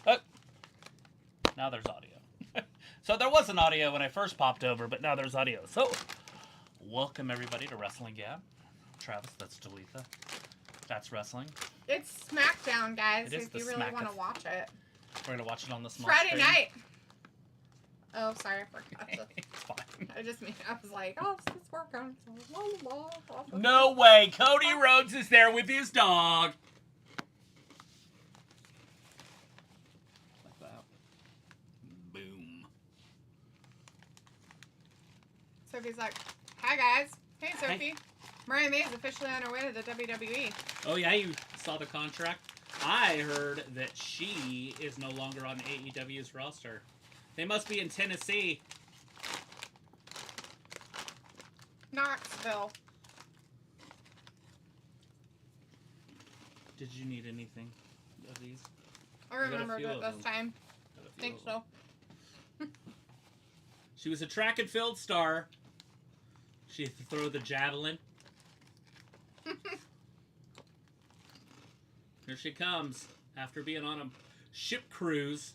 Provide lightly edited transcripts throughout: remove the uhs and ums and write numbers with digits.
Now there's audio. So there wasn't audio when I first popped over, but now there's audio. So, welcome everybody to Wrestling Gab. Travis, that's Talitha. That's wrestling. It's Smackdown, guys, if you really want to watch it. We're going to watch it on the small Friday screen. night. Oh, sorry, I forgot. It's fine. I was like, oh, it's working. No way. Cody Rhodes is there with his dog. Like that. Boom. Sophie's like, hi, guys. Hey, Sophie. Hey. Mariah May is officially on her way to the WWE. Oh, yeah, you saw the contract? I heard that she is no longer on AEW's roster. They must be in Tennessee. Knoxville. Did you need anything of these? I remembered it this time. I think so. She was a track and field star. She had to throw the javelin. Here she comes after being on a ship cruise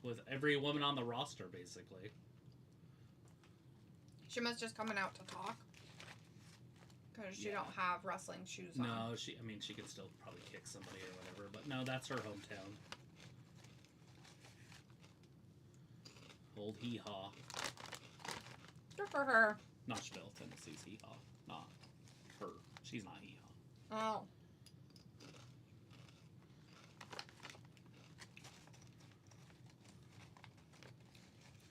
with every woman on the roster, basically. She must just coming out to talk. Because she don't have wrestling shoes on. No, she could still probably kick somebody or whatever, but no, that's her hometown. Old hee-haw. Good for her. Nashville, Tennessee's hee-haw. Not her. She's not hee-haw. Oh.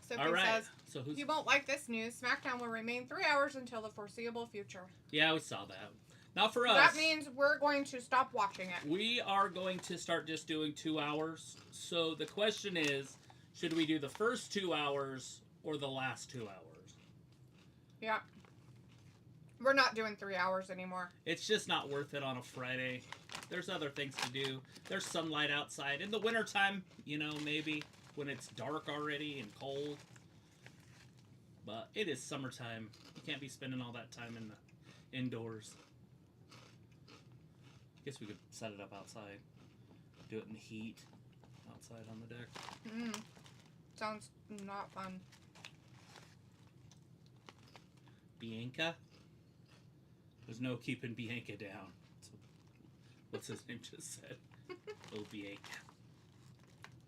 Sophie says, so you won't like this news. SmackDown will remain 3 hours until the foreseeable future. Yeah, we saw that. Not for us. That means we're going to stop watching it. We are going to start just doing 2 hours. So the question is, should we do the first 2 hours or the last 2 hours? Yeah. We're not doing 3 hours anymore. It's just not worth it on a Friday. There's other things to do. There's sunlight outside. In the wintertime, maybe when it's dark already and cold. But it is summertime. You can't be spending all that time in the indoors. I guess we could set it up outside. Do it in the heat. Outside on the deck. Sounds not fun. Bianca? There's no keeping Bianca down. What's his name just said? Oh, Bianca.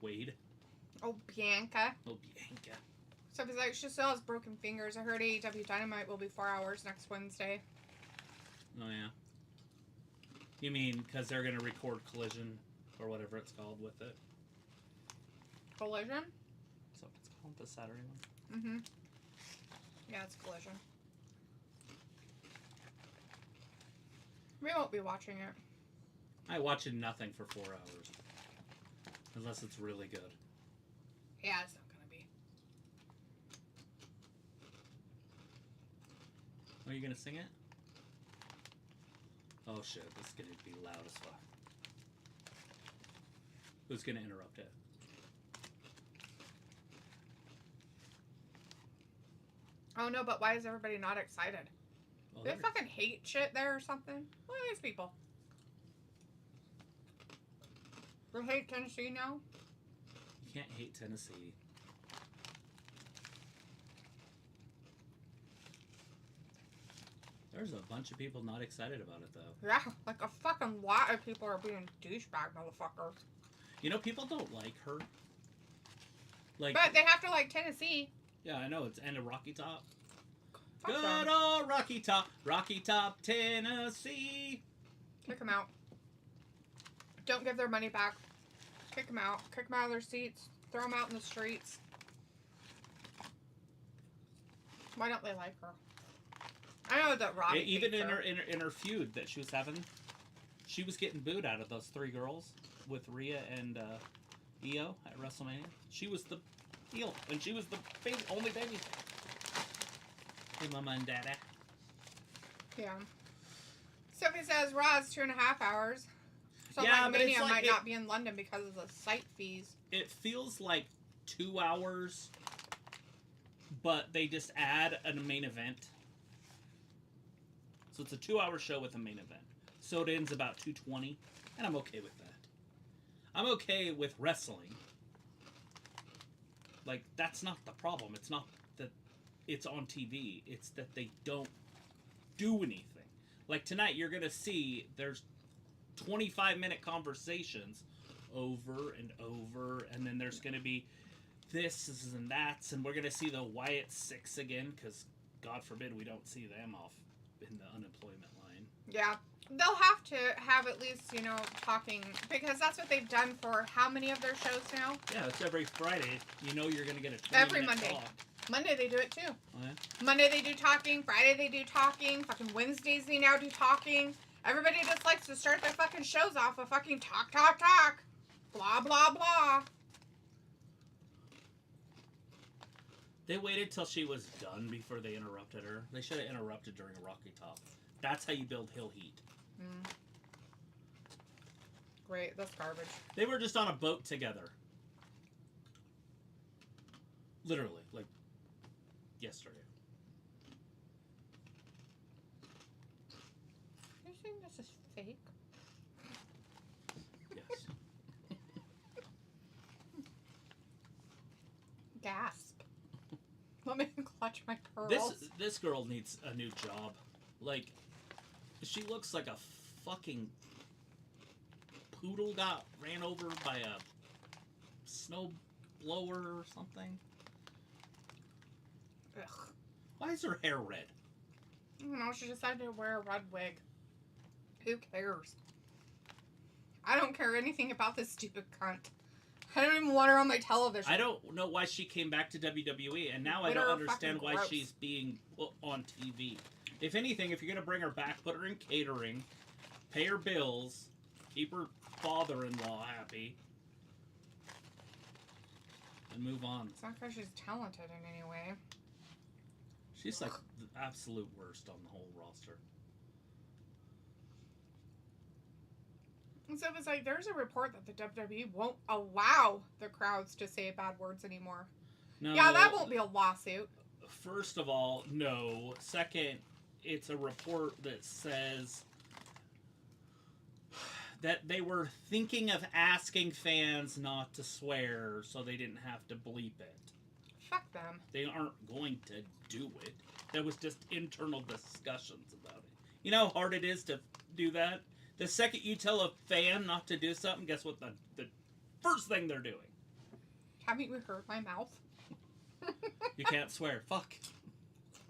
Wade? Oh, Bianca. Oh, Bianca. So he's like, she still has broken fingers. I heard AEW Dynamite will be 4 hours next Wednesday. Oh, yeah. You mean because they're going to record Collision or whatever it's called with it? Collision? Is that what it's called? The Saturday one? Mm-hmm. Yeah, it's Collision. We won't be watching it. I watch nothing for 4 hours. Unless it's really good. Yeah, it's not going to be. Are you going to sing it? Oh shit, this is going to be loud as fuck. Who's going to interrupt it? Oh no, but why is everybody not excited? Oh, they fucking hate shit there or something? Look at these people. They hate Tennessee now? You can't hate Tennessee. There's a bunch of people not excited about it, though. Yeah, like a fucking lot of people are being douchebag motherfuckers. People don't like her. But they have to like Tennessee. Yeah, I know. And a Rocky Top. Fuck Good them. old Rocky Top, Tennessee. Kick them out. Don't give their money back. Kick them out. Kick them out of their seats. Throw them out in the streets. Why don't they like her? I know that Rocky even in her feud that she was having, she was getting booed out of those 3 girls with Rhea and Io at WrestleMania. She was the heel, and she was the only baby. Hey, Mama and Dada. Yeah. Sophie says Raw is 2.5 hours. So yeah, like but Mania it's like might not be in London because of the site fees. It feels like 2 hours, but they just add a main event. So it's a 2-hour show with a main event. So it ends about 2:20, and I'm okay with that. I'm okay with wrestling. Like, that's not the problem. It's not that it's on TV. It's that they don't do anything. Like, tonight, you're going to see there's 25-minute conversations over and over, and then there's going to be this and that's, and we're going to see the Wyatt Six again, because God forbid we don't see them off in the unemployment line. Yeah. They'll have to have at least, talking, because that's what they've done for how many of their shows now? Yeah, it's every Friday. You know you're going to get a 20-minute Every Monday. talk. Monday they do it too. Oh, yeah? Monday they do talking. Friday they do talking. Fucking Wednesdays they now do talking. Everybody just likes to start their fucking shows off with fucking talk, talk, talk. Blah, blah, blah. They waited till she was done before they interrupted her. They should have interrupted during a Rocky Top. That's how you build hill heat. Great, that's garbage. They were just on a boat together. Literally, like, yesterday. You think this is fake? Yes. Gasp. Let me clutch my pearls. This girl needs a new job. Like, she looks like a fucking poodle got ran over by a snow blower or something. Ugh. Why is her hair red? I don't know, she decided to wear a red wig. Who cares? I don't care anything about this stupid cunt. I don't even want her on my television. I don't know why she came back to WWE, and now I don't understand why she's being put on TV. If anything, if you're going to bring her back, put her in catering, pay her bills, keep her father-in-law happy, and move on. It's not because she's talented in any way. She's like the absolute worst on the whole roster. And so it was like, there's a report that the WWE won't allow the crowds to say bad words anymore. No, yeah, that won't be a lawsuit. First of all, no. Second, it's a report that says that they were thinking of asking fans not to swear so they didn't have to bleep it. Fuck them. They aren't going to do it. There was just internal discussions about it. You know how hard it is to do that? The second you tell a fan not to do something, guess what the first thing they're doing? Haven't you heard my mouth? You can't swear. Fuck.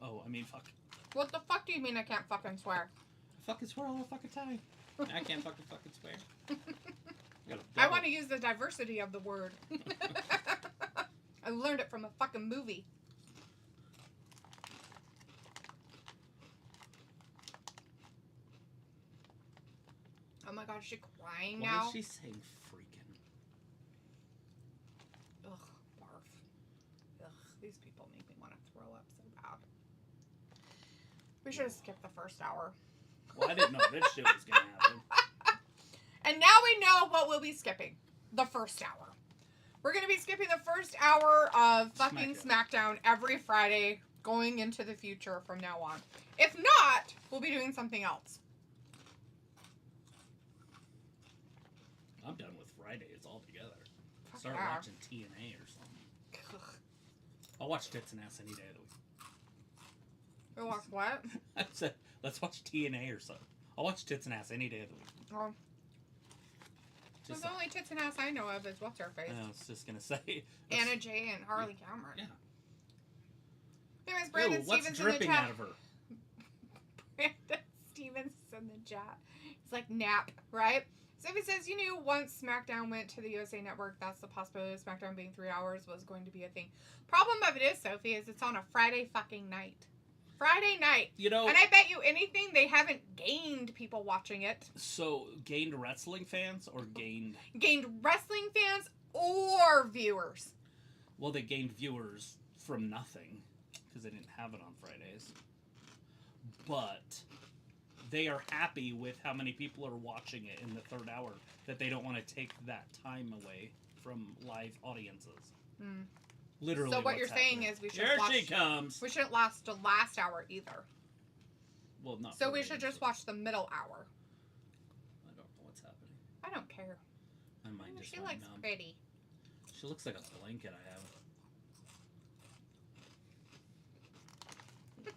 Oh, I mean fuck. What the fuck do you mean I can't fucking swear? I fucking swear all the fucking time. I can't fucking swear. I want to use the diversity of the word. I learned it from a fucking movie. Oh my god, is she crying now? Why is she saying freaking? Ugh, barf. Ugh, these people make me want to throw up so bad. We should have skipped the first hour. Well, I didn't know this shit was going to happen. And now we know what we'll be skipping. The first hour. We're going to be skipping the first hour of fucking Smackdown every Friday going into the future from now on. If not, we'll be doing something else. I'm done with Fridays altogether. Fuck Start yeah. watching TNA or something. I'll watch tits and ass any day of the week. You'll watch what? I said, let's watch TNA or something. I'll watch tits and ass any day of the week. Oh. So Just the only tits and ass I know of is what's her face? I was just going to say. Anna Jay and Harley Cameron. Yeah. Anyways, Brandon Ew, what's Stevens in the dripping chat. out of her? Brandon Stevens in the chat. It's like nap, right? So if it says, you knew once SmackDown went to the USA Network, that's the possibility of SmackDown being 3 hours was going to be a thing. Problem of it is, Sophie, is it's on a Friday fucking night. Friday night. You know, and I bet you anything they haven't gained people watching it. So, gained wrestling fans or gained... Gained wrestling fans or viewers. Well, they gained viewers from nothing because they didn't have it on Fridays. But they are happy with how many people are watching it in the third hour, that they don't want to take that time away from live audiences. Mm. Literally. So what you're happening. saying is we should Here watch, she comes. We shouldn't watch the last hour either. Well, not. So for we me, should just watch the middle hour. I don't know what's happening. I don't care. I might just She went looks numb. pretty. She looks like a blanket I have.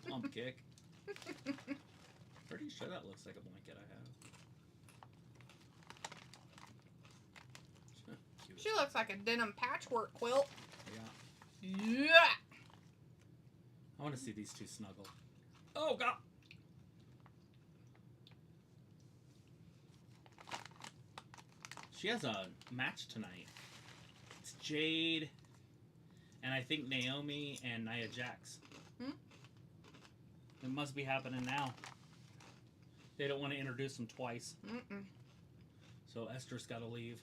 Pump kick. Pretty sure that looks like a blanket I have. Cute. She looks like a denim patchwork quilt. Yeah. Yeah. I want to see these two snuggle. Oh, God. She has a match tonight. It's Jade, and I think Naomi and Nia Jax. It must be happening now. They don't want to introduce them twice. So Esther's got to leave.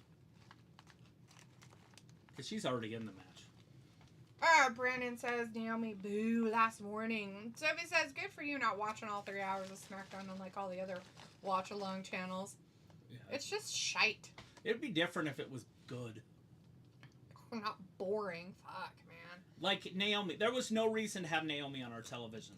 Because she's already in the match. Brandon says, Naomi, boo, last warning. Sophie says, good for you not watching all 3 hours of SmackDown unlike all the other watch-along channels. Yeah. It's just shite. It'd be different if it was good. Not boring. Fuck, man. Like Naomi. There was no reason to have Naomi on our television.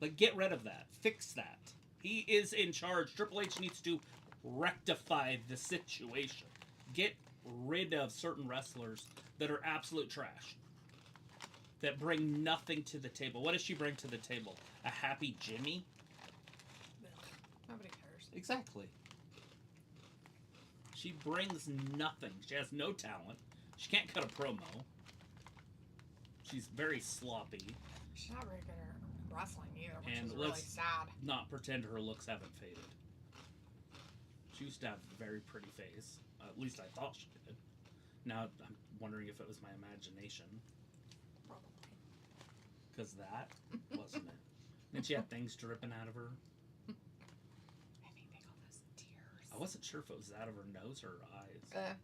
Like, get rid of that. Fix that. He is in charge. Triple H needs to rectify the situation. Get rid of certain wrestlers that are absolute trash. That bring nothing to the table. What does she bring to the table? A happy Jimmy? Nobody cares. Exactly. She brings nothing. She has no talent. She can't cut a promo. She's very sloppy. She's not very good at wrestling either, which And is really let's sad. not pretend her looks haven't faded. She used to have a very pretty face. At least I thought she did. Now I'm wondering if it was my imagination. Probably. Because that wasn't it. And she had things dripping out of her. I think they call those tears. I wasn't sure if it was out of her nose or her eyes.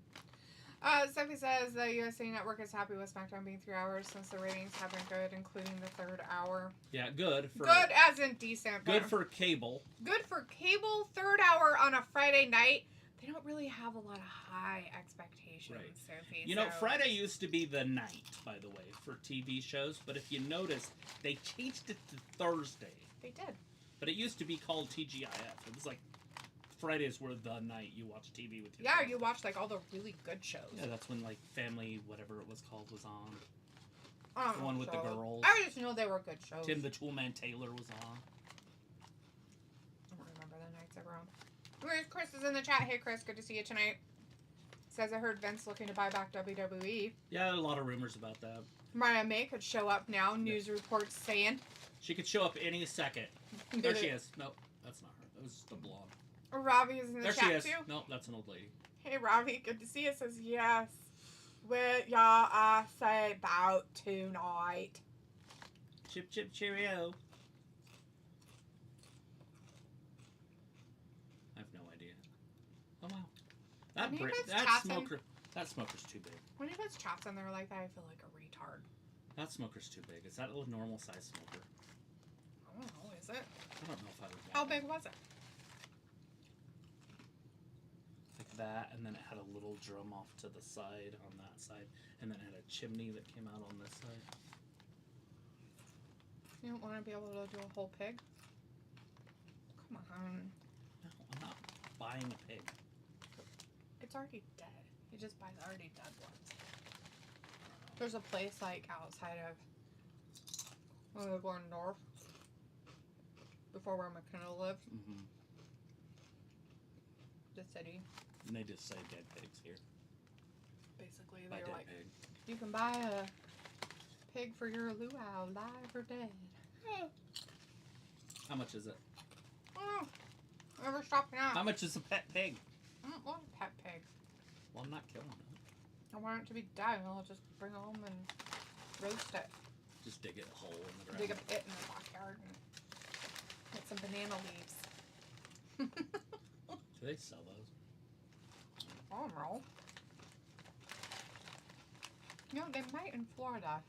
Sophie says the USA Network is happy with SmackDown being 3 hours since the ratings have been good, including the third hour. Yeah, good. Good as in decent. Good for cable. Good for cable. Third hour on a Friday night. They don't really have a lot of high expectations, Right. Sophie. You know, Friday used to be the night, by the way, for TV shows. But if you notice, they changed it to Thursday. They did. But it used to be called TGIF. It was like Fridays were the night you watch TV with your Yeah, friends. you watch like all the really good shows. Yeah, that's when like Family, whatever it was called, was on. I The one with the girls. I just know they were good shows. Tim the Toolman Taylor was on. I don't remember the nights around. Anyways, Chris is in the chat. Hey, Chris, good to see you tonight. Says I heard Vince looking to buy back WWE. Yeah, a lot of rumors about that. Mariah May could show up now. News reports saying. She could show up any second. There she is. Nope, that's not her. That was the blonde. Ravi is in the There chat she is. too. Nope, that's an old lady. Hey, Ravi, good to see you. Says yes. What y'all I say about tonight? Chip, chip, cheerio. I have no idea. Oh wow. That When he puts that chats in- smoker's too big. When he puts chats in there like that, I feel like a retard. That smoker's too big. Is that a normal size smoker? I don't know, is it? I don't know if I would want How it. big was it? Like that, and then it had a little drum off to the side on that side, and then it had a chimney that came out on this side. You don't want to be able to do a whole pig? Come on. No, I'm not buying a pig. It's already dead. You just buy the already dead ones. There's a place like outside of Gordondorf before where McKenna lived, Mm-hmm. the city. And they just say dead pigs here. Basically, Buy they're dead like, pig. you can buy a pig for your luau, live or dead. How much is it? Oh, never stopping out. How much is a pet pig? I don't want a pet pig. Well, I'm not killing it. I want it to be dead, and I'll just bring it home and roast it. Just dig it a hole in the ground. Dig a pit in the backyard and get some banana leaves. Do they sell those? I don't know. You know, they might in Florida.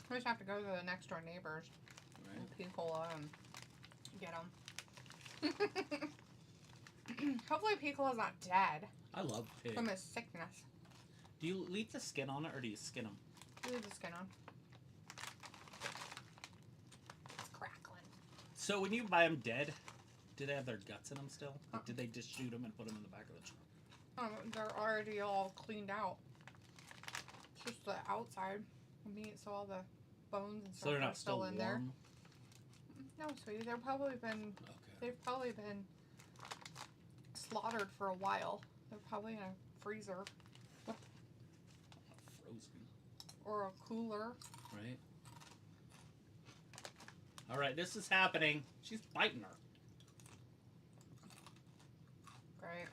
We just have to go to the next door neighbors Right. in Pensacola and get them. Hopefully Piccolo's not dead I love pig. from his sickness. Do you leave the skin on it, or do you skin them? Leave the skin on. It's crackling. So when you buy them dead, Do they have their guts in them still? Like, did they just shoot them and put them in the back of the truck? They're already all cleaned out. It's just the outside meat, so all the bones and So stuff they're are not still in there. warm? No, sweetie, they've probably been slaughtered for a while. They're probably in a freezer Frozen. or a cooler. Right. All right, this is happening. She's biting her. Great.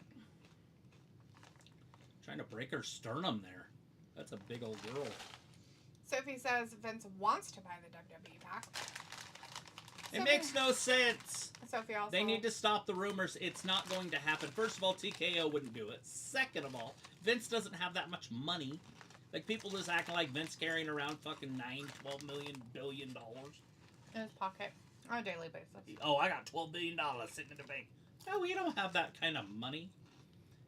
Trying to break her sternum there. That's a big old girl. Sophie says Vince wants to buy the WWE back. It makes no sense. Sophie also... They need to stop the rumors. It's not going to happen. First of all, TKO wouldn't do it. Second of all, Vince doesn't have that much money. Like, people just acting like Vince carrying around fucking $12 billion. in his pocket on a daily basis. Oh, I got $12 billion sitting in the bank. No, we don't have that kind of money.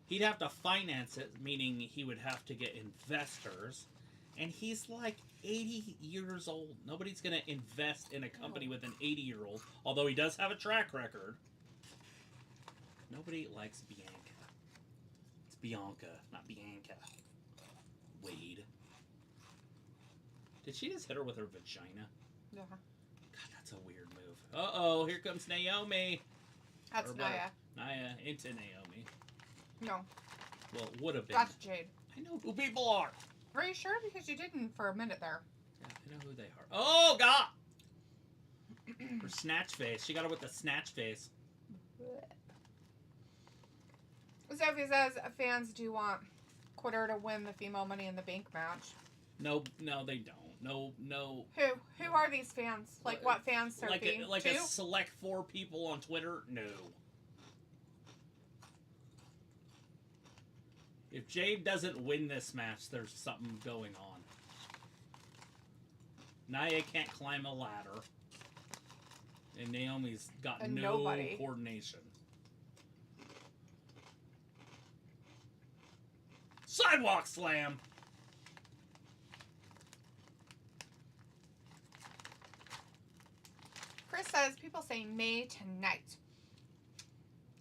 He'd have to finance it, meaning he would have to get investors. And he's like 80 years old. Nobody's going to invest in a company with an 80-year-old, although he does have a track record. Nobody likes Bianca. It's Bianca, not Bianca. Wade. Did she just hit her with her vagina? Yeah. God, that's a weird move. Uh-oh, here comes Naomi. That's Or Naya. Naya into Naomi. No. Well, it would have been. That's Jade. I know who people are. Are you sure? Because you didn't for a minute there. Yeah, I know who they are. Oh, God! Her snatch face. She got her with the snatch face. Sophie says fans do want Quitter to win the female Money in the Bank match. No, they don't. No. Who are these fans? Like what fans, Sophie? Like a select 4 people on Twitter? No. If Jade doesn't win this match, there's something going on. Nia can't climb a ladder. And Naomi's got no coordination. Sidewalk slam! Chris says, people say May tonight.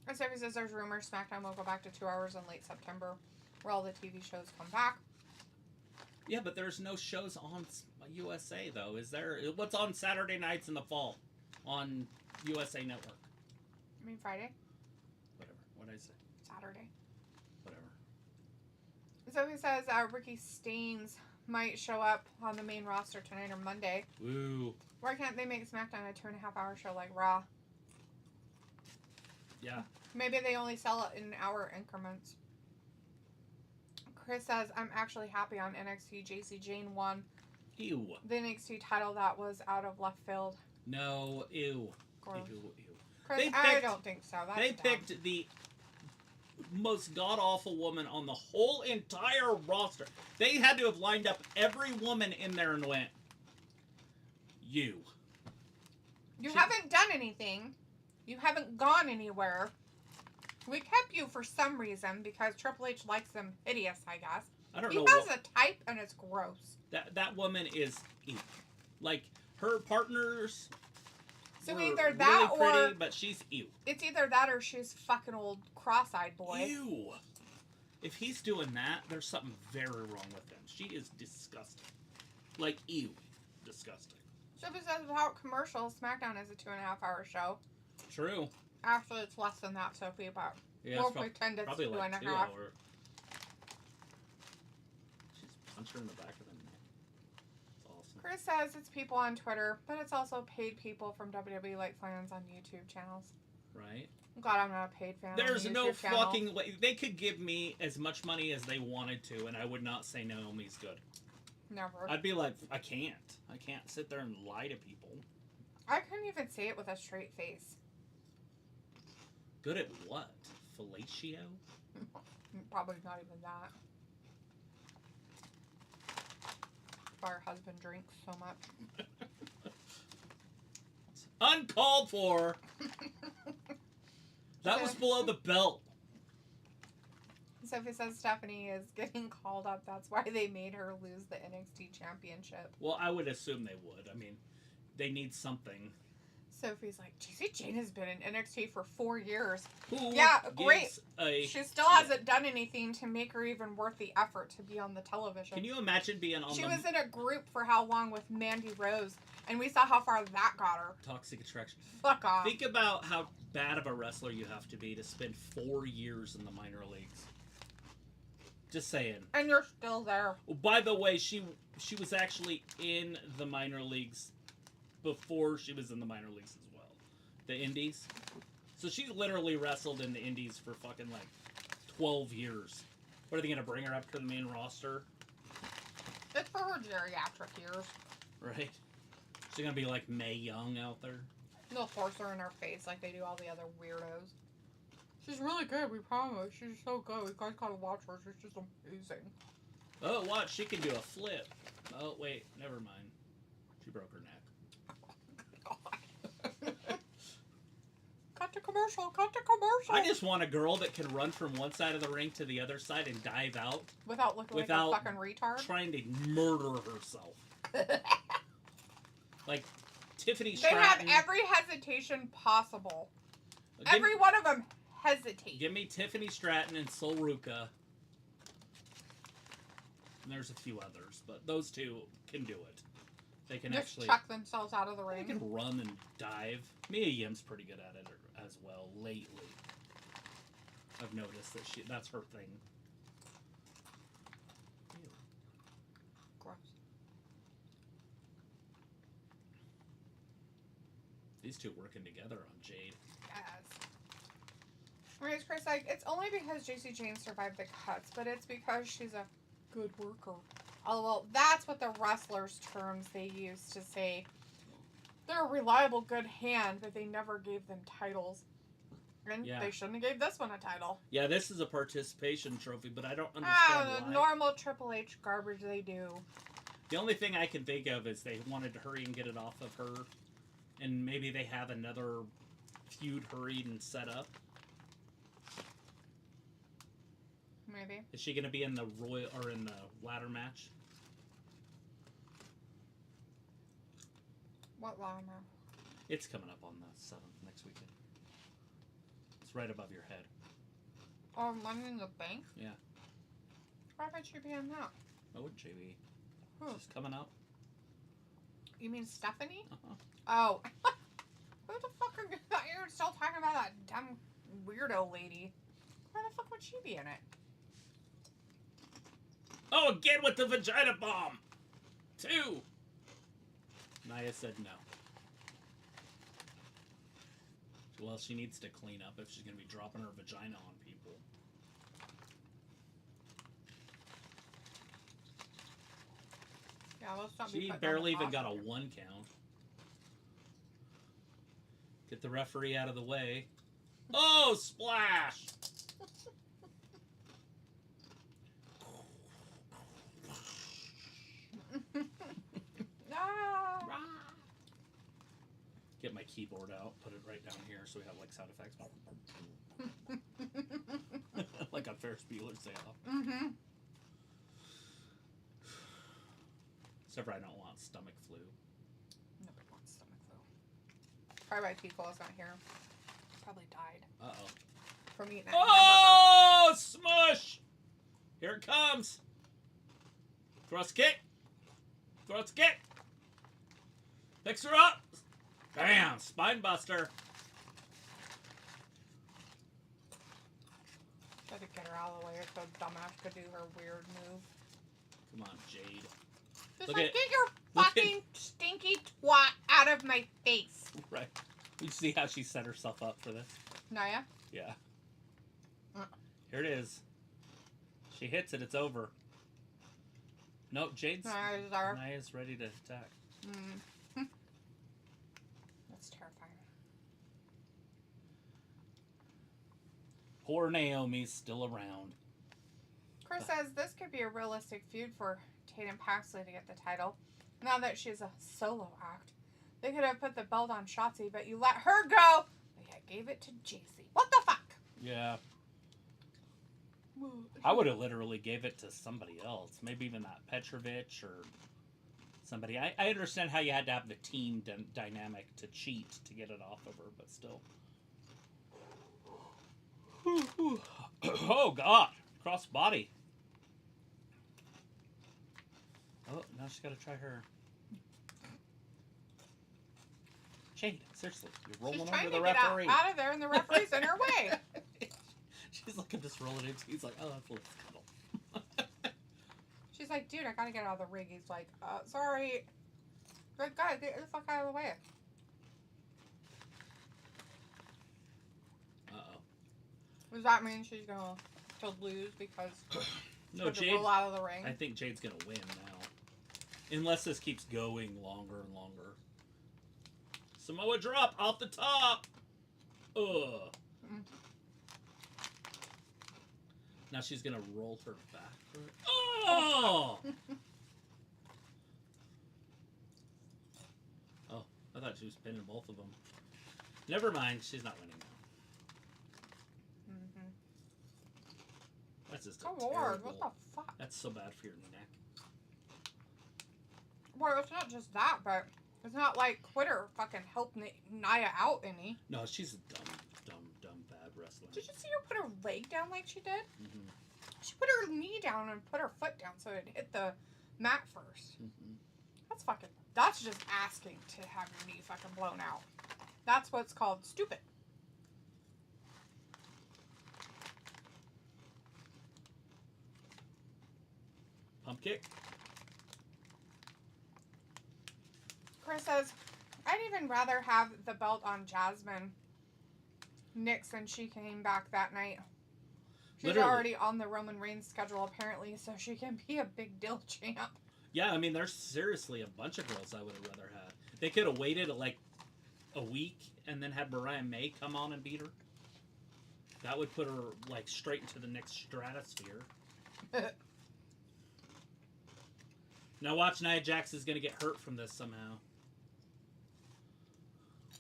And Sophie says there's rumors SmackDown will go back to 2 hours in late September, where all the TV shows come back. Yeah, but there's no shows on USA, though. Is there? What's on Saturday nights in the fall on USA Network? I mean Friday? Whatever. What'd I say? Saturday. Whatever. Sophie says Ricky Staines might show up on the main roster tonight or Monday. Woo. Why can't they make SmackDown a 2.5-hour show like Raw? Yeah. Maybe they only sell it in hour increments. Chris says, I'm actually happy on NXT. JC Jane won Ew. the NXT title that was out of left field. No. Ew. Gross. Ew. Chris, I don't think so. That's They dumb. picked the most god-awful woman on the whole entire roster. They had to have lined up every woman in there and went, you. You haven't done anything. You haven't gone anywhere. We kept you for some reason because Triple H likes them hideous, I guess. I don't he know. He has a type and it's gross. That woman is ew. Like, her partners so were either that really pretty, or but she's ew. It's either that or she's fucking old cross-eyed boy. Ew. If he's doing that, there's something very wrong with him. She is disgusting. Like, ew. Disgusting. So besides without commercials, SmackDown is a 2.5-hour show. True. Actually, it's less than that, Sophie, but we'll pretend it's probably 2.5. like 2 hours. She's punched her in the back of the neck. It's awesome. Chris says it's people on Twitter, but it's also paid people from WWE like fans on YouTube channels. Right. I'm glad I'm not a paid fan. There's on no YouTube channel. fucking way. They could give me as much money as they wanted to, and I would not say Naomi's good. Never. I'd be like, I can't sit there and lie to people. I couldn't even say it with a straight face. Good at what? Fellatio? Probably not even that. Why her husband drinks so much. Uncalled for! That was below the belt. Sophie says Stephanie is getting called up. That's why they made her lose the NXT championship. Well, I would assume they would. I mean, they need something. Sophie's like, JC Jane has been in NXT for 4 years. Who Yeah, great. gives a She still hasn't done anything to make her even worth the effort to be on the television. Can you imagine being on She the was in a group for how long with Mandy Rose, and we saw how far that got her. Toxic Attraction? Fuck off. Think about how bad of a wrestler you have to be to spend 4 years in the minor leagues. Just saying. And you're still there. Oh, by the way, she was actually in the minor leagues before she was in the minor leagues as well. The Indies. So she literally wrestled in the Indies for fucking like 12 years. What are they going to bring her up to the main roster? It's for her geriatric years. Right? She's going to be like Mae Young out there. They'll force her in her face like they do all the other weirdos. She's really good, we promise. She's so good. You guys gotta watch her. She's just amazing. Oh, watch. She can do a flip. Oh, wait. Never mind. She broke her neck. Cut to commercial. Cut to commercial. I just want a girl that can run from one side of the ring to the other side and dive out. Without looking like a fucking retard. Trying to murder herself. Like Tiffany They Stratton. have every hesitation possible. Every one of them hesitate. Give me Tiffany Stratton and Sol Ruka. And there's a few others, but those two can do it. They can just actually chuck themselves out of the ring. They can run and dive. Mia Yim's pretty good at it as well lately. I've noticed that that's her thing. Ew. Gross. These two working together on Jade. Yes. Right, Chris, like, it's only because JC Jane survived the cuts, but it's because she's a good worker. Oh, well, that's what the wrestlers' terms they use to say they're a reliable, good hand, but they never gave them titles. And they shouldn't have gave this one a title. Yeah, this is a participation trophy, but I don't understand why. The normal Triple H garbage they do. The only thing I can think of is they wanted to hurry and get it off of her, and maybe they have another feud hurried and set up. Maybe. Is she going to be in the Royal or in the ladder match? What ladder? It's coming up on the 7th next weekend. It's right above your head. Oh, Money in the Bank? Yeah. Why would she be on that? Oh, would JB? Who? It's coming up. You mean Stephanie? Uh-huh. Oh. Who the fuck are you? You're still talking about that dumb weirdo lady. Why the fuck would she be in it? Oh, again with the vagina bomb! 2! Nia said no. Well, she needs to clean up if she's going to be dropping her vagina on people. Yeah, let's not She barely even got a 1 count. Get the referee out of the way. Oh, splash! Get my keyboard out, put it right down here so we have like sound effects. Like on Ferris Bueller's Day Off. Mm-hmm. Except for I don't want stomach flu. Nobody wants stomach flu. Probably why Tico's not here. Probably died. Uh-oh. From eating that Oh, smush! Here it comes. Thrust kick. Thrust kick. Picks her up. Bam! Spine buster. Try to get her out of the way so dumbass could do her weird move. Come on, Jade. Just Look like, at- get your look fucking stinky twat out of my face. Right. You see how she set herself up for this? Naya? Yeah. Here it is. She hits it, it's over. No, Naya's ready to attack. That's terrifying. Poor Naomi's still around. Chris says this could be a realistic feud for Tatum Paxley to get the title. Now that she's a solo act. They could have put the belt on Shotzi, but you let her go. But yeah, gave it to JC. What the fuck? Yeah. I would have literally gave it to somebody else. Maybe even that Petrovich or somebody. I understand how you had to have the team dynamic to cheat to get it off of her, but still. Oh, God. Cross body. Oh, now she's got to try her. Jade, seriously, you're rolling over the referee. She's trying to get out of there, and the referee's in her way. She's like, I'm just rolling in. He's like, oh, that's a little cuddle. She's like, dude, I gotta get out of the ring. He's like, sorry. Good guy, get the fuck out of the way. Uh-oh. Does that mean she's gonna lose because no, Jade, roll out of the ring? I think Jade's gonna win now. Unless this keeps going longer and longer. Samoa drop off the top. Ugh. Now she's gonna roll her back. Oh! Oh, I thought she was pinning both of them. Never mind, she's not winning now. That's just oh, terrible. Lord, what the fuck? That's so bad for your neck. Well, it's not just that, but it's not like Quitter fucking helped Nia out any. No, she's a dumb, bad wrestler. Did you see her put her leg down like she did? Mm-hmm. She put her knee down and put her foot down so it hit the mat first. Mm-hmm. That's just asking to have your knee fucking blown out. That's what's called stupid. Pump kick. Chris says, I'd even rather have the belt on Jasmine Nixon. She came back that night. She's Literally. already on the Roman Reigns schedule, apparently, so she can be a big deal champ. Yeah, I mean, there's seriously a bunch of girls I would have rather had. They could have waited like a week and then had Mariah May come on and beat her. That would put her like straight into the next stratosphere. Now watch, Nia Jax is going to get hurt from this somehow.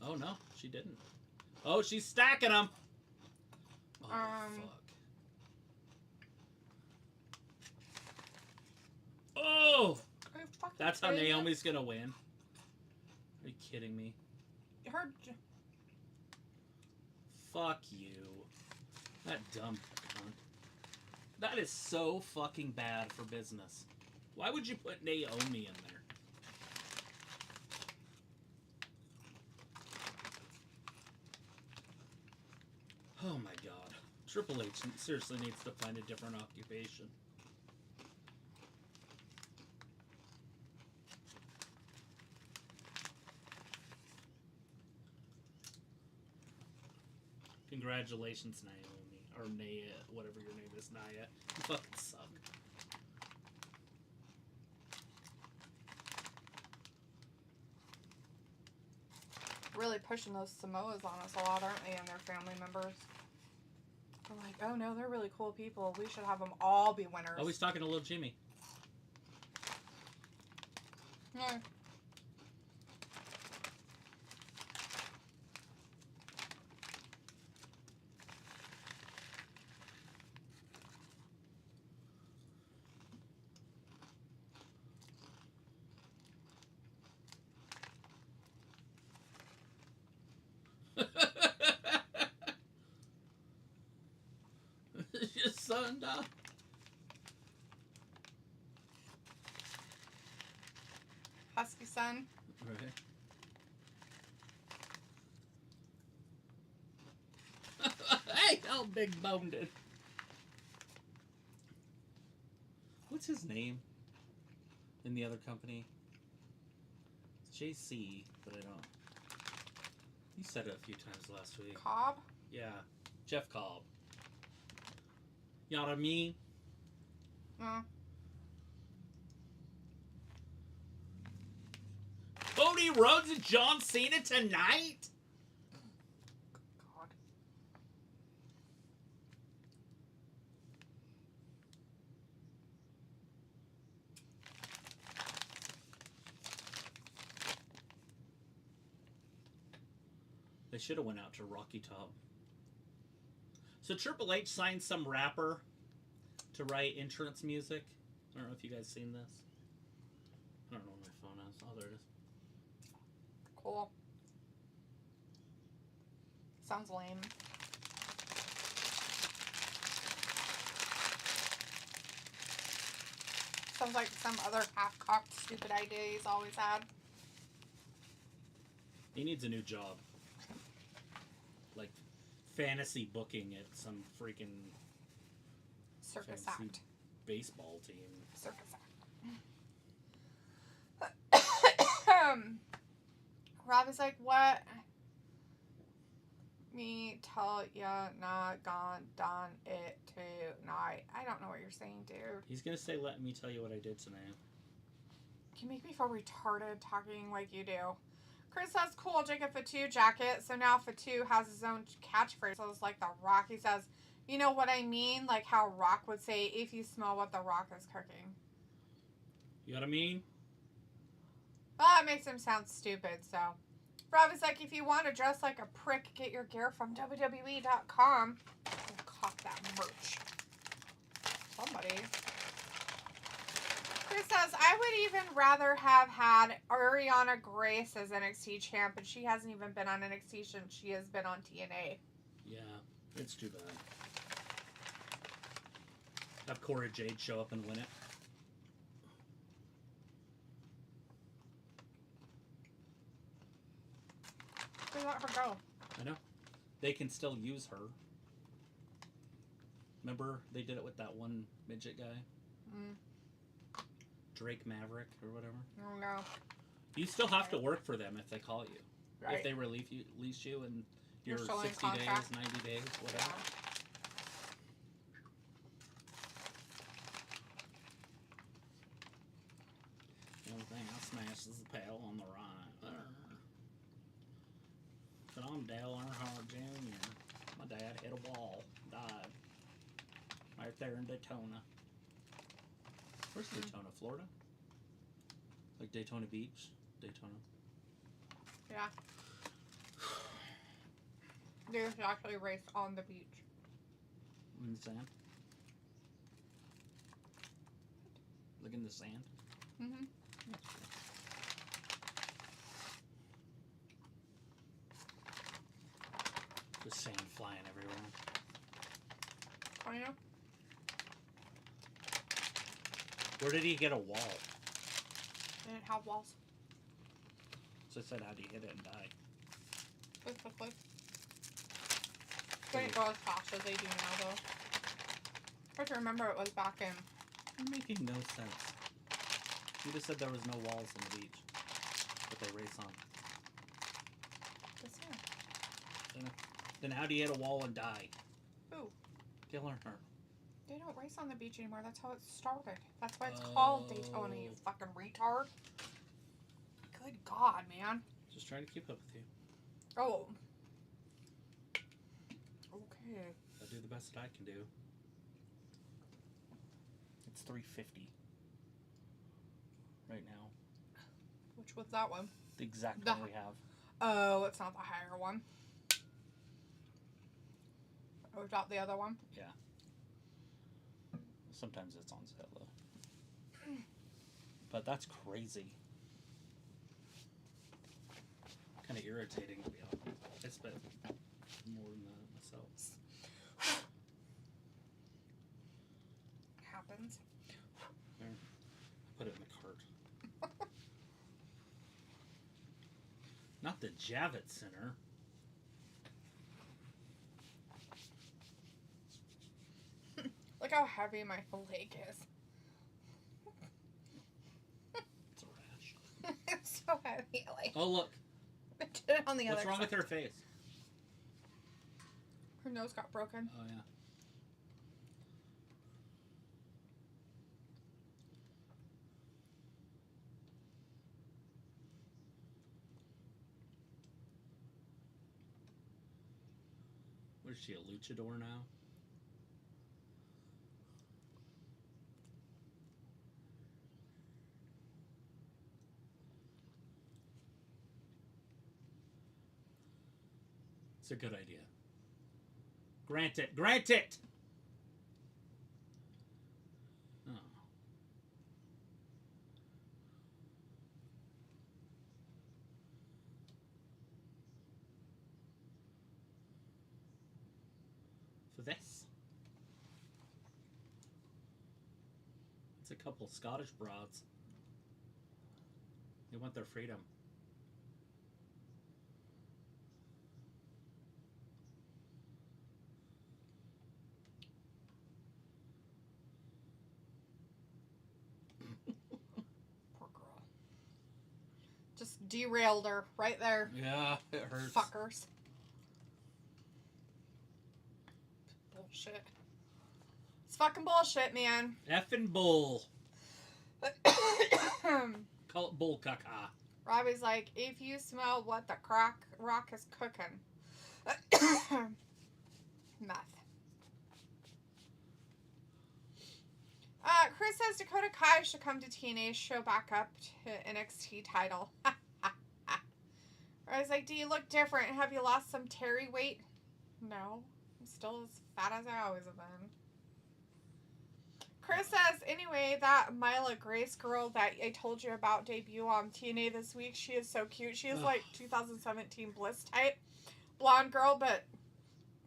Oh, no, she didn't. Oh, she's stacking them. Oh, fuck. Oh! That's how Naomi's going to win. Are you kidding me? Fuck you. That dumb cunt. That is so fucking bad for business. Why would you put Naomi in there? Oh my god. Triple H seriously needs to find a different occupation. Congratulations, Naomi. Or Naya, whatever your name is, Naya. You fucking suck. Really pushing those Samoas on us a lot, aren't they, and their family members? They're like, oh no, they're really cool people. We should have them all be winners. Oh, he's talking to little Jimmy. No. Your son died. Husky son. Right. Hey, how big boned it. What's his name in the other company? It's JC, but I don't. You said it a few times last week. Cobb? Yeah, Jeff Cobb. You know what I mean? Cody Rhodes and John Cena tonight? God. They should have went out to Rocky Top. So Triple H signed some rapper to write entrance music. I don't know if you guys seen this. I don't know where my phone Oh, there it is. Cool. Sounds lame. Sounds like some other half-cocked stupid idea he's always had. He needs a new job. Like fantasy booking at some freaking Circus fancy act. baseball team. Circus act. Rob is like, what? Me tell ya not gone done it tonight. I don't know what you're saying, dude. He's gonna say, "Let me tell you what I did tonight." You make me feel retarded talking like you do. Chris says, cool, Jacob Fatu jacket. So now Fatu has his own catchphrase. So it's like The Rock. He says, you know what I mean? Like how Rock would say, if you smell what The Rock is cooking. You know what I mean? Well, that makes him sound stupid, so. Rob is like, if you want to dress like a prick, get your gear from WWE.com. Oh, cock that merch. Somebody. Chris says, I would even rather have had Ariana Grace as NXT champ, and she hasn't even been on NXT since she has been on TNA. Yeah, it's too bad. Have Cora Jade show up and win it. They let her go. I know. They can still use her. Remember, they did it with that one midget guy? Mm. Drake Maverick or whatever. Oh, no. You still have to work for them if they call you. Right. If they release you in your You're still in 60 days, contract. 90 days, whatever. Yeah. The only thing I smash is the pedal on the right. But I'm Dale Earnhardt Jr. My dad hit a wall, died. Right there in Daytona. Where's Daytona, Florida? Like Daytona Beach? Daytona. Yeah. There's actually a race on the beach. In the sand? Look in the sand? Mm-hmm. There's sand flying everywhere. Oh, yeah? Where did he get a wall? They didn't have walls. So I said, how do you hit it and die? Basically. They didn't go as fast as they do now, though. I have to remember it was back in. You're making no sense. You just said there was no walls on the beach that they race on. This year. Then how do you hit a wall and die? Who? Dale Earnhardt. They don't race on the beach anymore. That's how it started. That's why it's called Daytona, you fucking retard. Good God, man. Just trying to keep up with you. Oh. Okay. I'll do the best that I can do. It's $3.50 right now. Which was that one? The exact one we have. Oh, it's not the higher one. Oh, is that the other one? Yeah. Sometimes it's on sale though. But that's crazy. Kind of irritating to be honest. I spent more than that myself. Happens. There. I put it in the cart. Not the Javits Center. Look how heavy my leg is. It's a rash. It's so heavy. Like, Oh look. I did it on the other What's wrong side. with her face? Her nose got broken. Oh yeah. What is she, a luchador now? It's a good idea. Grant it. Grant it! Oh. It's a couple Scottish broads. They want their freedom. Poor girl. Just derailed her right there. Yeah, it hurts. Fuckers. Bullshit. It's fucking bullshit, man. Effing bull. Call it bull caca. Robbie's like, if you smell what the rock is cooking. Meth. Chris says Dakota Kai should come to TNA, show back up to NXT title. I was like, do you look different? Have you lost some Terry weight? No. I'm still as fat as I always have been. Chris says, anyway, that Mila Grace girl that I told you about debut on TNA this week, she is so cute. She is like 2017 Bliss type. Blonde girl, but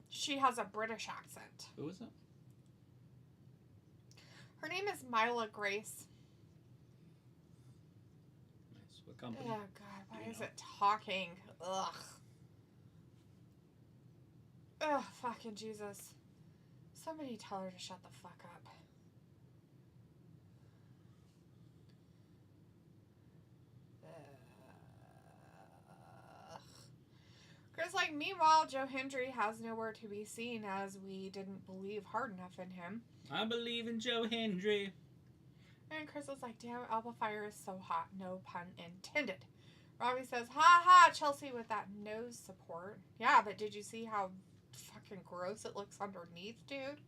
she has a British accent. Who is it? Her name is Mila Grace. Nice. What company? Oh, God. Why is it talking? Ugh. Ugh, fucking Jesus. Somebody tell her to shut the fuck up. Chris, like, meanwhile, Joe Hendry has nowhere to be seen as we didn't believe hard enough in him. I believe in Joe Hendry. And Chris was like, damn, Alba Fire is so hot. No pun intended. Robbie says, ha ha, Chelsea with that nose support. Yeah, but did you see how fucking gross it looks underneath, dude?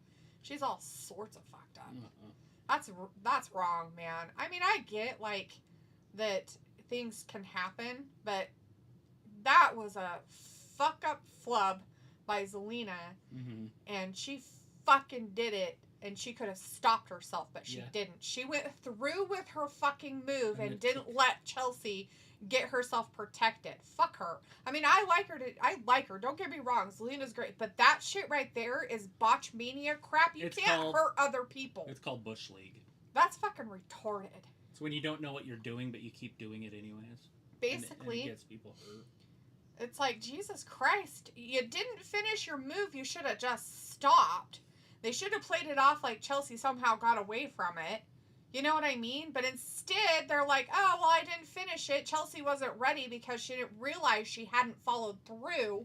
She's all sorts of fucked up. That's wrong, man. I mean, I get, like, that things can happen, but that was a fuck-up flub by Zelina, and she fucking did it, and she could have stopped herself, but she didn't. She went through with her fucking move and didn't let Chelsea get herself protected. Fuck her. I mean, I like her. Don't get me wrong. Zelina's great, but that shit right there is botchmania crap. You can't hurt other people. It's called Bush League. That's fucking retarded. It's when you don't know what you're doing, but you keep doing it anyways. Basically. And it gets people hurt. It's like, Jesus Christ, you didn't finish your move. You should have just stopped. They should have played it off like Chelsea somehow got away from it. You know what I mean? But instead, they're like, oh, well, I didn't finish it. Chelsea wasn't ready because she didn't realize she hadn't followed through.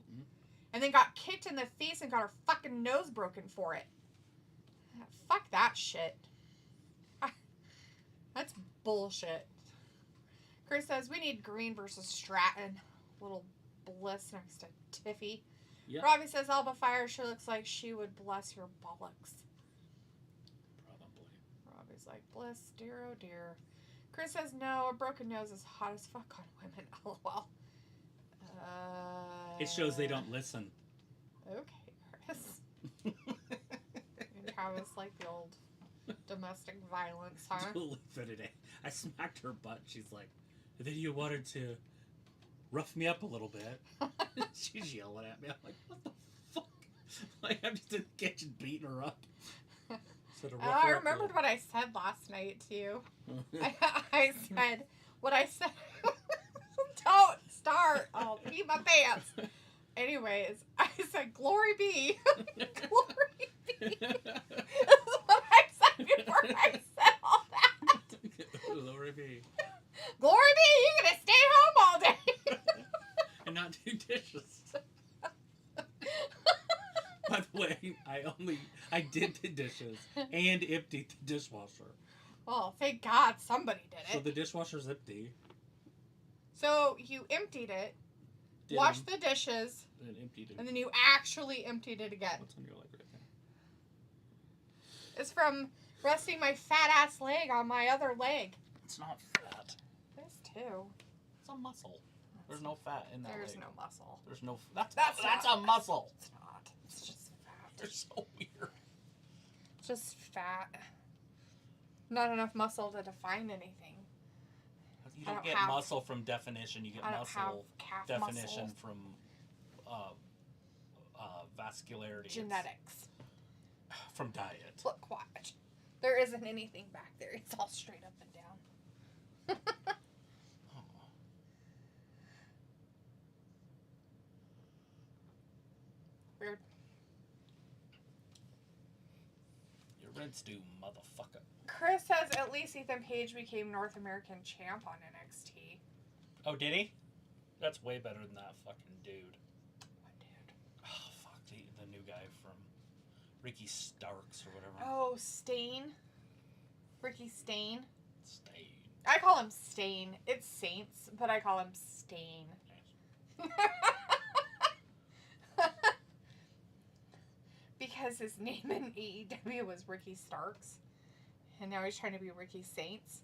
And then got kicked in the face and got her fucking nose broken for it. Fuck that shit. That's bullshit. Chris says, we need Green versus Stratton. Little Bliss next to Tiffy. Yep. Robbie says Alba Fire sure looks like she would bless your bollocks. Probably. Robbie's like, Bliss, dear oh dear. Chris says no, a broken nose is hot as fuck on women. LOL. It shows they don't listen. Okay, Chris. And Travis like the old domestic violence, huh? For today. I smacked her butt. She's like, and then you wanted to rough me up a little bit. She's yelling at me. I'm like, what the fuck? Like, I'm just in the kitchen beating her up. So I remembered what I said last night to you. I said what I said. Don't start. I'll pee my pants. Anyways, I said, glory be. Glory be. That's what I said before I said all that. Glory be. Glory be, you're going to stay home all day. And not do dishes. By the way, I did the dishes and emptied the dishwasher. Well, thank God somebody did it. So the dishwasher's empty. So you emptied it, washed the dishes, and emptied it. And then you actually emptied it again. What's on your leg right there? It's from resting my fat ass leg on my other leg. It's not fat. There's two. It's a muscle. There's no fat in that There's leg. no muscle. There's no... That's a muscle. It's not. It's just fat. They're so weird. It's just fat. Not enough muscle to define anything. You don't get muscle from definition. You get muscle definition muscles. from vascularity. Genetics. From diet. Look, watch. There isn't anything back there. It's all straight up and down. Oh. Weird. Your Reds do, motherfucker. Chris says at least Ethan Page became North American champ on NXT. Oh, did he? That's way better than that fucking dude. What dude? Oh, fuck. The new guy from Ricky Starks or whatever. Oh, Stain. Ricky Stain. Stain. I call him Stain. It's Saints, but I call him Stain. Because his name in AEW was Ricky Starks. And now he's trying to be Ricky Saints.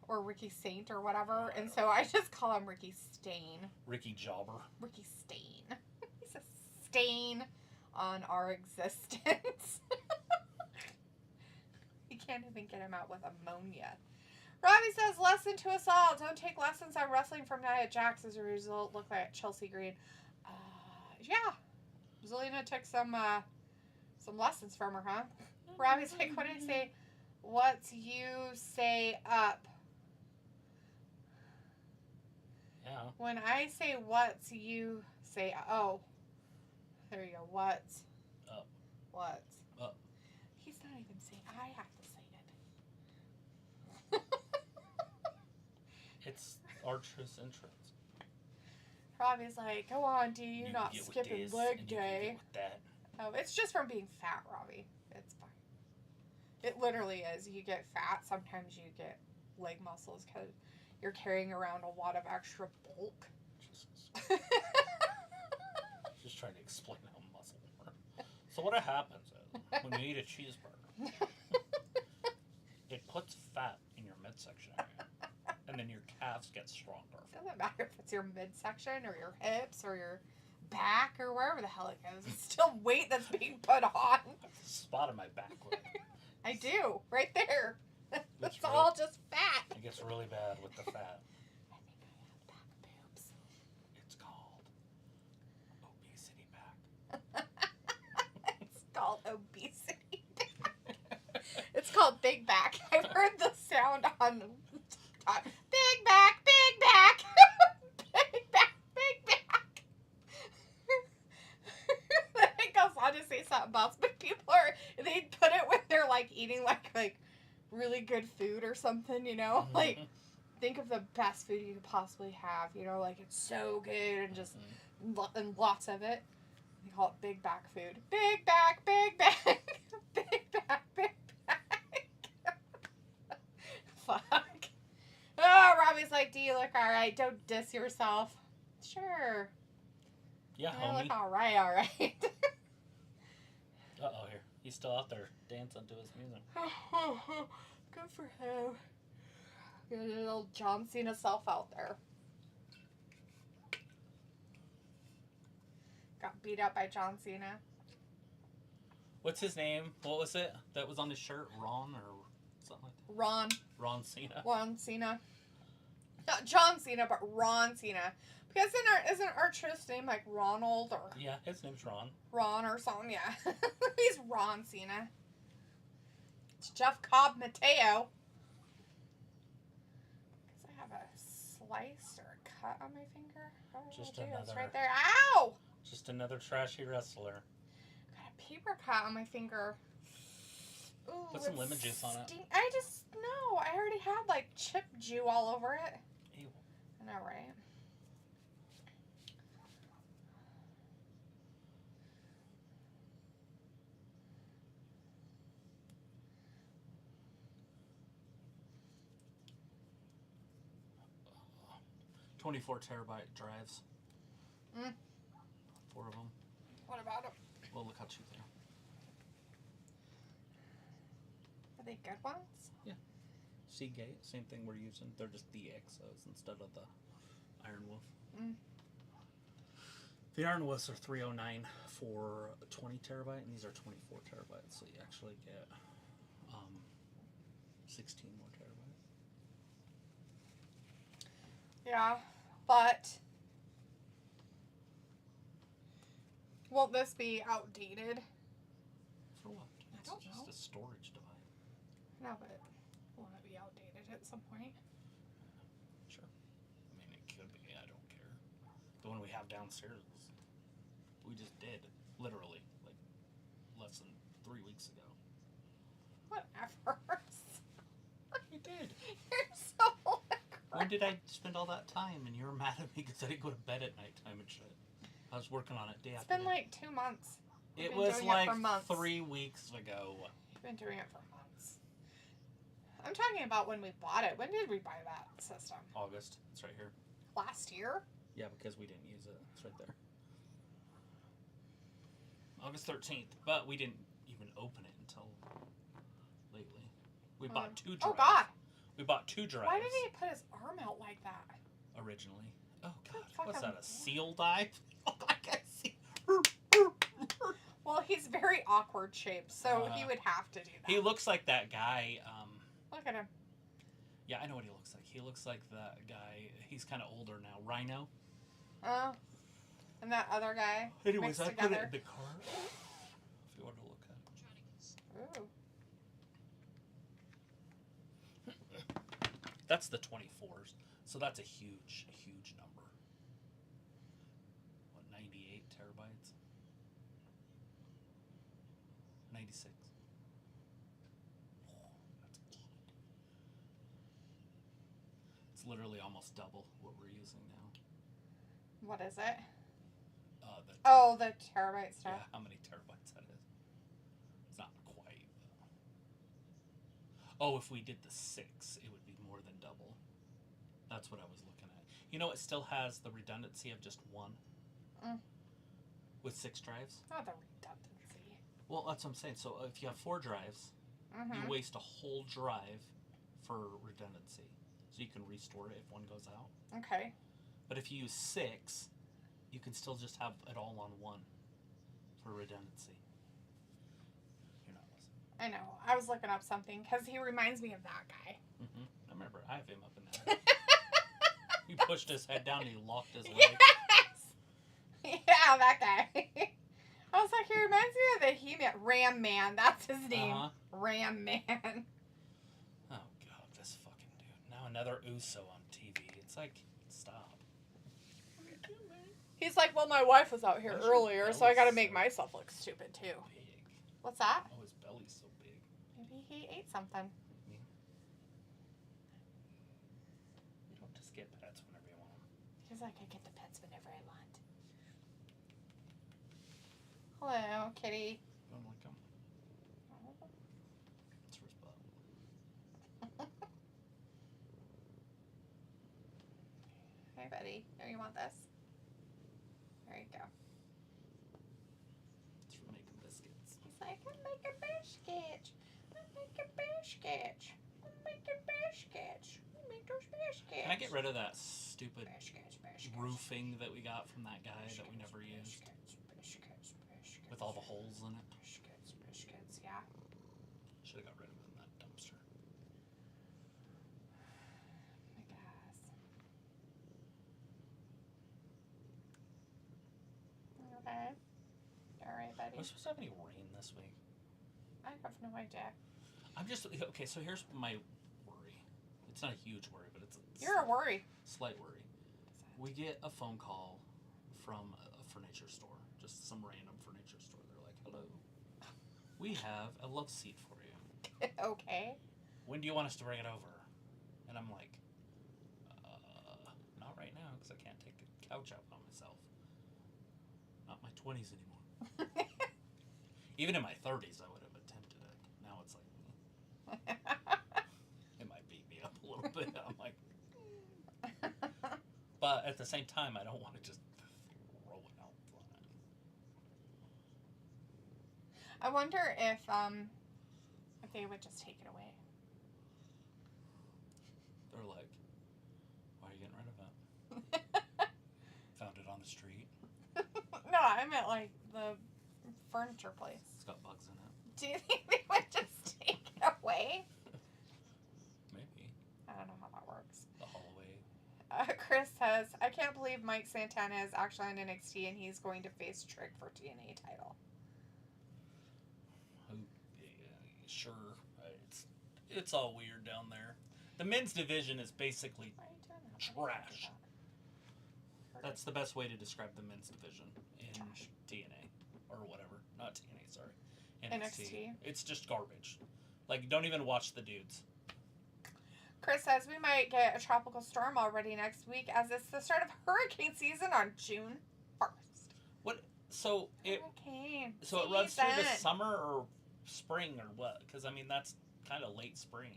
Or Ricky Saint or whatever. And so I just call him Ricky Stain. Ricky Jobber. Ricky Stain. He's a stain on our existence. You can't even get him out with ammonia. Robbie says, lesson to us all. Don't take lessons on wrestling from Nia Jax. As a result, look like Chelsea Green. Yeah. Zelina took some lessons from her, huh? Robbie's like, what did I say? What's you say up? Yeah. When I say what's you say, oh. There you go. What's Up. What's Up. He's not even saying, I have to say it. It's Archer's entrance. Robbie's like, go on, D, you're not get with skipping this, leg and you can day. get with that. Oh, it's just from being fat, Robbie. It's fine. It literally is. You get fat, sometimes you get leg muscles because you're carrying around a lot of extra bulk. Jesus. Just trying to explain how muscle works. So what happens is, when you eat a cheeseburger, it puts fat in your midsection area, and then your calves get stronger. It doesn't matter if it's your midsection or your hips or your back or wherever the hell it goes. It's still weight that's being put on. I have a spot on my back. I do. Right there. That's It's all just fat. It gets really bad with the fat. I think I have back boobs. It's called obesity back. It's called obesity back. It's called big back. I've heard the sound on TikTok. Big back, big back. Big back, big back. Then it goes on to say something else, but people they put it when they're like eating like really good food or something, you know? Mm-hmm. Like, think of the best food you could possibly have, you know? Like, it's so good and just and lots of it. They call it big back food. Big back, big back. Big back, big back. Fuck. Oh, Robbie's like, do you look alright? Don't diss yourself. Sure. Yeah, You homie. look alright. Uh-oh, here. He's still out there dancing to his music. Good for him. Get a little John Cena self out there. Got beat up by John Cena. What's his name? What was it that was on his shirt? Ron or something like that? Ron Ron Cena. Cena. Not John Cena, but Ron Cena. Because isn't Archer's name like Ronald or Yeah, his name's Ron. Ron or something? Yeah. He's Ron Cena. It's Jeff Cobb Mateo. Because I have a slice or a cut on my finger. Oh, Just geez, it's another- right there. Ow! Just another trashy wrestler. Got a paper cut on my finger. Ooh, Put some it's lemon juice on it. I just, no, I already had like chip Jew all over it. Ew. I know, right? Uh, 24 terabyte drives. 4 of them. What about them? Well, look how cheap they are. Are they good ones? Seagate, same thing we're using. They're just the Exos instead of the Iron Wolf. The Iron Wolves are $309 for 20 terabyte, and these are 24 terabytes. So you actually get 16 more terabytes. Yeah, but won't this be outdated? For what? It's don't just know. a storage device. No, but won't it be outdated at some point? Sure. I mean, it could be. I don't care. The one we have downstairs, we just did, literally, like, less than 3 weeks ago. Whatever. We did. You're so When did I spend all that time and you were mad at me because I didn't go to bed at nighttime and shit? I was working on it day after day. It's been like 2 months. It was like 3 weeks ago. You've been doing it for months. I'm talking about when we bought it. When did we buy that system? August. It's right here. Last year? Yeah, because we didn't use it. It's right there. August 13th. But we didn't even open it until lately. We bought 2 drives. Oh, God. We bought 2 drives. Why did he put his arm out like that? Originally. Oh, God. Fuck What's him. that, a seal dive? Like a seal. Well, he's very awkward shaped, so he would have to do that. He looks like that guy. Look at him. Yeah, I know what he looks like. He looks like that guy. He's kind of older now. Rhino. Oh. And that other guy. Anyways, I together. put it in the car. If you want to look at it. Ooh. That's the 24s. So that's a huge, huge number. What, 98 terabytes? 96. Oh, that's a lot. It's literally almost double what we're using now. What is it? The The terabyte stuff. Yeah, how many terabytes that is? It's not quite. Oh, if we did the 6, it would be more than double. That's what I was looking at. You know, it still has the redundancy of just 1. With 6 drives. Not the redundancy. Well, that's what I'm saying. So if you have 4 drives, you waste a whole drive for redundancy. So you can restore it if one goes out. Okay. But if you use 6, you can still just have it all on 1 for redundancy. You're not listening. I know. I was looking up something because he reminds me of that guy. I remember. I have him up in there. He pushed his head down and he locked his leg. Yes! Yeah, that guy. I was like, he reminds me of the He-Man. Ram Man. That's his name. Ram Man. Oh, God. This fucking dude. Now another Uso on TV. It's like, stop. He's like, well, my wife was out here earlier, so I gotta make myself look stupid, too. Big. What's that? Oh, his belly's so big. Maybe he ate something. You don't just get pets whenever you want them. He's like, I get the pets whenever I want. Hello, kitty. You don't like them? It's for his butt. Hey, buddy. Here, you want this? There you go. It's for making biscuits. He's like, I'm making biscuits. I'm making biscuits. I'm making biscuits. Make those biscuits. Can I get rid of that stupid Biscuits. roofing that we got from that guy that we never used? With all the holes in it? Biscuits, yeah. Should have got rid of it in that dumpster. I guess. Okay. Alright, buddy. Are we supposed to have any rain this week? I have no idea. I'm just... Okay, so here's my worry. It's not a huge worry, but it's a You're a worry. slight worry. We get a phone call from a furniture store. Just some random furniture store. They're like, hello. We have a love seat for you. Okay. When do you want us to bring it over? And I'm like, not right now, because I can't take the couch out by myself. Not my 20s anymore. Even in my 30s, I would have attempted it. Now it's like, it might beat me up a little bit. I'm like, but at the same time, I don't want to just throw it out front. I wonder if they would just take it away. They're like, why are you getting rid of it? Found it on the street. No, I meant like the furniture place. It's got bugs in it. Do you think they would just take it away? Maybe. I don't know how that works. The hallway. Chris says, I can't believe Mike Santana is actually on NXT and he's going to face Trick for TNA title. Sure. It's all weird down there. The men's division is basically Why are you doing that? Why do you trash. do that? That's the best way to describe the men's division in TNA. Or whatever. Not TNA, sorry. NXT. It's just garbage. Like, don't even watch the dudes. Chris says we might get a tropical storm already next week as it's the start of hurricane season on June 1st. What? So it runs through the summer or spring or what? Because, I mean, that's kind of late spring.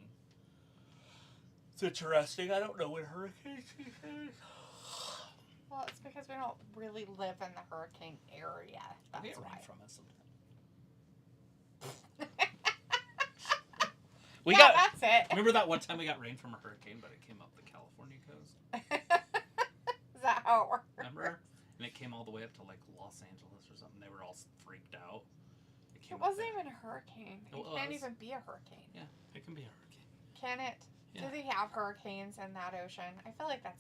It's interesting. I don't know what hurricane season is. Well, it's because we don't really live in the hurricane area. That's We get why. rain from it sometimes. That's it. Remember that one time we got rain from a hurricane, but it came up the California coast? Is that how it works? Remember? And it came all the way up to like Los Angeles or something. They were all freaked out. It wasn't even a hurricane. It can't was. even be a hurricane. Yeah, it can be a hurricane. Can it? Yeah. Do they have hurricanes in that ocean? I feel like they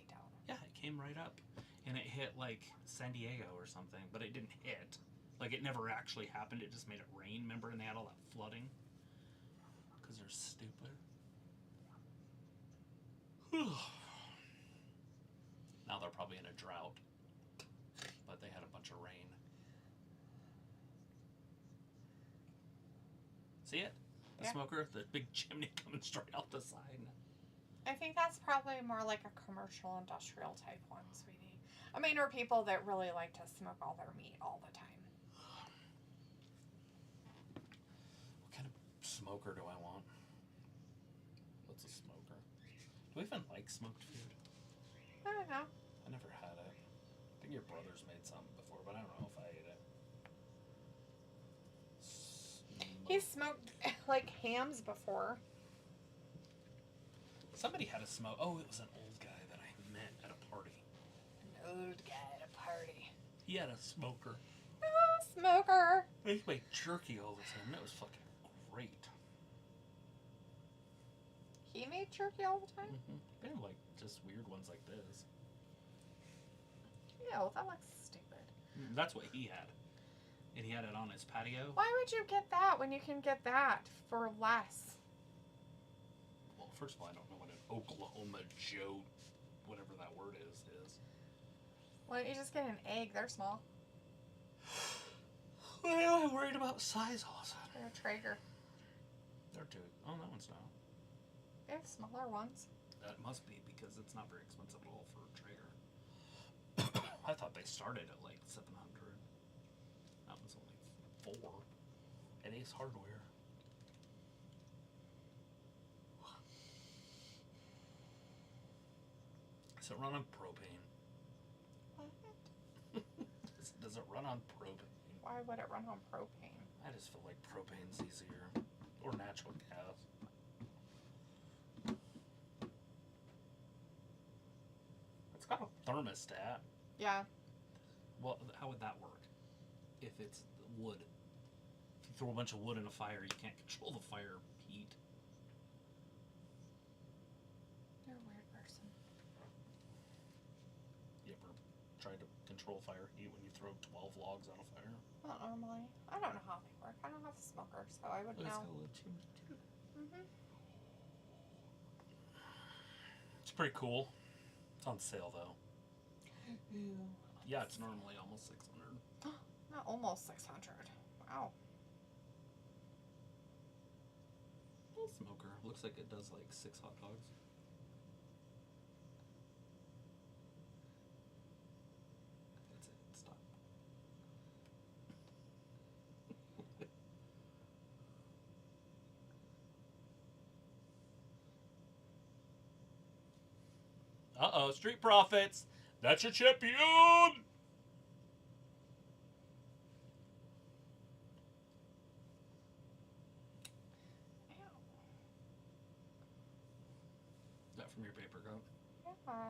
don't. Yeah, it came right up. And it hit like San Diego or something, but it didn't hit. Like it never actually happened. It just made it rain. Remember? And they had all that flooding. Because they're stupid. Now they're probably in a drought. But they had a bunch of rain. See it? The smoker? The big chimney coming straight out the side. I think that's probably more like a commercial industrial type one, sweetie. I mean, or people that really like to smoke all their meat all the time. What kind of smoker do I want? What's a smoker? Do we even like smoked food? I don't know. I never had it. I think your brother's made something before, but I don't know if I ate it. He smoked like hams before. Somebody had a smoke. Oh, it was an old guy that I met at a party. An old guy at a party. He had a smoker. Oh, smoker. He made jerky all the time. That was fucking great. He made jerky all the time? Mm-hmm. They had like just weird ones like this. Ew, that looks stupid. That's what he had. And he had it on his patio. Why would you get that when you can get that for less? Well, first of all, I don't know what an Oklahoma Joe, whatever that word is. Why don't you just get an egg? They're small. Well, I'm worried about size also. They're a Traeger. They're two. Oh, that one's not. They have smaller ones. That must be because it's not very expensive at all for a Traeger. I thought they started at like $700. That was only $4 at Ace Hardware. Does it run on propane? What? Does it run on propane? Why would it run on propane? I just feel like propane's easier. Or natural gas. It's got a thermostat. Yeah. Well, how would that work? If it's wood. If you throw a bunch of wood in a fire, you can't control the fire heat. You're a weird person. You ever tried to control fire heat when you throw 12 logs on a fire? Not normally. I don't know how they work. I don't have a smoker, so I wouldn't know. Mm-hmm. It's pretty cool. It's on sale though. Ooh. Yeah, it's normally almost $600. Not almost 600. Wow. Little smoker. Looks like it does like 6 hot dogs. That's it. Stop. Uh-oh, Street Profits. That's your champion! Is that from your paper coat? Yeah.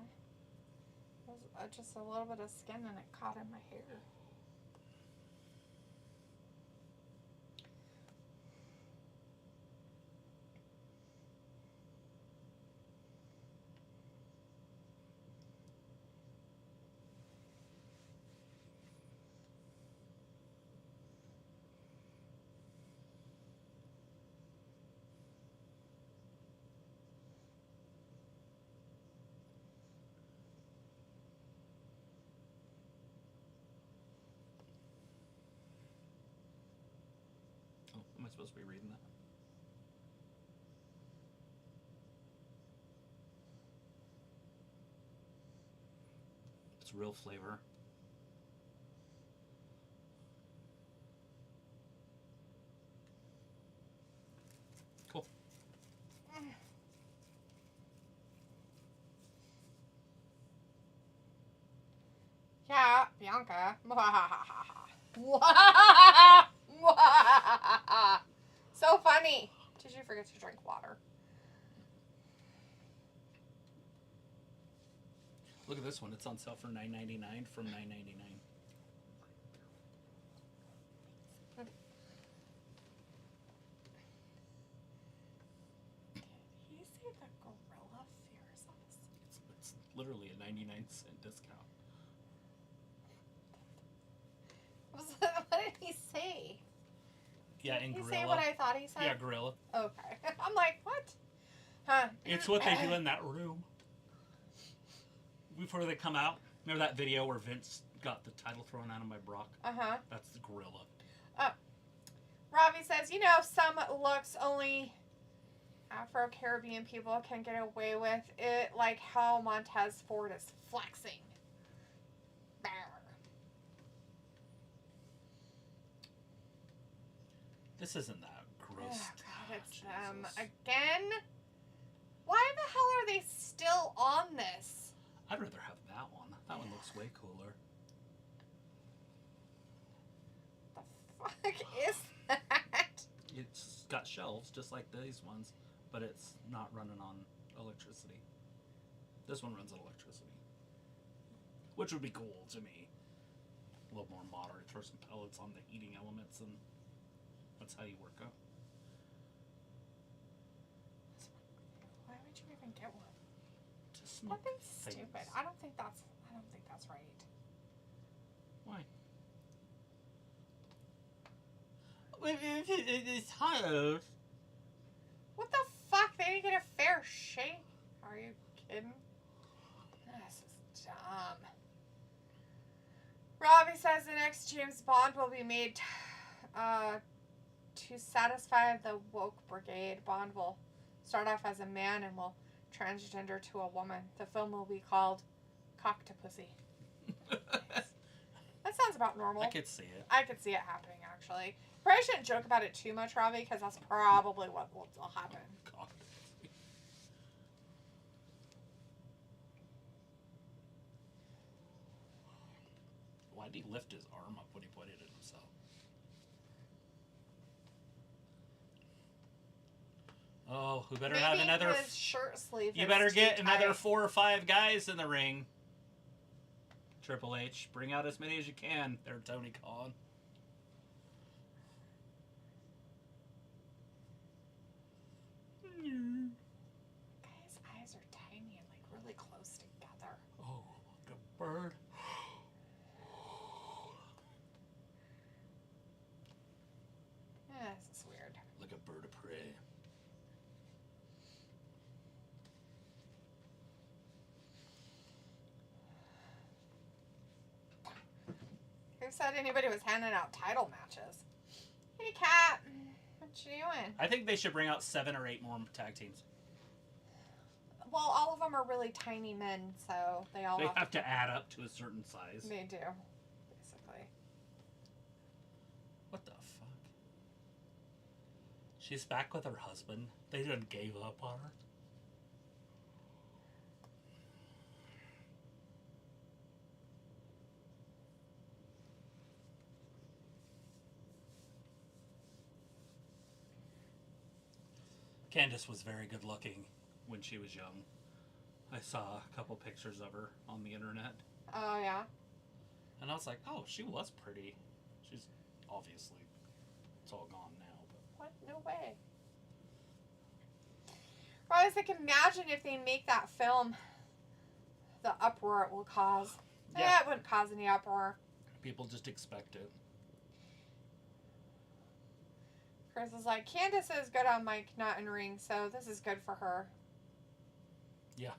There's just a little bit of skin and it caught in my hair. I supposed to be reading that? It's real flavor. Cool. Yeah, Bianca. So funny. Did you forget to drink water? Look at this one. It's on sale for $9.99 from $9.99. Did he say the gorilla fears us? It's literally a 99-cent discount. What did he say? Yeah, in Did he gorilla. say what I thought he said? Yeah, gorilla. Okay. I'm like, what? Huh? It's what they do in that room. Before they come out. Remember that video where Vince got the title thrown out of my Brock? Uh-huh. That's the gorilla. Robbie says, you know, some looks only Afro-Caribbean people can get away with it, like how Montez Ford is flexing. Brr. This isn't that gross. Oh, God, it's them again. Why the hell are they still on this? I'd rather have that one. That one looks way cooler. The fuck is that? It's got shelves just like these ones, but it's not running on electricity. This one runs on electricity, which would be cool to me. A little more modern. Throw some pellets on the heating elements, and that's how you work up. Why would you even get one? Just Nothing stupid. I don't think that's right. Why? It's hot. What the fuck? They didn't get a fair shake. Are you kidding? This is dumb. Robbie says the next James Bond will be made to satisfy the woke brigade. Bond will start off as a man and will transgender to a woman. The film will be called Coctopussy. That sounds about normal. I could see it. I could see it happening, actually. Probably shouldn't joke about it too much, Robbie, because that's probably what will happen. God. Why'd he lift his arm up when he pointed at himself? Oh, we better have another. His shirt sleeve. You better get another 4 or 5 guys in the ring. Triple H, bring out as many as you can. There, Tony Khan. Guy's eyes are tiny and like really close together. Oh, like a bird. Yeah, this is weird. Like a bird of prey. Who said anybody was handing out title matches? Hey, Cat. What you doing? I think they should bring out 7 or 8 more tag teams. Well, all of them are really tiny men, so they all have to add up to a certain size. They do, basically. What the fuck? She's back with her husband. They done gave up on her. Candice was very good looking when she was young. I saw a couple pictures of her on the internet. Oh, yeah? And I was like, oh, she was pretty. She's obviously, it's all gone now. But What? No way. Well, I was like, imagine if they make that film, the uproar it will cause. Yeah. It wouldn't cause any uproar. people just expect it. Chris is like, Candice is good on mic, not in ring, so this is good for her. Yeah.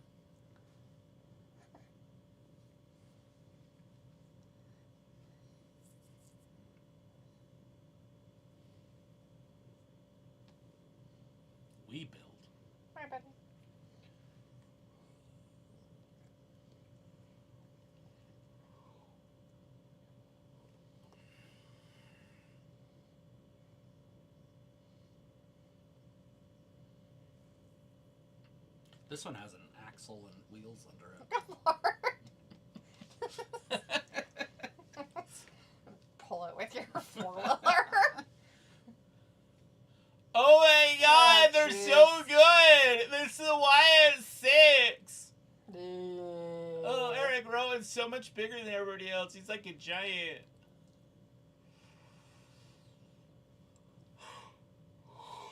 This one has an axle and wheels under it. Good Lord. Pull it with your 4-wheeler. Oh my god, Oh, they're jeez. so good! This is why it's 6! Oh, Eric Rowan's so much bigger than everybody else. He's like a giant.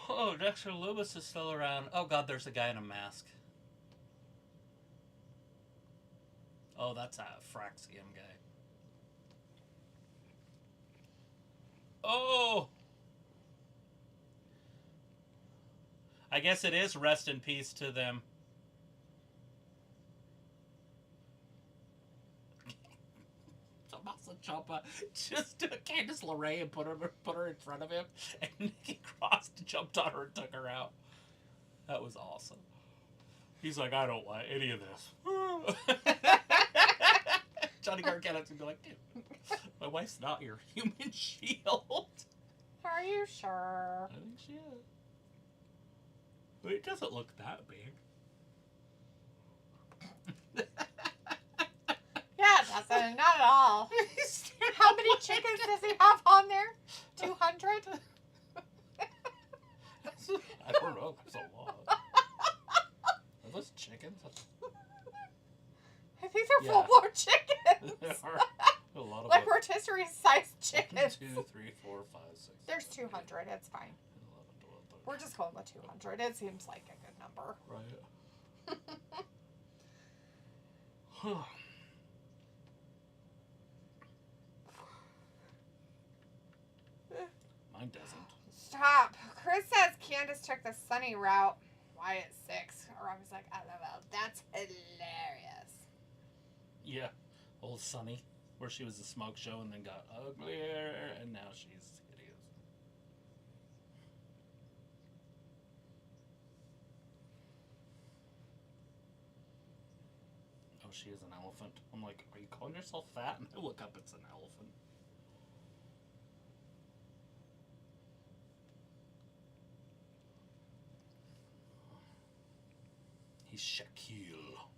Oh, Dexter Loomis is still around. Oh god, there's a guy in a mask. Oh, that's a Fraxium guy. Oh! I guess it is rest in peace to them. Tommaso Ciampa just took Candice LeRae and put her in front of him, and Nikki Cross jumped on her and took her out. That was awesome. He's like, I don't want any of this. Johnny Gargano's gonna be like, dude, my wife's not your human shield. Are you sure? I think she is. But it doesn't look that big. Yeah, it doesn't. Not at all. How many chickens does he have on there? 200? I don't know. There's a lot. Are those chickens? I think they're Yeah. full-blown chickens. There are a lot of Like them. rotisserie-sized 1, chickens. 2, 3, 4, 5, 6. There's 200. It's fine. We're just going with 200. It seems like a good number. Right. Mine doesn't. Stop. Chris says Candace took the sunny route. Why at 6? Robbie's like, LOL. That's hilarious. Yeah. Old Sunny, where she was a smoke show and then got uglier, and now she's hideous. Oh, she is an elephant. I'm like, are you calling yourself fat? And I look up, it's an elephant. He's Shaquille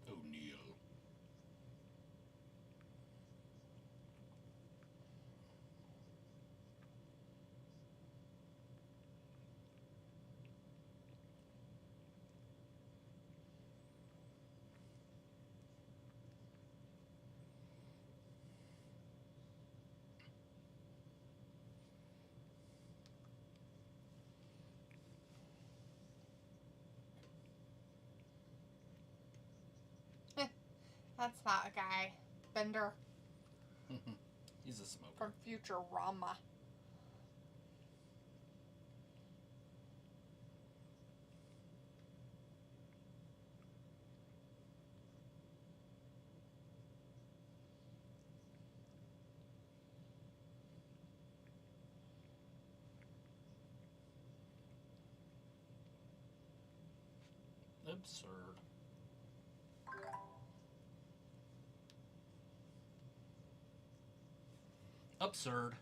O'Neal. That's not a guy. Bender He's a smoker. from Futurama. Absurd. Absurd.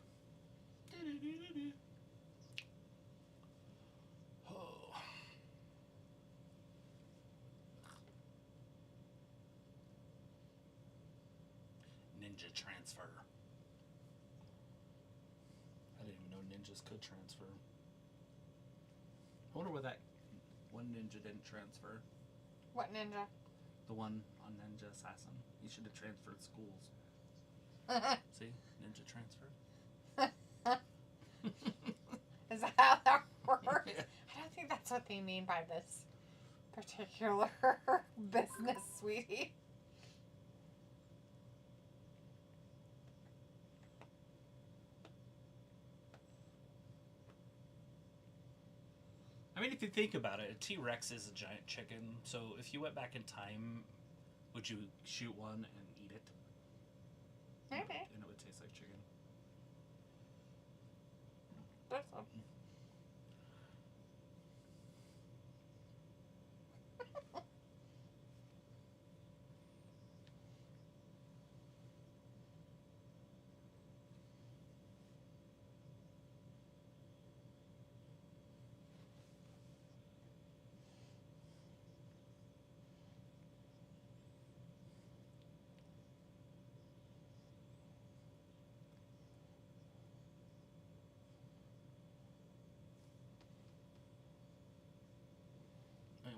Oh. Ninja transfer. I didn't even know ninjas could transfer. I wonder where that one ninja didn't transfer. What ninja? The one on Ninja Assassin. He should have transferred schools. See? Ninja transfer. Is that how that works? Yeah. I don't think that's what they mean by this particular business, sweetie. I mean, if you think about it, a T-Rex is a giant chicken. So if you went back in time, would you shoot one and eat it? Maybe. And it would taste like chicken. That's all.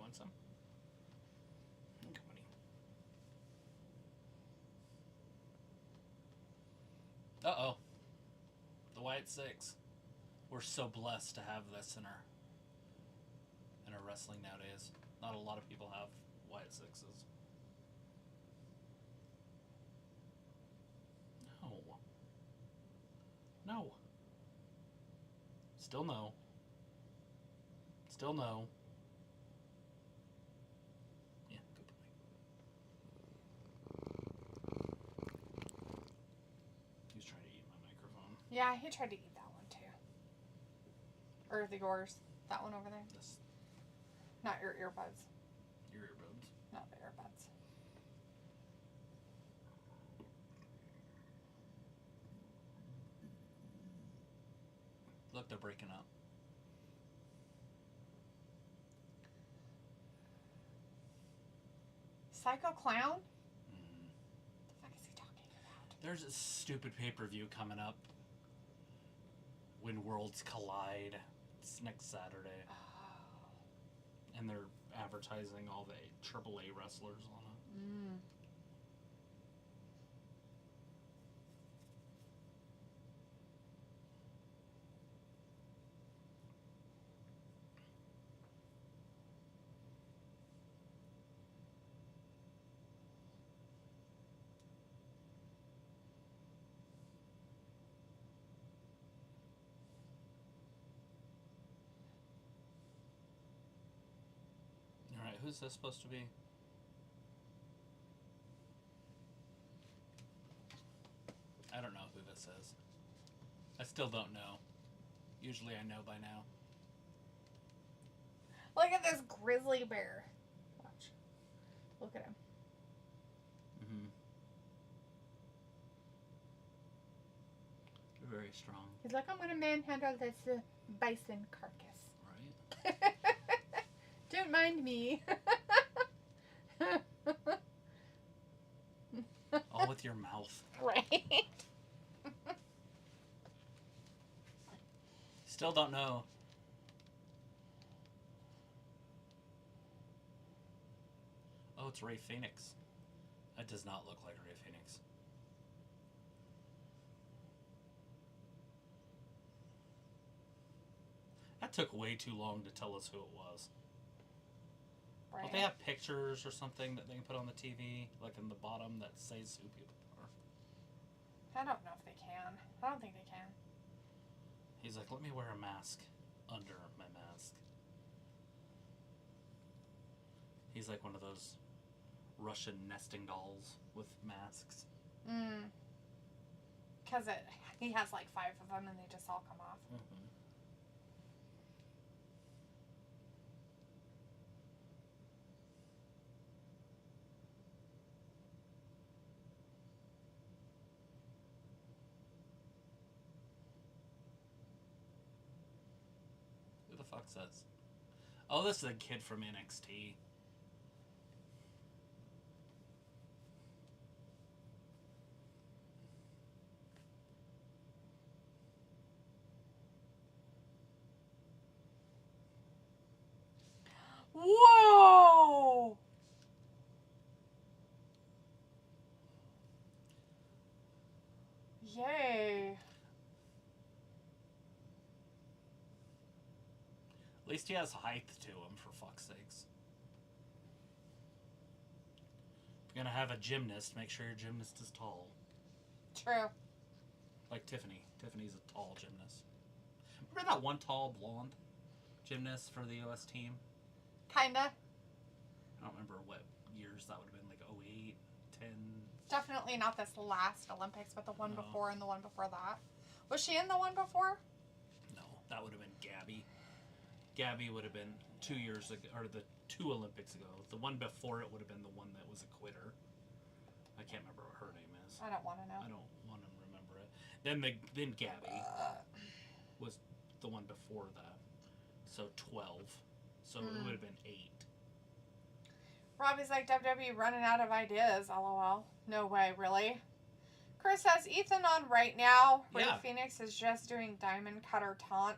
want some? Okay, buddy. Uh-oh. The White Six. We're so blessed to have this in our wrestling nowadays. Not a lot of people have White Sixes. No. No. Still no. Still no. Yeah, good boy. He's trying to eat my microphone. Yeah, he tried to eat that one too. Or the yours. That one over there. This, Not your earbuds. your earbuds. Not the earbuds. Look, they're breaking up. Psycho Clown? Mm. The fuck is he talking about? There's a stupid pay-per-view coming up. When Worlds Collide. It's next Saturday. Oh. And they're advertising all the AAA wrestlers on it. Mm. Alright, who's this supposed to be? I don't know who this is. I still don't know. Usually I know by now. Look at this grizzly bear. Watch. Look at him. Mm-hmm. You're very strong. He's like, I'm going to manhandle this bison carcass. Right? Don't mind me. All with your mouth. Right. Still don't know. Oh, it's Rey Fenix. That does not look like Rey Fenix. That took way too long to tell us who it was. Right. Don't they have pictures or something that they can put on the TV, like in the bottom, that says who people are? I don't know if they can. I don't think they can. He's like, let me wear a mask under my mask. He's like one of those Russian nesting dolls with masks. Mm. Because he has like 5 of them and they just all come off. Mm-hmm. Who the fuck says? Oh, this is a kid from NXT. Whoa! Yay. At least he has height to him, for fuck's sakes. If you're gonna have a gymnast, make sure your gymnast is tall. True. Like Tiffany. Tiffany's a tall gymnast. Remember that one tall blonde gymnast for the US team? Kinda. I don't remember what years that would have been, like 08, 10. Definitely not this last Olympics, but the one No. before and the one before that. Was she in the one before? No, that would have been Gabby. Gabby would have been 2 years ago, or the 2 Olympics ago. The one before it would have been the one that was a quitter. I can't remember what her name is. I don't want to know. I don't want to remember it. Then Gabby was the one before that. So 12. So it would have been 8. Robbie's like, WWE running out of ideas, lol. No way, really? Chris has Ethan on right now. Rey Yeah. Fenix is just doing Diamond Cutter Taunt.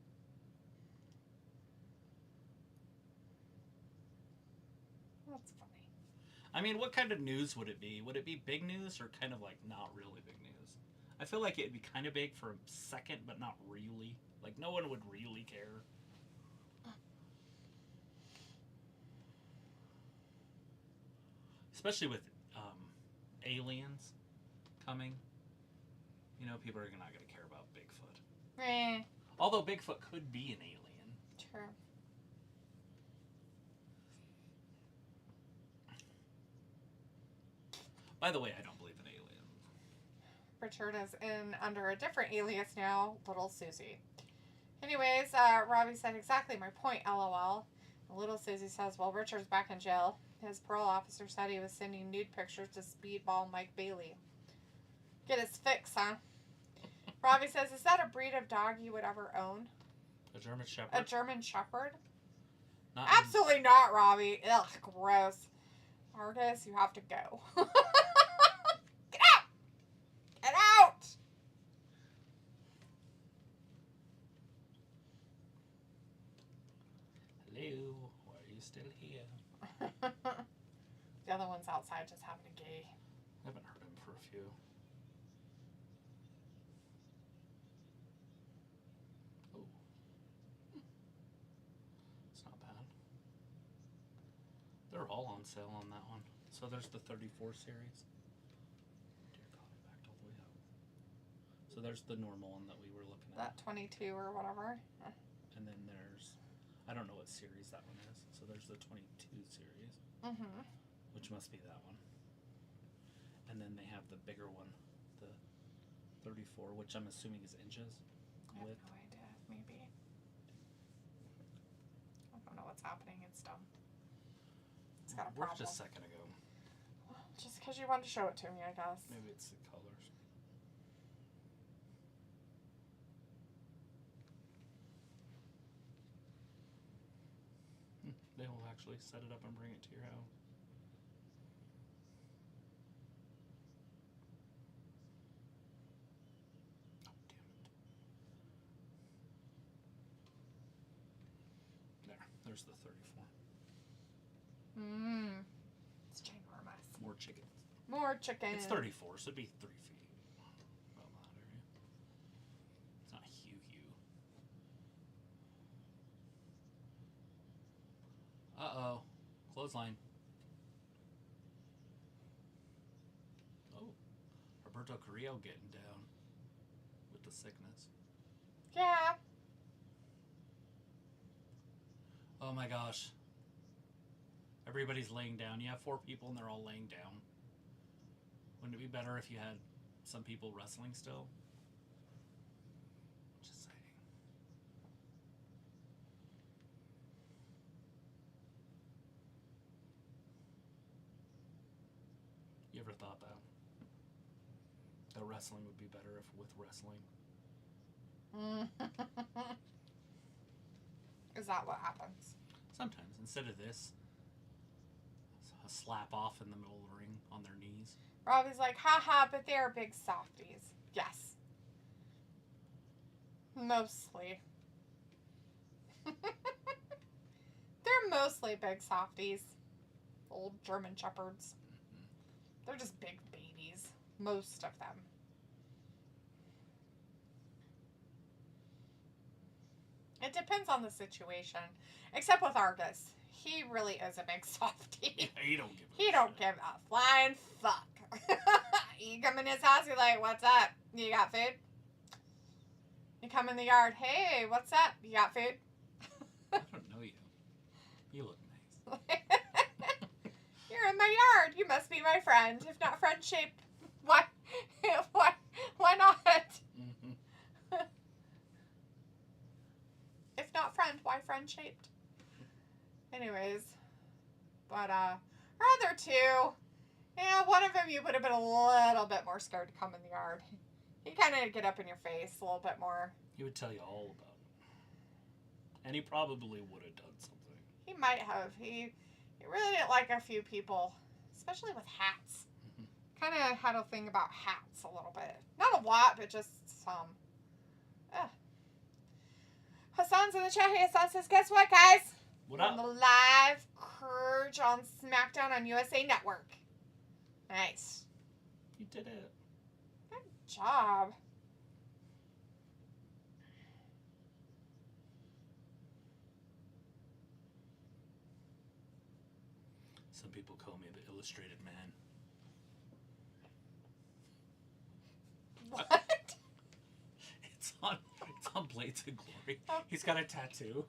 That's funny. I mean, what kind of news would it be? Would it be big news or kind of like not really big news? I feel like it'd be kind of big for a second, but not really. Like, no one would really care. Especially with aliens coming. You know, people are not going to care about Bigfoot. Although Bigfoot could be an alien. True. By the way, I don't believe in aliens. Richard is in under a different alias now, Little Susie. Anyways, Robbie said exactly my point, LOL. Little Susie says, well, Richard's back in jail. His parole officer said he was sending nude pictures to Speedball Mike Bailey. Get his fix, huh? Robbie says, is that a breed of dog you would ever own? A German Shepherd? A German Shepherd? Not Absolutely not, Robbie. Ugh, gross. Argus, you have to go. Get out! Get out! Hello, why are you still here? The other one's outside just having a gay. I haven't heard him for a few. Oh. It's not bad. They're all on sale on that one. So there's the 34 series. Dear God, I backed all the way up. So there's the normal one that we were looking at. That 22 or whatever. And then there's, I don't know what series that one is. So there's the 22 series. Mm-hmm. Which must be that one. And then they have the bigger one, the 34, which I'm assuming is inches. I have no idea. Maybe. I don't know what's happening. It's dumb. It's got a problem. Just a second ago. Just because you wanted to show it to me, I guess. Maybe it's the colors. They will actually set it up and bring it to your house. Oh, damn it. There's the 34. It's ginormous. More chickens. More chicken. It's 34, so it'd be 3 feet. About that area. It's not huge. Uh-oh. Clothesline. Oh. Roberto Carrillo getting down with the sickness. Yeah. Oh my gosh. Everybody's laying down. You have 4 people and they're all laying down. Wouldn't it be better if you had some people wrestling still? Just saying. You ever thought that? That wrestling would be better if with wrestling? Is that what happens? Sometimes. Instead of this, a slap off in the middle of the ring on their knees. Robbie's like, haha, but they are big softies. Yes. Mostly. They're mostly big softies. Old German shepherds. Mm-hmm. They're just big babies. Most of them. It depends on the situation. Except with Argus. He really is a big softie. Yeah, he don't give a He don't give a flying fuck. You come in his house, you're like, what's up? You got food? You come in the yard, hey, what's up? You got food? I don't know you. You look nice. You're in my yard. You must be my friend. If not friend-shaped, why not? Mm-hmm. If not friend, why friend-shaped? Anyways. But, our other two, one of them you would have been a little bit more scared to come in the yard. He kind of get up in your face a little bit more. He would tell you all about it. And he probably would have done something. He might have. He really didn't like a few people, especially with hats. Mm-hmm. Kind of had a thing about hats a little bit. Not a lot, but just some. Hassan's in the chat. Hey, Hassan says, guess what, guys? What on up? the live courage on SmackDown on USA Network. Nice. You did it. Good job. Some people call me the illustrated man. What? It's on Blades of Glory. Oh. He's got a tattoo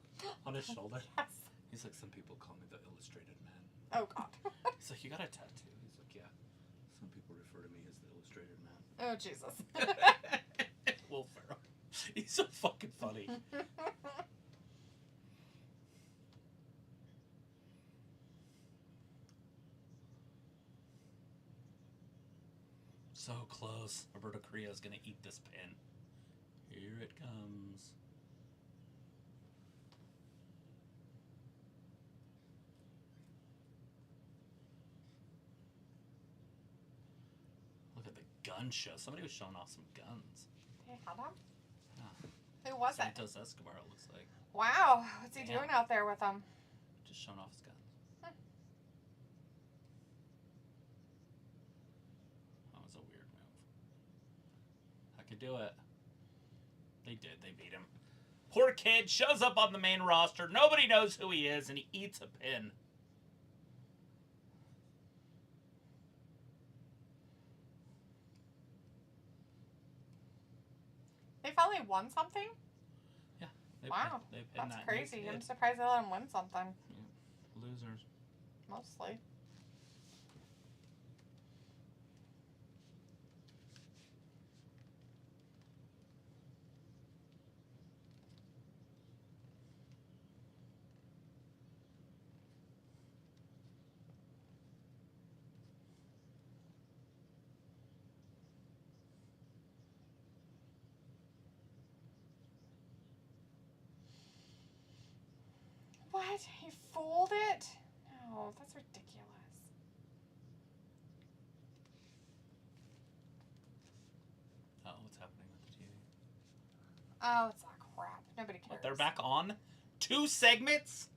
on his shoulder. Yes. He's like, some people call me the illustrated man. Oh, God. He's like, you got a tattoo? He's like, yeah. Some people refer to me as the illustrated man. Oh, Jesus. Will Ferrell. He's so fucking funny. So close. Roberto Carrillo's gonna eat this pin. Here it comes. Look at the gun show. Somebody was showing off some guns. Hey, hold on. Huh. Who was it? Santos Escobar, it looks like. Wow. What's he Damn. doing out there with them? Just showing off his guns. That was a weird move. I could do it. They did. They beat him. Poor kid shows up on the main roster. Nobody knows who he is, and he eats a pin. They finally won something? Yeah. Wow. They've That's crazy. I'm surprised they let him win something. Yeah. Losers. Mostly. What? He fooled it? No, that's ridiculous. Oh, what's happening with the TV? Oh, it's that crap. Nobody cares. What, they're back on? 2 segments?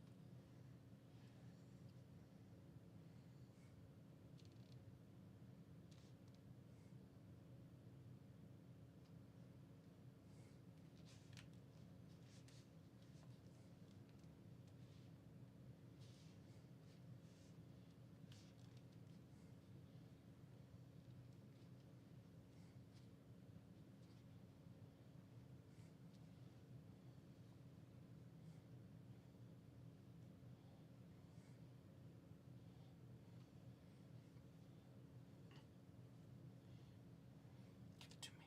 Give it to me.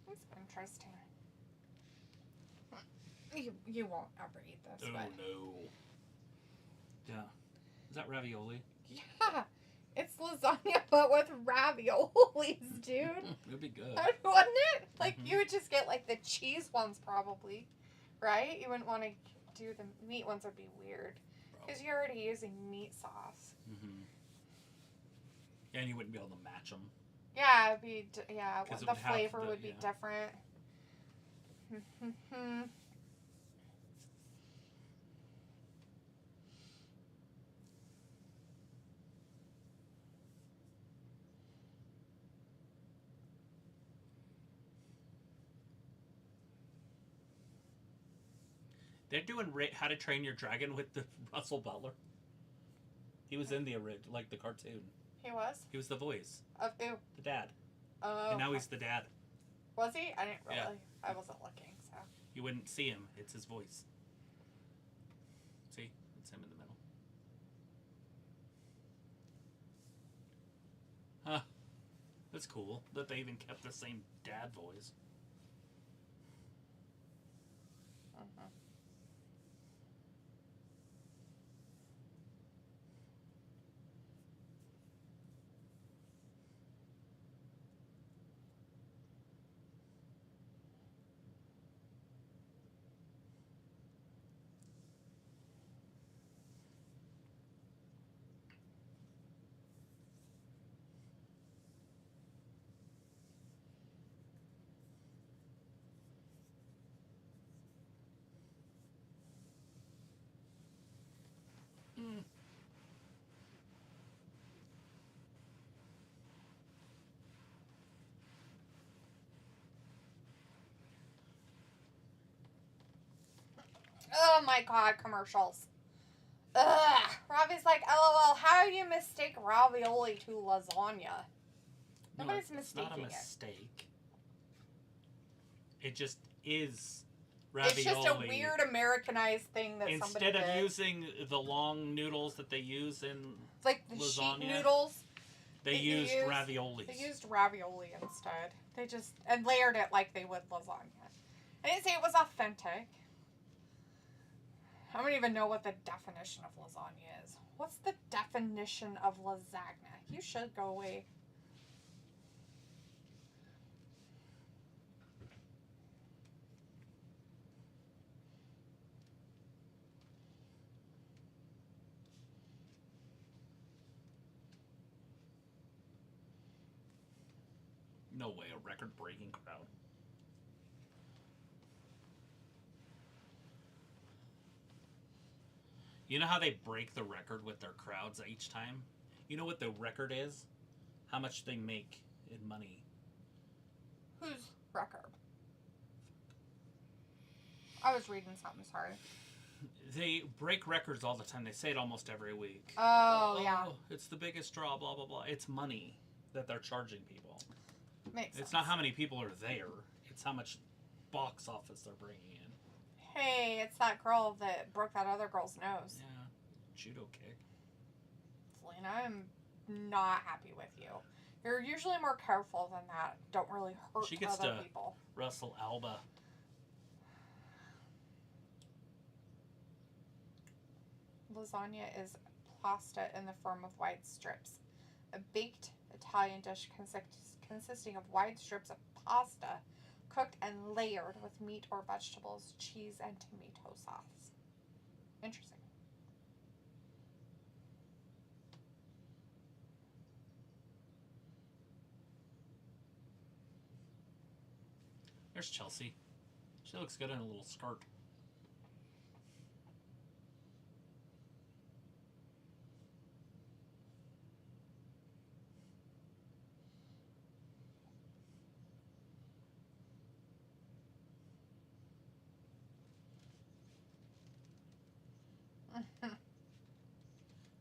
That's interesting. You won't ever eat this, Oh, but... no. Yeah. Is that ravioli? Yeah. It's lasagna, but with raviolis, dude. It'd be good. Wouldn't it? Like, Mhm. you would just get, like, the cheese ones, probably. Right? You wouldn't want to do the meat ones. Would be weird. Because you're already using meat sauce. Mm-hmm. Yeah, and you wouldn't be able to match them. Yeah, it'd be... Yeah, 'Cause it the would have flavor the- would be yeah. different. They're doing How to Train Your Dragon with the Russell Butler. He was in the original, like the cartoon. He was? He was the voice, Of who? the dad, Oh. and now he's the dad. Was he? I didn't really. Yeah. I wasn't looking, so. You wouldn't see him. It's his voice. See? It's him in the middle. Huh. That's cool that they even kept the same dad voice. Mhm. Oh my god, commercials. Ugh. Robbie's like, LOL, how do you mistake ravioli to lasagna? Nobody's mistaking it's not a it. mistake. It just is ravioli. It's just a weird Americanized thing that somebody did. Instead of using the long noodles that they use in like the lasagna, sheet noodles, they used raviolis. They used ravioli instead. They just and layered it like they would lasagna. I didn't say it was authentic. I don't even know what the definition of lasagna is. What's the definition of lasagna? You should go away. No way, a record-breaking crowd. You know how they break the record with their crowds each time? You know what the record is? How much they make in money. Whose record? I was reading something, sorry. They break records all the time. They say it almost every week. Oh, yeah. It's the biggest draw, blah, blah, blah. It's money that they're charging people. Makes sense. It's not how many people are there. It's how much box office they're bringing in. Hey, it's that girl that broke that other girl's nose. Yeah. Judo kick. Selena, I'm not happy with you. You're usually more careful than that. Don't really hurt She gets other to people. Russell Alba. Lasagna is pasta in the form of wide strips. A baked Italian dish consisting of wide strips of pasta cooked and layered with meat or vegetables, cheese, and tomato sauce. Interesting. There's Chelsea. She looks good in a little skirt.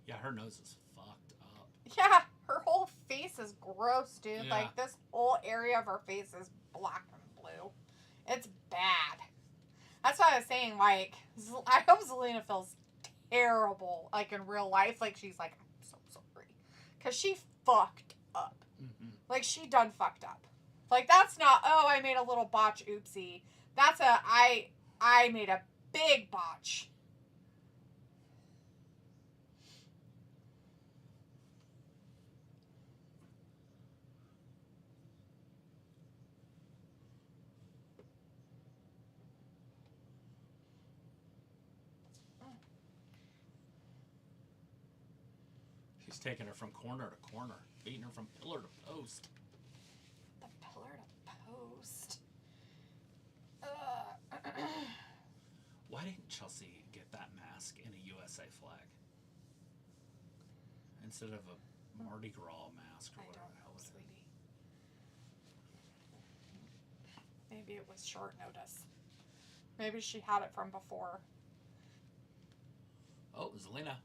Yeah, her nose is fucked up. Yeah, her whole face is gross, dude. Yeah. Like, this whole area of her face is black and blue. It's bad. That's why I was saying, like, I hope Zelina feels terrible, like, in real life. Like, she's like, I'm so sorry. Because she fucked up. Mm-hmm. Like, she done fucked up. Like, that's not, oh, I made a little botch, oopsie. That's a, I made a big botch. He's taking her from corner to corner, beating her from pillar to post. The pillar to post. Why didn't Chelsea get that mask in a USA flag instead of a Mardi Gras mask or I whatever don't the hell know, it is? sweetie. Maybe it was short notice. Maybe she had it from before. Oh, Zelina.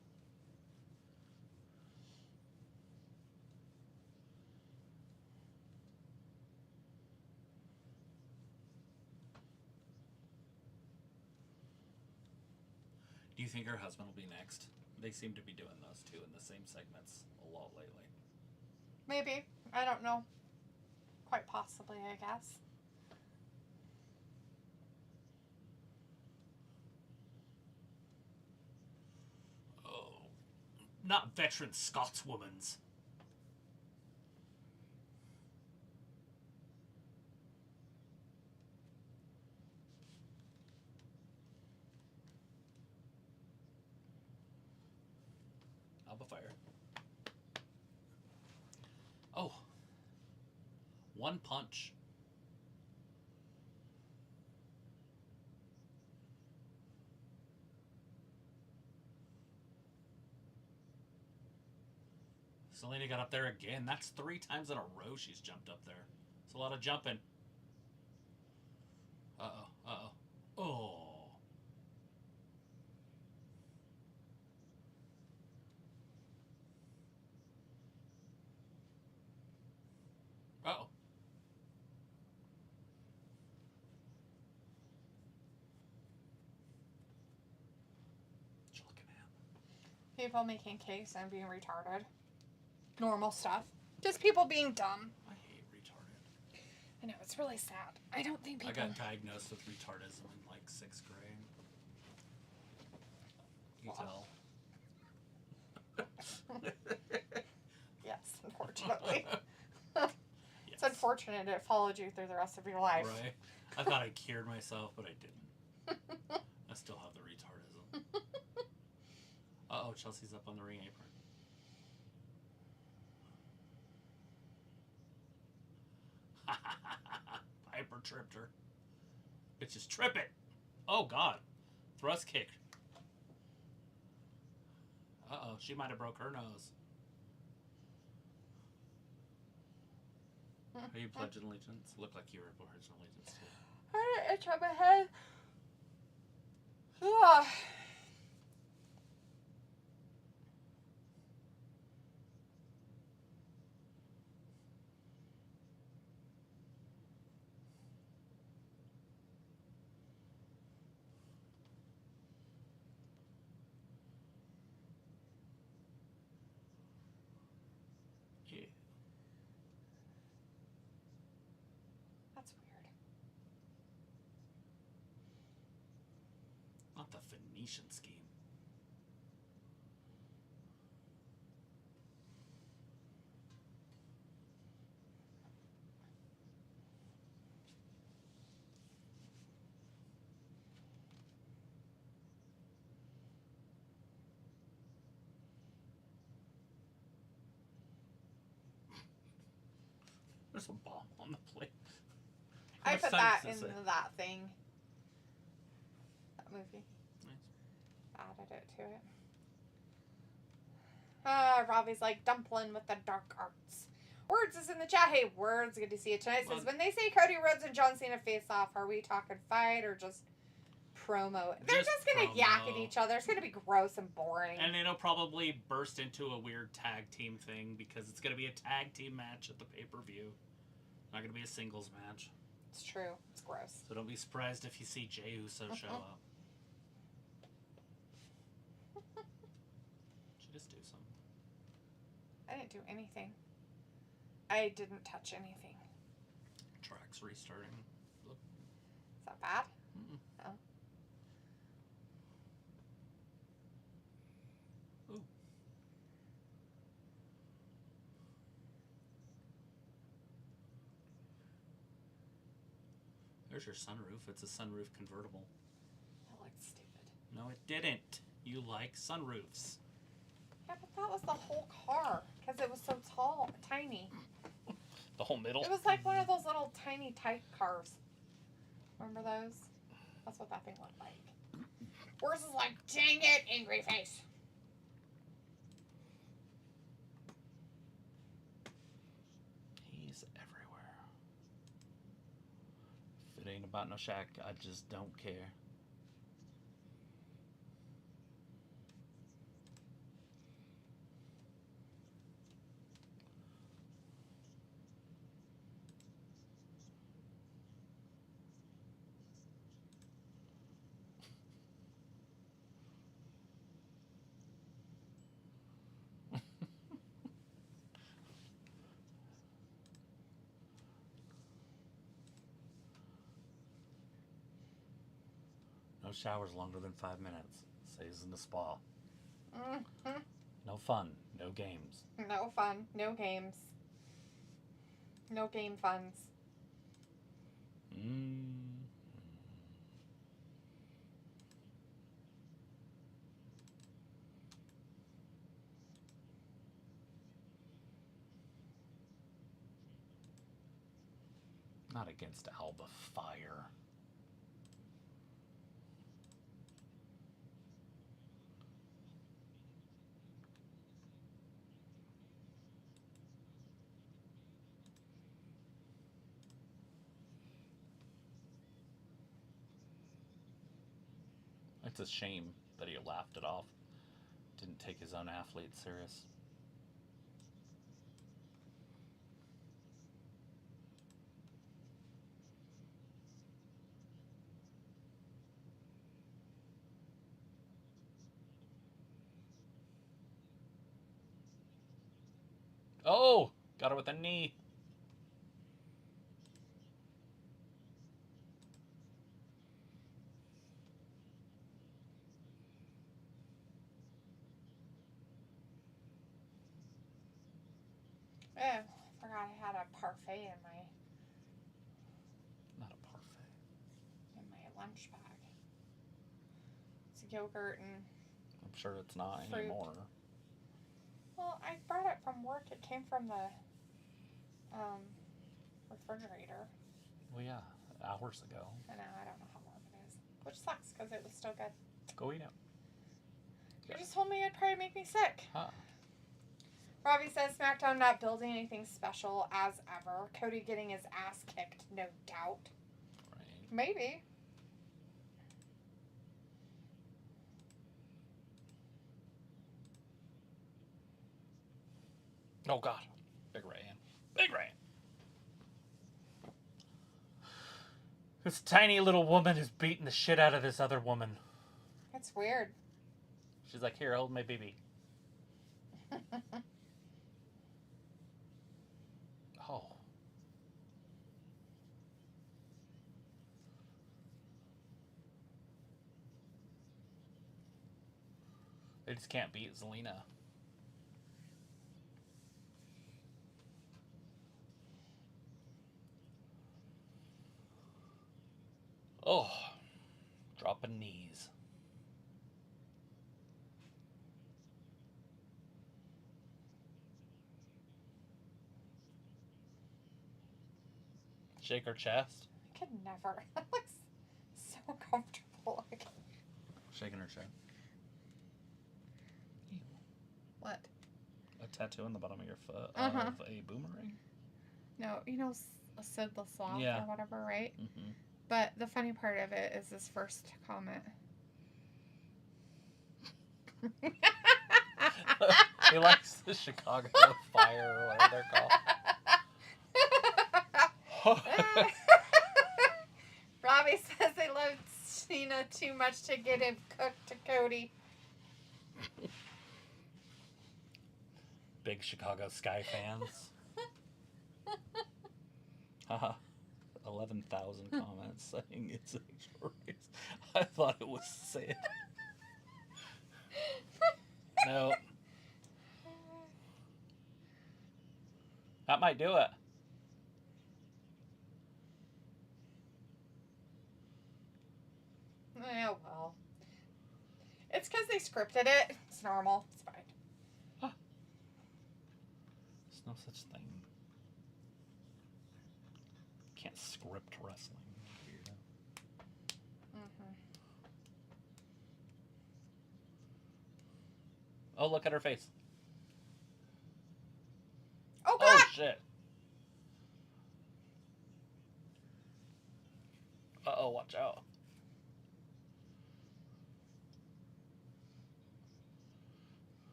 Do you think her husband will be next? They seem to be doing those two in the same segments a lot lately. Maybe. I don't know. Quite possibly, I guess. Oh, not veteran Scotswoman's. Alba Fire. Oh. One punch. Selena got up there again. That's 3 times in a row she's jumped up there. It's a lot of jumping. Uh-oh. Uh-oh. Oh. People making cakes and being retarded. Normal stuff. Just people being dumb. I hate retarded. I know, it's really sad. I don't think people... I got diagnosed with retardism in like 6th grade. You tell. Yes, unfortunately. Yes. It's unfortunate it followed you through the rest of your life. Right. I thought I cured myself, but I didn't. I still have the retardism. Uh-oh, Chelsea's up on the ring apron. Piper tripped her. Bitches, trip it! Oh, God. Thrust kick. Uh-oh, she might have broke her nose. Are you pledging allegiance? Looked like you were pledging allegiance, too. I itch on my head. Ugh. Yeah. That's weird. Not the Phoenician scheme. There's a bomb on the plate. How I much put time that does in this say? that thing. That movie. Nice. Added it to it. Robbie's like, dumpling with the dark arts. Words is in the chat. Hey, Words, good to see you tonight. Says, when they say Cody Rhodes and John Cena face off, are we talking fight or just promo? They're just going to yak at each other. It's going to be gross and boring. And it'll probably burst into a weird tag team thing because it's going to be a tag team match at the pay-per-view. Not going to be a singles match. It's true. It's gross. So don't be surprised if you see Jey Uso show up. Should just do something. I didn't do anything. I didn't touch anything. Track's restarting. Look. Is that bad? Mm-mm. Oh. Ooh. There's your sunroof. It's a sunroof convertible. That looked stupid. No, it didn't. You like sunroofs. Yeah, but that was the whole car. Because it was so tall, tiny. The whole middle? It was like one of those little tiny tight cars. Remember those? That's what that thing looked like. Yours is like, dang it, angry face. He's everywhere. If it ain't about no Shaq, I just don't care. No showers longer than 5 minutes. Saves in the spa. Mm-hmm. No fun. No games. No fun. No games. No game funds. Not against Alba Fire. It's a shame that he laughed it off. Didn't take his own athlete serious. Oh! Got her with a knee. Oh, I forgot I had a parfait in my lunch bag. It's yogurt and I'm sure it's not fruit. anymore. Well, I brought it from work. It came from the refrigerator. Well, yeah, hours ago. I know. I don't know how long it is, which sucks because it was still good. Go eat it. You just told me it'd probably make me sick. Huh. Robbie says SmackDown not building anything special as ever. Cody getting his ass kicked, no doubt. Right. Maybe. Oh, God. Big Ray. Big Ray. This tiny little woman is beating the shit out of this other woman. That's weird. She's like, here, hold my baby. Oh. They just can't beat Zelina. Oh. Dropping knees. Shake her chest. I could never. That looks so comfortable. Shaking her chest. What? A tattoo on the bottom of your foot Uh-huh. of a boomerang? No, you know, Sid the Sloth Yeah. or whatever, right? Mm-hmm. But the funny part of it is this first comment. He likes the Chicago Fire or whatever they're called. Robbie says they loved Cena too much to get him cooked to Cody. Big Chicago Sky fans. Haha. 11,000 comments saying it's a choice. I thought it was Sid. No. That might do it. Oh, well. It's because they scripted it. It's normal. It's fine. Huh. There's no such thing. Can't script wrestling. Weirdo. Mm-hmm. Oh, look at her face. Oh, God! Oh, shit. Uh-oh, watch out.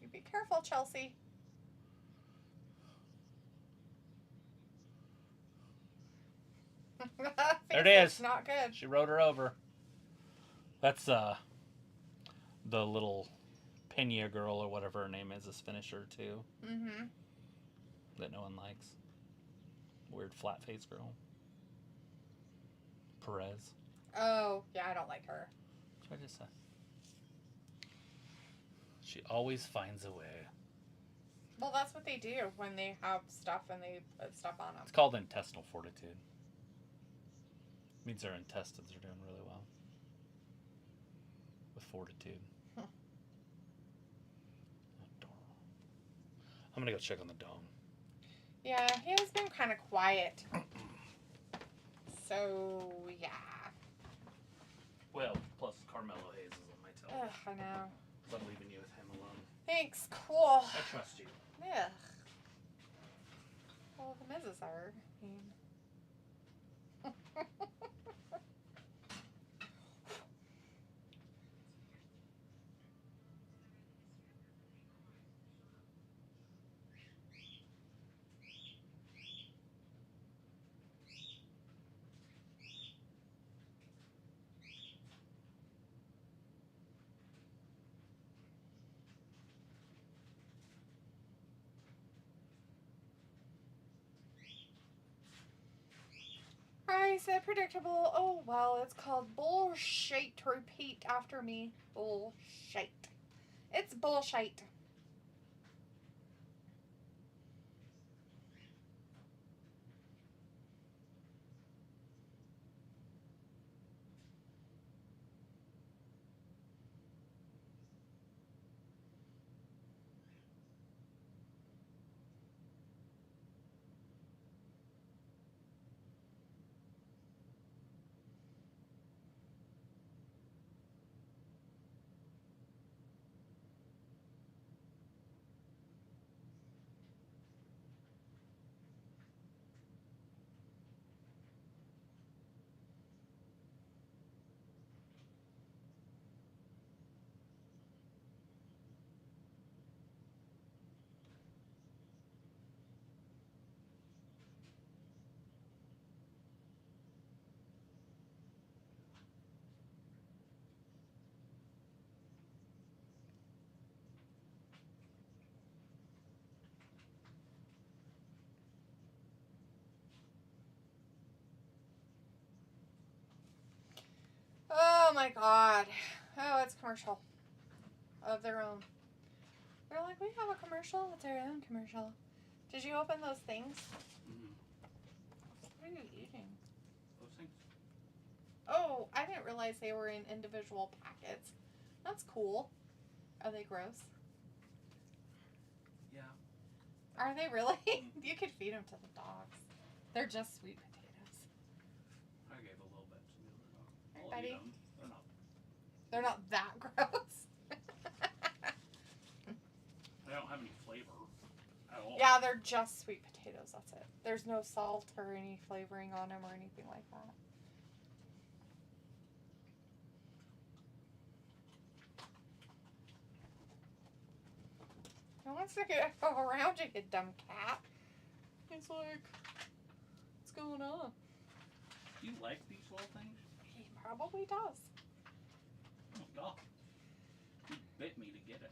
You be careful, Chelsea. There it is. Not good. She rode her over. That's the little Pena girl or whatever her name is finisher too. Mm-hmm. That no one likes. Weird flat face girl. Perez. Oh, yeah, I don't like her. That's what I just said. She always finds a way. Well, that's what they do when they have stuff and they put stuff on them. It's called intestinal fortitude. Means their intestines are doing really well. With fortitude. I'm gonna go check on the dome. Yeah, he has been kind of quiet. So, yeah. Well, plus Carmelo Hayes is on my tail. Ugh, I know. So I'm leaving you with him alone. Thanks, cool. I trust you. Ugh. Well, the Miz is there. I mean... said predictable. Oh, well, it's called bullshit. Repeat after me. Bullshit. It's bullshit. Oh my god. Oh, it's commercial. Of their own. They're like, we have a commercial with their own commercial. Did you open those things? Mm-hmm. What are you eating? Those things? Oh, I didn't realize they were in individual packets. That's cool. Are they gross? Yeah. Are they really? You could feed them to the dogs. They're just sweet potatoes. I gave a little bit to the other dog. Hey, I'll buddy. eat 'em. They're not that gross. They don't have any flavor at all. Yeah, they're just sweet potatoes. That's it. There's no salt or any flavoring on them or anything like that. No wants to get around you, you dumb cat. He's like, what's going on? Do you like these little things? He probably does. Oh, God. He bit me to get it.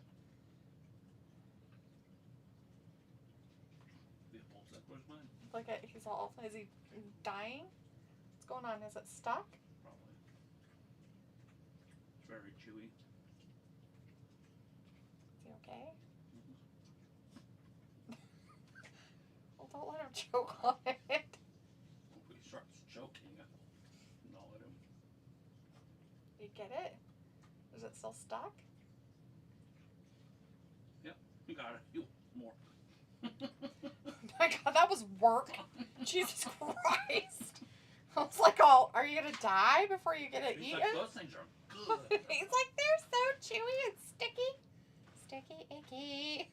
The Bull Ziggler's mine. Look at, he's all, is he dying? What's going on? Is it stuck? Probably. It's very chewy. Is he okay? Well, don't let him choke on it. If he starts choking, I'll let him. You get it? Is it still stuck? Yep, you got it. You more. My God, that was work. Jesus Christ. I was like, oh, are you going to die before you get it He's eaten? like, those things are good. He's like, they're so chewy and sticky. Sticky, icky.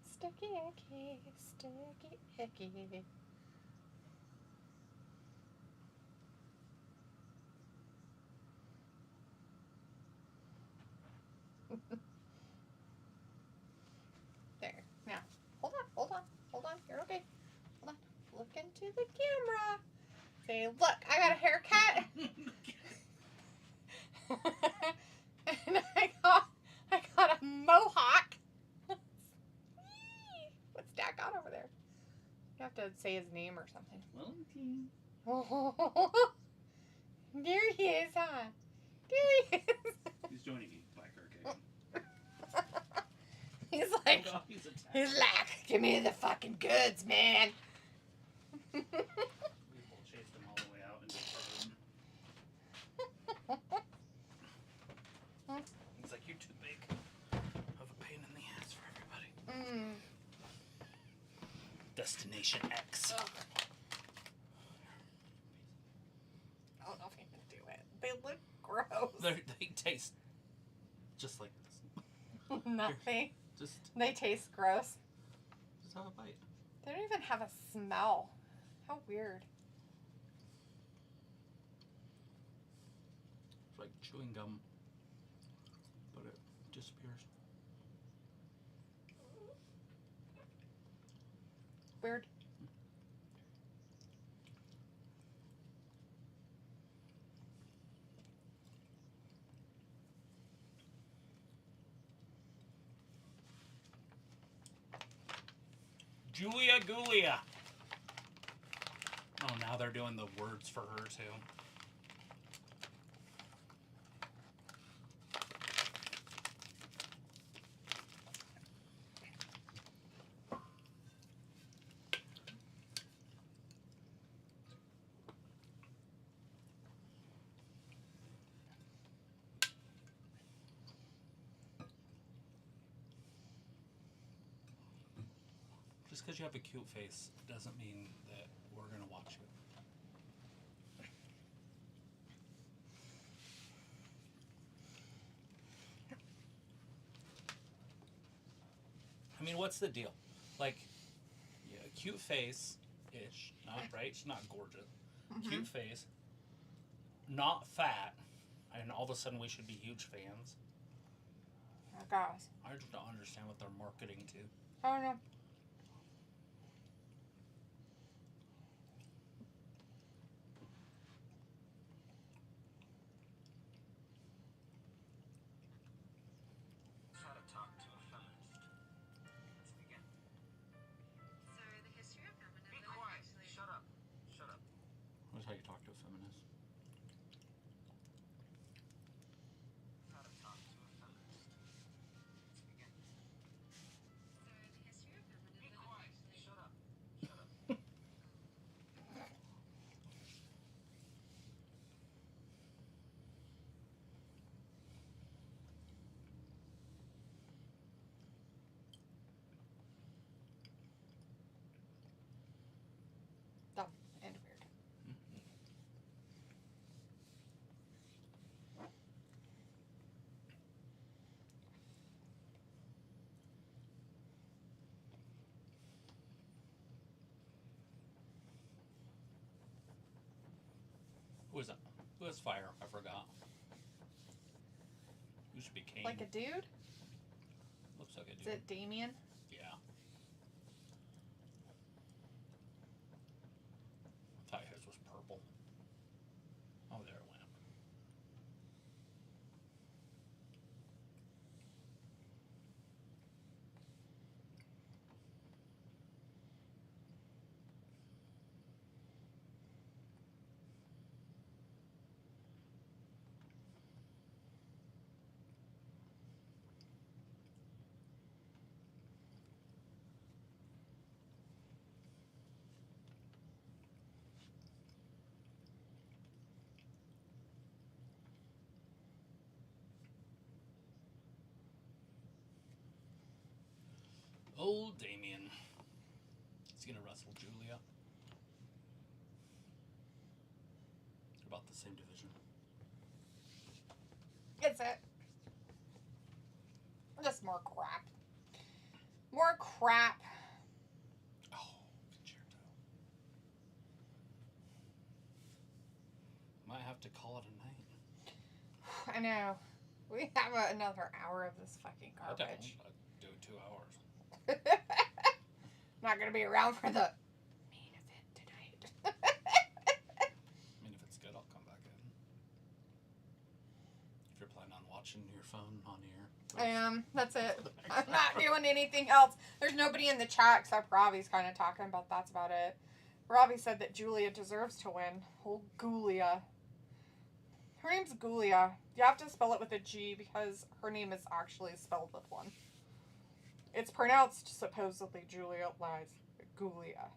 Sticky, icky, sticky, icky. There. Now, hold on. You're okay. Hold on. Look into the camera. Say, look, I got a haircut. And I got a mohawk. What's Dad got over there? You have to say his name or something. Well, There he is, huh? There he is. he's joining you by Kirk. He's like, Oh, God, he's attacking. he's like, give me the fucking goods, man. We will chase them all the way out and just hurt him. He's like, you're too big of a pain in the ass for everybody. Destination X. Ugh. I don't know if he can do it. They look gross. They taste just like this. Nothing. Just They taste gross. have a bite. They don't even have a smell. How weird. It's like chewing gum, but it disappears. Weird. Julia Gulia. Oh, now they're doing the words for her too. Just because you have a cute face doesn't mean that we're going to watch you. I mean, what's the deal? Like, yeah, cute face-ish, not right? She's not gorgeous. Mm-hmm. Cute face, not fat, and all of a sudden we should be huge fans. Oh, gosh. I just don't understand what they're marketing to. Oh, no. That's how you talk to a feminist. Dumb and weird. Who is that? Who has fire? I forgot. Who should be Kane? Like a dude? Looks like a dude. Is it Damian? Yeah. I thought his was purple. Oh, there it went. Old Damian. He's gonna wrestle Julia. They're about the same division. Is it? Just more crap. More crap. Oh, concerto. Might have to call it a night. I know. We have another hour of this fucking garbage. I'd do 2 hours. Not gonna be around for the main event tonight. I mean, if it's good, I'll come back in. If you're planning on watching your phone on here. I am. That's it. I'm not doing anything else. There's nobody in the chat except Robbie's kind of talking about that's about it. Robbie said that Julia deserves to win. Old Gulia. Her name's Gulia. You have to spell it with a G because her name is actually spelled with one. It's pronounced supposedly Julia lies. Gulia.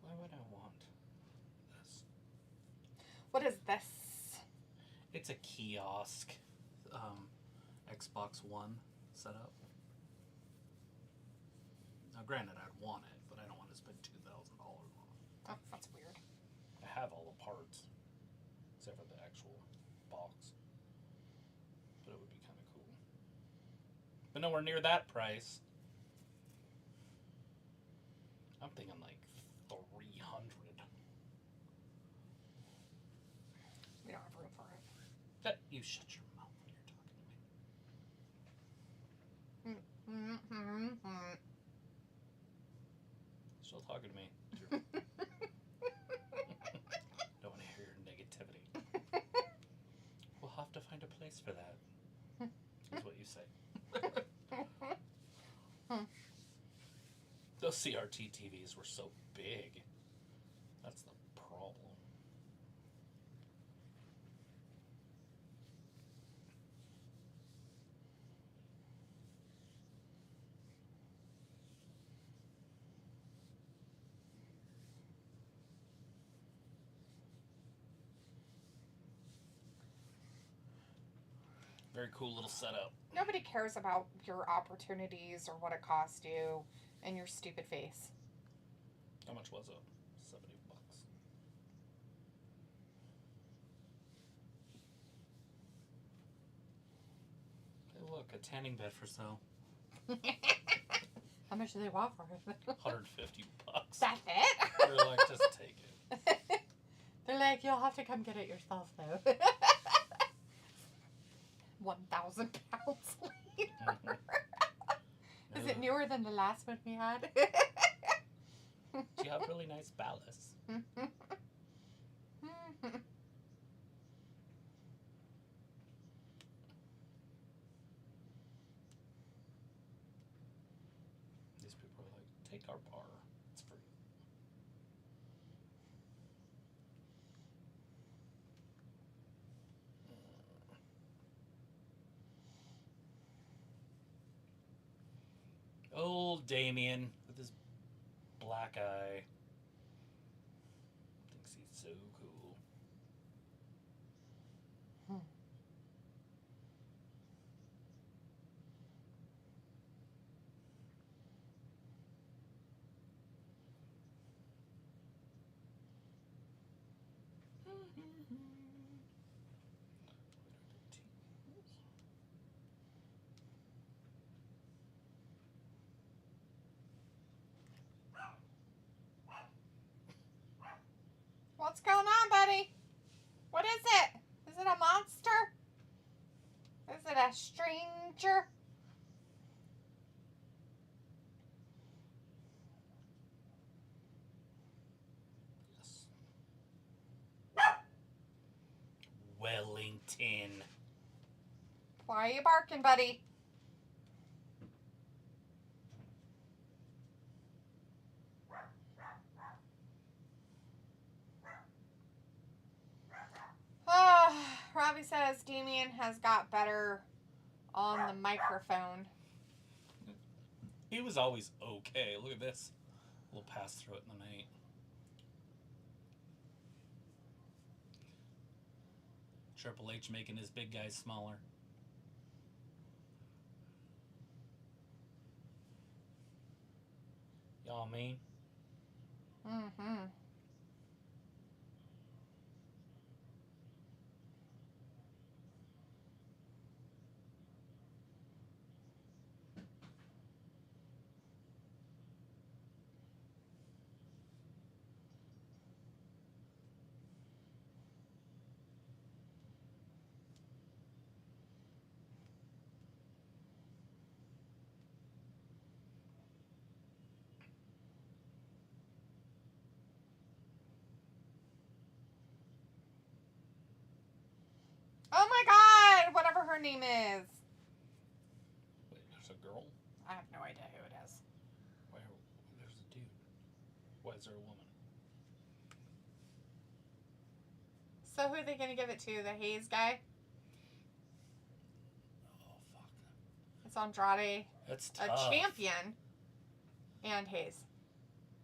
Why would I want this? What is this? It's a kiosk Xbox One setup. Now, granted, I'd want it, but I don't want to spend $2,000 on it. Oh, that's weird. I have all the parts, except for the actual box. but nowhere near that price. I'm thinking like 300. We don't have room for it. You shut your mouth when you're talking to me. Still talking to me. Don't want to hear your negativity. We'll have to find a place for that. Is what you say. Those CRT TVs were so big. That's the problem. Very cool little setup. Nobody cares about your opportunities or what it cost you and your stupid face. How much was it? $70. Hey, look, a tanning bed for sale. How much do they want for it? $150. That's it? They're like, just take it. They're like, you'll have to come get it yourself, though. 1,000 pounds later. Is it newer than the last one we had? You have really nice ballast. These people are like, take our bar. It's free. Old Damian with his black eye. Thinks he's so cool. What's going on, buddy? What is it? Is it a monster? Is it a stranger? Yes. Wellington. Why are you barking, buddy? Robbie says Damian has got better on the microphone. He was always okay. Look at this. We'll pass through it in the night. Triple H making his big guys smaller. Y'all mean? Mm-hmm. Oh my god! Whatever her name is. Wait, there's a girl? I have no idea who it is. Why, there's a dude. Why is there a woman? So who are they going to give it to? The Hayes guy? Oh, fuck. It's Andrade. That's A tough. champion. And Hayes.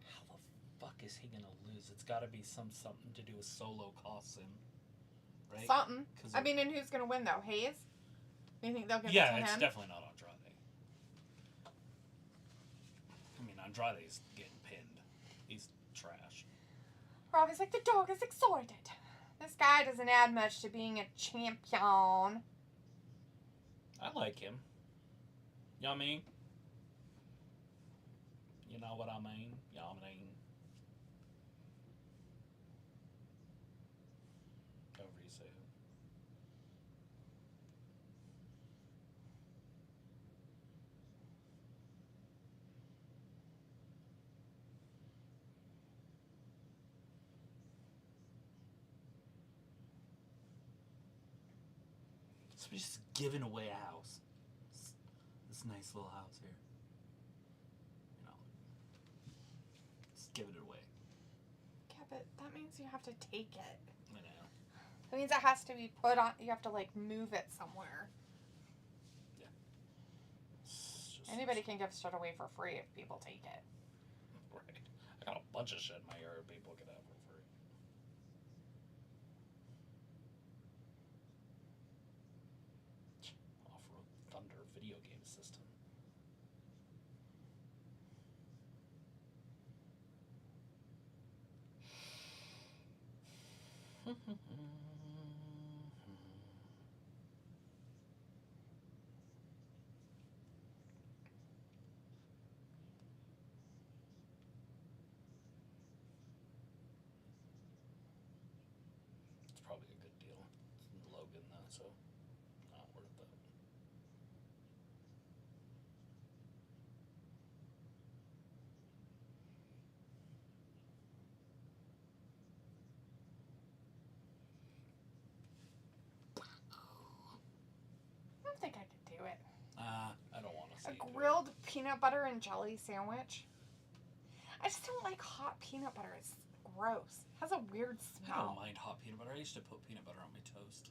How the fuck is he gonna lose? It's gotta be something to do with Solo Cossin. Right? Something. I mean, and who's going to win, though? Hayes? Do you think they'll give it to him? Yeah, it's definitely not Andrade. I mean, Andrade's getting pinned. He's trash. Robbie's like, the dog is excited. This guy doesn't add much to being a champion. I like him. You know what I mean? You know what I mean? You know what I mean? However you say it. So we're just giving away a house. This nice little house here. You know. Just giving it away. Yeah, but that means you have to take it. I know. That means it has to be put on. You have to like move it somewhere. Yeah. Anybody can give shit away for free if people take it. Right. I got a bunch of shit in my yard people can have for free. Off-Road Thunder video game system. It's probably a good deal. It's Logan though, so not worth it. I don't think I could do it. I don't want to see A grilled peanut butter and jelly sandwich. I just don't like hot peanut butter. It's gross. It has a weird I smell. don't mind hot peanut butter. I used to put peanut butter on my toast.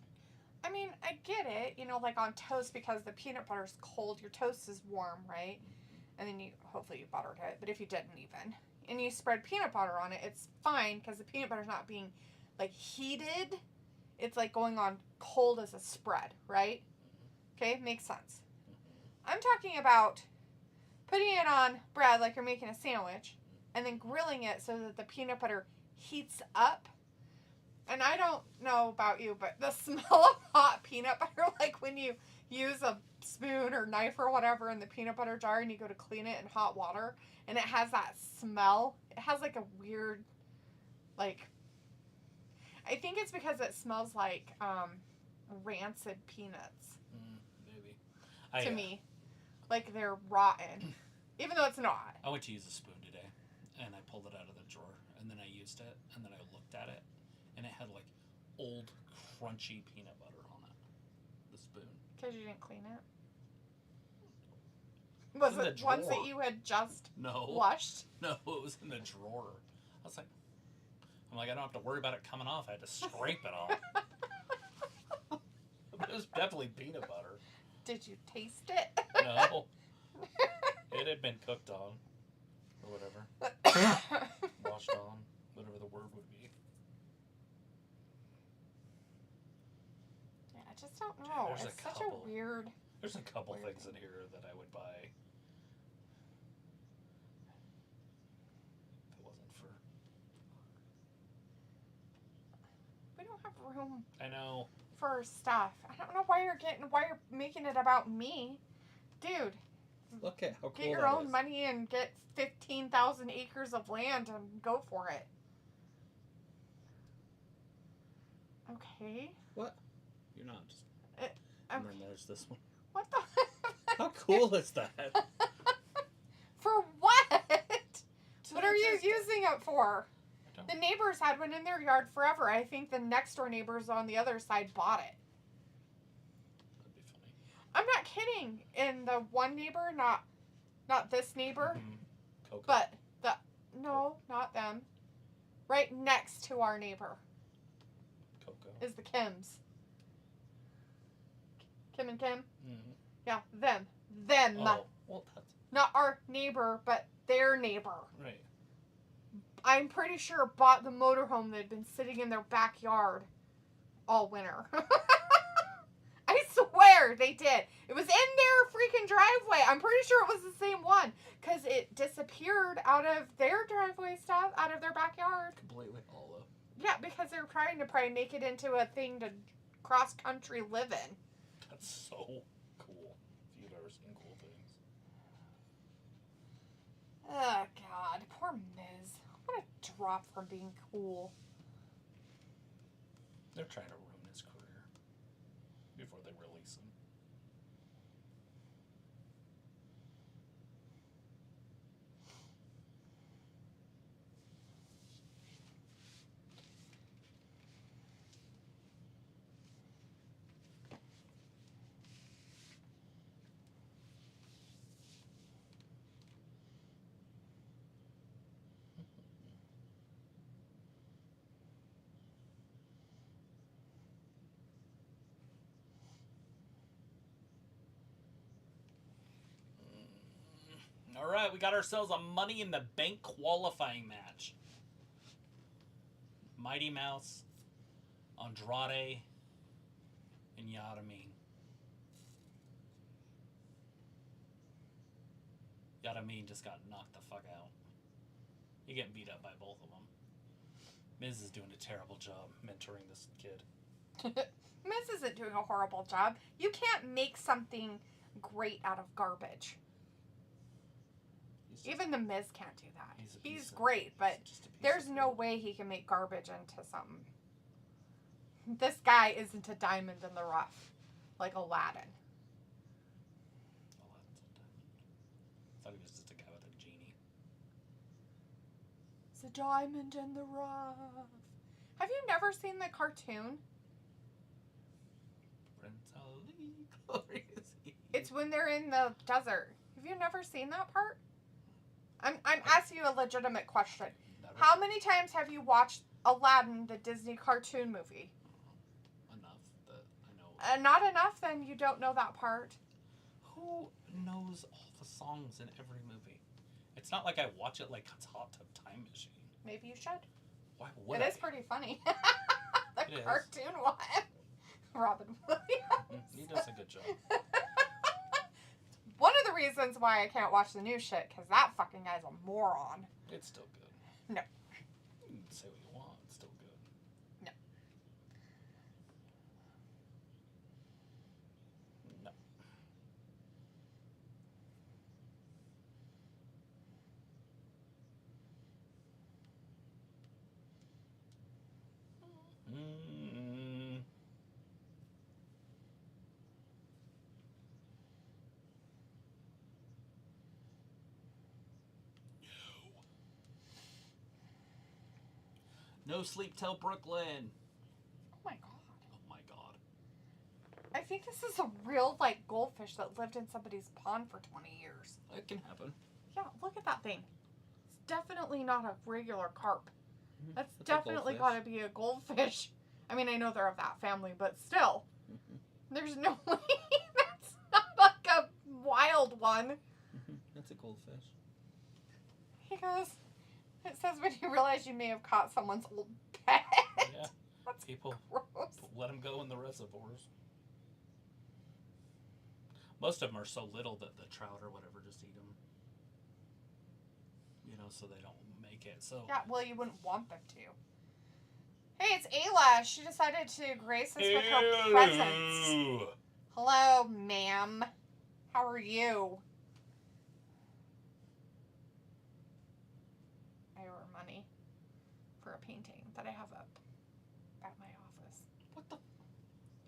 I mean, I get it, you know, like on toast because the peanut butter's cold. Your toast is warm, right? And then hopefully you buttered it. But if you didn't even, and you spread peanut butter on it, it's fine because the peanut butter's not being like heated. It's like going on cold as a spread, right? Okay, makes sense. I'm talking about putting it on bread like you're making a sandwich and then grilling it so that the peanut butter heats up. And I don't know about you, but the smell of hot peanut butter, like when you use a spoon or knife or whatever in the peanut butter jar and you go to clean it in hot water and it has that smell. It has like a weird, like, I think it's because it smells like rancid peanuts. Maybe. To me. Like they're rotten. Even though it's not. I went to use a spoon today, and I pulled it out of the drawer, and then I used it, and then I looked at it, and it had like old, crunchy peanut butter on it. The spoon. Because you didn't clean it? Was in it the ones that drawer. you had just No. washed? No, it was in the drawer. I was like, I don't have to worry about it coming off. I had to scrape it off. But it was definitely peanut butter. Did you taste it? No. It had been cooked on. Or whatever. Washed on. Whatever the word would be. Yeah, I just don't know. There's It's a such couple. a weird... There's a couple Weird. things in here that I would buy. If it wasn't for... We don't have room I know. for stuff. I don't know why you're making it about me. Dude, Look at how cool get your own money and get 15,000 acres of land and go for it. Okay. What? You're not just... And then there's this one. What the... How cool is that? For what? So What are you just- using it for? I don't- The neighbors had one in their yard forever. I think the next door neighbors on the other side bought it. That'd be funny. I'm not kidding. And the one neighbor, not this neighbor, Coco. but no, not them. Right next to our neighbor Coco. is the Kims. Kim and Kim? Mm-hmm. Yeah, them. Them. Oh, well, that's... Not our neighbor, but their neighbor. Right. I'm pretty sure bought the motorhome that had been sitting in their backyard all winter. I swear they did. It was in their freaking driveway. I'm pretty sure it was the same one because it disappeared out of their driveway stuff, out of their backyard. Completely hollow. Yeah, because they were trying to probably make it into a thing to cross country live in. That's so cool. If you've ever seen cool things. Oh, God. Poor Miz. What a drop from being cool. They're trying to ruin his career before they release him. All right, we got ourselves a Money in the Bank qualifying match. Mighty Mouse, Andrade, and Yadamine. Yadamine just got knocked the fuck out. He getting beat up by both of them. Miz is doing a terrible job mentoring this kid. Miz isn't doing a horrible job. You can't make something great out of garbage. Even the Miz can't do that. He's great, but there's no way he can make garbage into something. This guy isn't a diamond in the rough, like Aladdin. I thought he was just a guy with a genie. It's a diamond in the rough. Have you never seen the cartoon? It's when they're in the desert. Have you never seen that part? I'm asking you a legitimate question. Never. How many times have you watched Aladdin, the Disney cartoon movie? Enough that I know. Not enough, then you don't know that part. Who knows all the songs in every movie? It's not like I watch it like it's Hot Tub Time Machine. Maybe you should. Why would It is pretty funny. The cartoon one. Robin Williams. He does a good job. One of the reasons why I can't watch the new shit, because that fucking guy's a moron. It's still good. No. You can say what you want. It's still good. No. No. No sleep till Brooklyn. Oh my god. Oh my god. I think this is a real, like, goldfish that lived in somebody's pond for 20 years. It can happen. Yeah, look at that thing. It's definitely not a regular carp. That's It's definitely got to be a goldfish. I mean, I know they're of that family, but still. There's no way that's not like a wild one. That's a goldfish. He goes, it says when you realize you may have caught someone's old pet. Yeah. That's People gross. let them go in the reservoirs. Most of them are so little that the trout or whatever just eat them. You know, so they don't make it. So Yeah, well, you wouldn't want them to. Hey, it's Ayla. She decided to grace us with her presence. Hello, ma'am. How are you? I owe her money for a painting that I have up at my office. What the?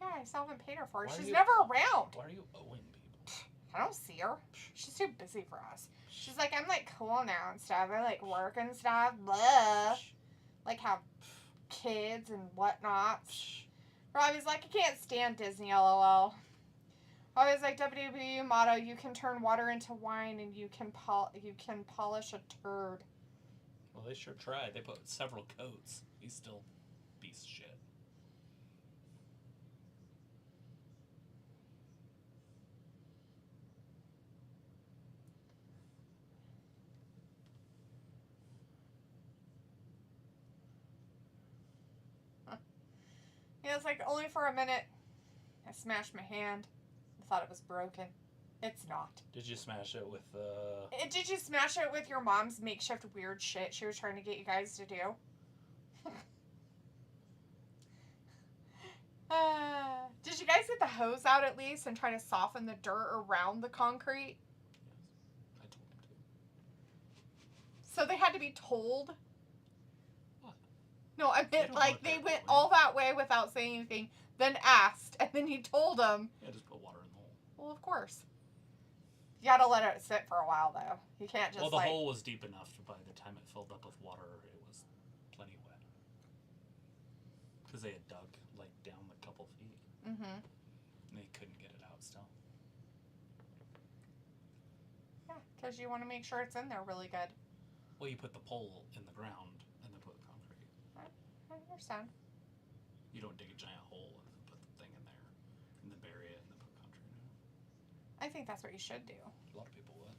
Yeah, I still haven't paid her for it. Why are She's you- never around. Why are you owing people? I don't see her. She's too busy for us. She's like, I'm like cool now and stuff. I like work and stuff. Blah. Like have kids and whatnot. Robbie's like, I can't stand Disney, lol. Robbie's like, WWE motto, you can turn water into wine and you can polish a turd. Well, they sure tried. They put several coats. He's still a piece of shit. Yeah, it's like only for a minute. I smashed my hand. I thought it was broken. It's not. Did you smash it with Did you smash it with your mom's makeshift weird shit she was trying to get you guys to do? Did you guys get the hose out at least and try to soften the dirt around the concrete? Yes, I told him to. So they had to be told? What? No, I meant like they went all that way without saying anything, then asked, and then he told them. Yeah, just put water in the hole. Well, of course. You gotta let it sit for a while, though. You can't just, well, the hole was deep enough by the time it filled up with water, it was plenty wet. Because they had dug, like, down a couple feet. Mm-hmm. And they couldn't get it out still. Yeah, because you want to make sure it's in there really good. Well, you put the pole in the ground and then put the concrete. I understand. You don't dig a giant hole and then put the thing in there and then bury it and then put concrete in it. I think that's what you should do. A lot of people would.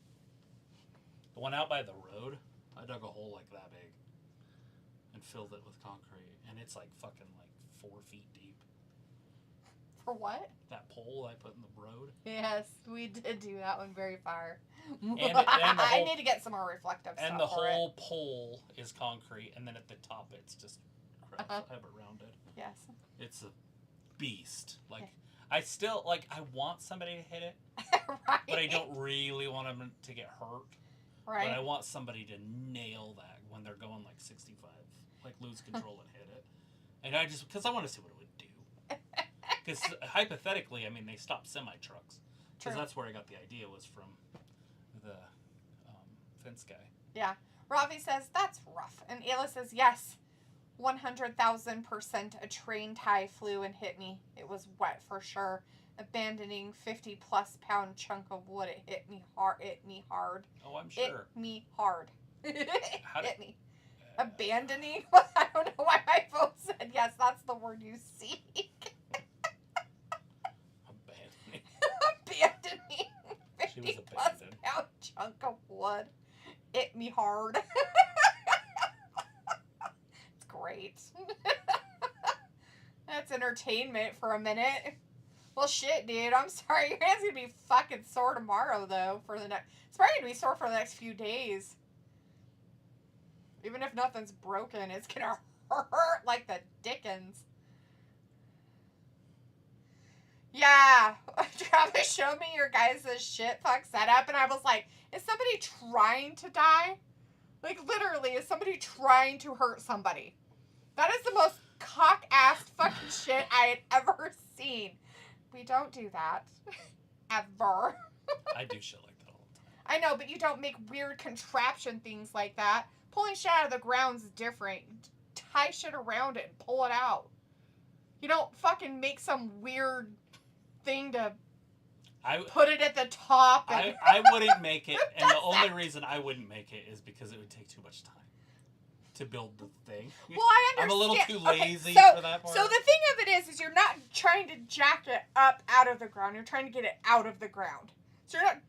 The one out by the road, I dug a hole like that big and filled it with concrete, and it's like fucking like 4 feet deep. For what? That pole I put in the road. Yes, we did do that one very far. And the whole, I need to get some more reflective stuff. And the whole pole is concrete, and then at the top it's just crap. I have it rounded. Yes. It's a beast. Like, I still, like, I want somebody to hit it, Right. but I don't really want them to get hurt. Right. But I want somebody to nail that when they're going like 65, like lose control and hit it. And I just, because I want to see what it would do. Because hypothetically, I mean, they stopped semi-trucks. Because that's where I got the idea, was from the fence guy. Yeah. Ravi says, that's rough. And Ayla says, yes, 100,000% a train tie flew and hit me. It was wet for sure. Abandoning 50-plus pound chunk of wood. It hit me hard. Oh, I'm sure. Hit me hard. Hit me. Abandoning? I don't know why my phone said yes. That's the word you seek. Abandoning. Abandoning. She was 50-plus abandoned. pound chunk of wood. Hit me hard. It's great. That's entertainment for a minute. Well, shit, dude. I'm sorry. Your hand's gonna be fucking sore tomorrow, though. It's probably gonna be sore for the next few days. Even if nothing's broken, it's gonna hurt like the dickens. Yeah. Travis showed me your guys' shit fuck setup, and I was like, is somebody trying to die? Like, literally, is somebody trying to hurt somebody? That is the most cock-ass fucking shit I had ever seen. We don't do that. Ever. I do shit like that all the time. I know, but you don't make weird contraption things like that. Pulling shit out of the ground is different. Tie shit around it and pull it out. You don't fucking make some weird thing to put it at the top. And I wouldn't make it, and the only reason I wouldn't make it is because it would take too much time to build the thing. Well, I understand. I'm a little too lazy for that part. So the thing of it is you're not trying to jack it up out of the ground. You're trying to get it out of the ground. So you're not...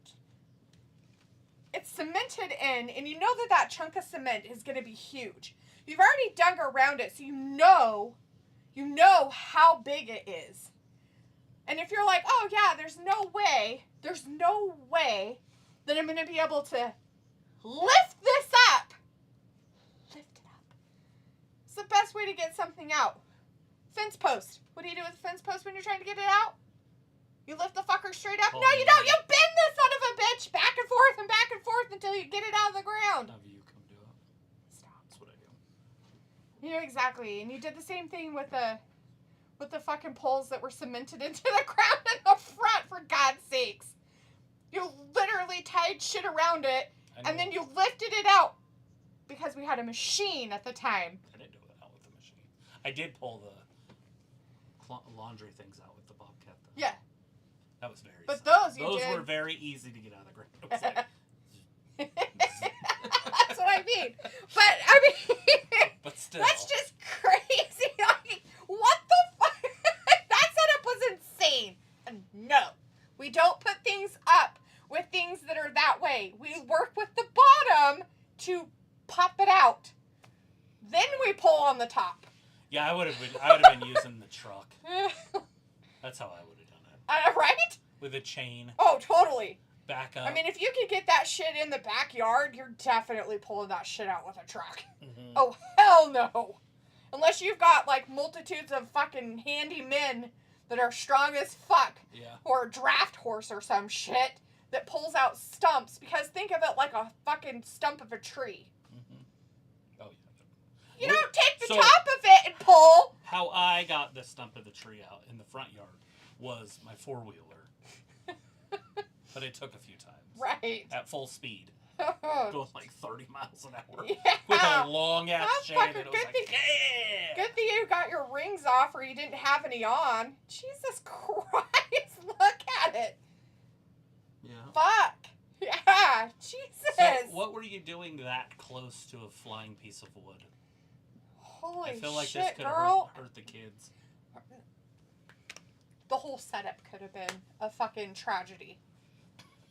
It's cemented in, and you know that chunk of cement is going to be huge. You've already dug around it, so you know how big it is. And if you're like, oh yeah, there's no way that I'm going to be able to lift this up. Lift it up. It's the best way to get something out. Fence post. What do you do with a fence post when you're trying to get it out? You lift the fucker straight up? Oh, No, you don't. You bend the son of a bitch back and forth until you get it out of the ground. Have you come do it? Stop. That's what I do. You know, exactly. And you did the same thing with the fucking poles that were cemented into the ground in the front, for God's sakes. You literally tied shit around it, and then you lifted it out because we had a machine at the time. I didn't do it out with the machine. I did pull the laundry things out with the Bobcat, though. Yeah. That was very But simple. those you did. Those were very easy to get out of the ground. It was like, That's what I mean. But, I mean... But still. That's just crazy. Like, what the fuck? That setup was insane. And no. We don't put things up with things that are that way. We work with the bottom to pop it out. Then we pull on the top. Yeah, I would have been using the truck. That's how I would have done it. Right? With a chain. Oh, totally. Back up. I mean, if you could get that shit in the backyard, you're definitely pulling that shit out with a truck. Mm-hmm. Oh, hell no. Unless you've got, like, multitudes of fucking handy men that are strong as fuck. Yeah. Or a draft horse or some shit that pulls out stumps. Because think of it like a fucking stump of a tree. Mm-hmm. I got the stump of the tree out in the front yard was my 4-wheeler. But it took a few times. Right. At full speed. Oh. Going like 30 miles an hour. Yeah. With a long ass That's chain. fucking And it was good like, thing- yeah! Good thing you got your rings off or you didn't have any on. Jesus Christ, look at it. Yeah. Fuck. Yeah, Jesus. So, what were you doing that close to a flying piece of wood? Holy I feel like shit, this could girl. hurt the kids. The whole setup could have been a fucking tragedy.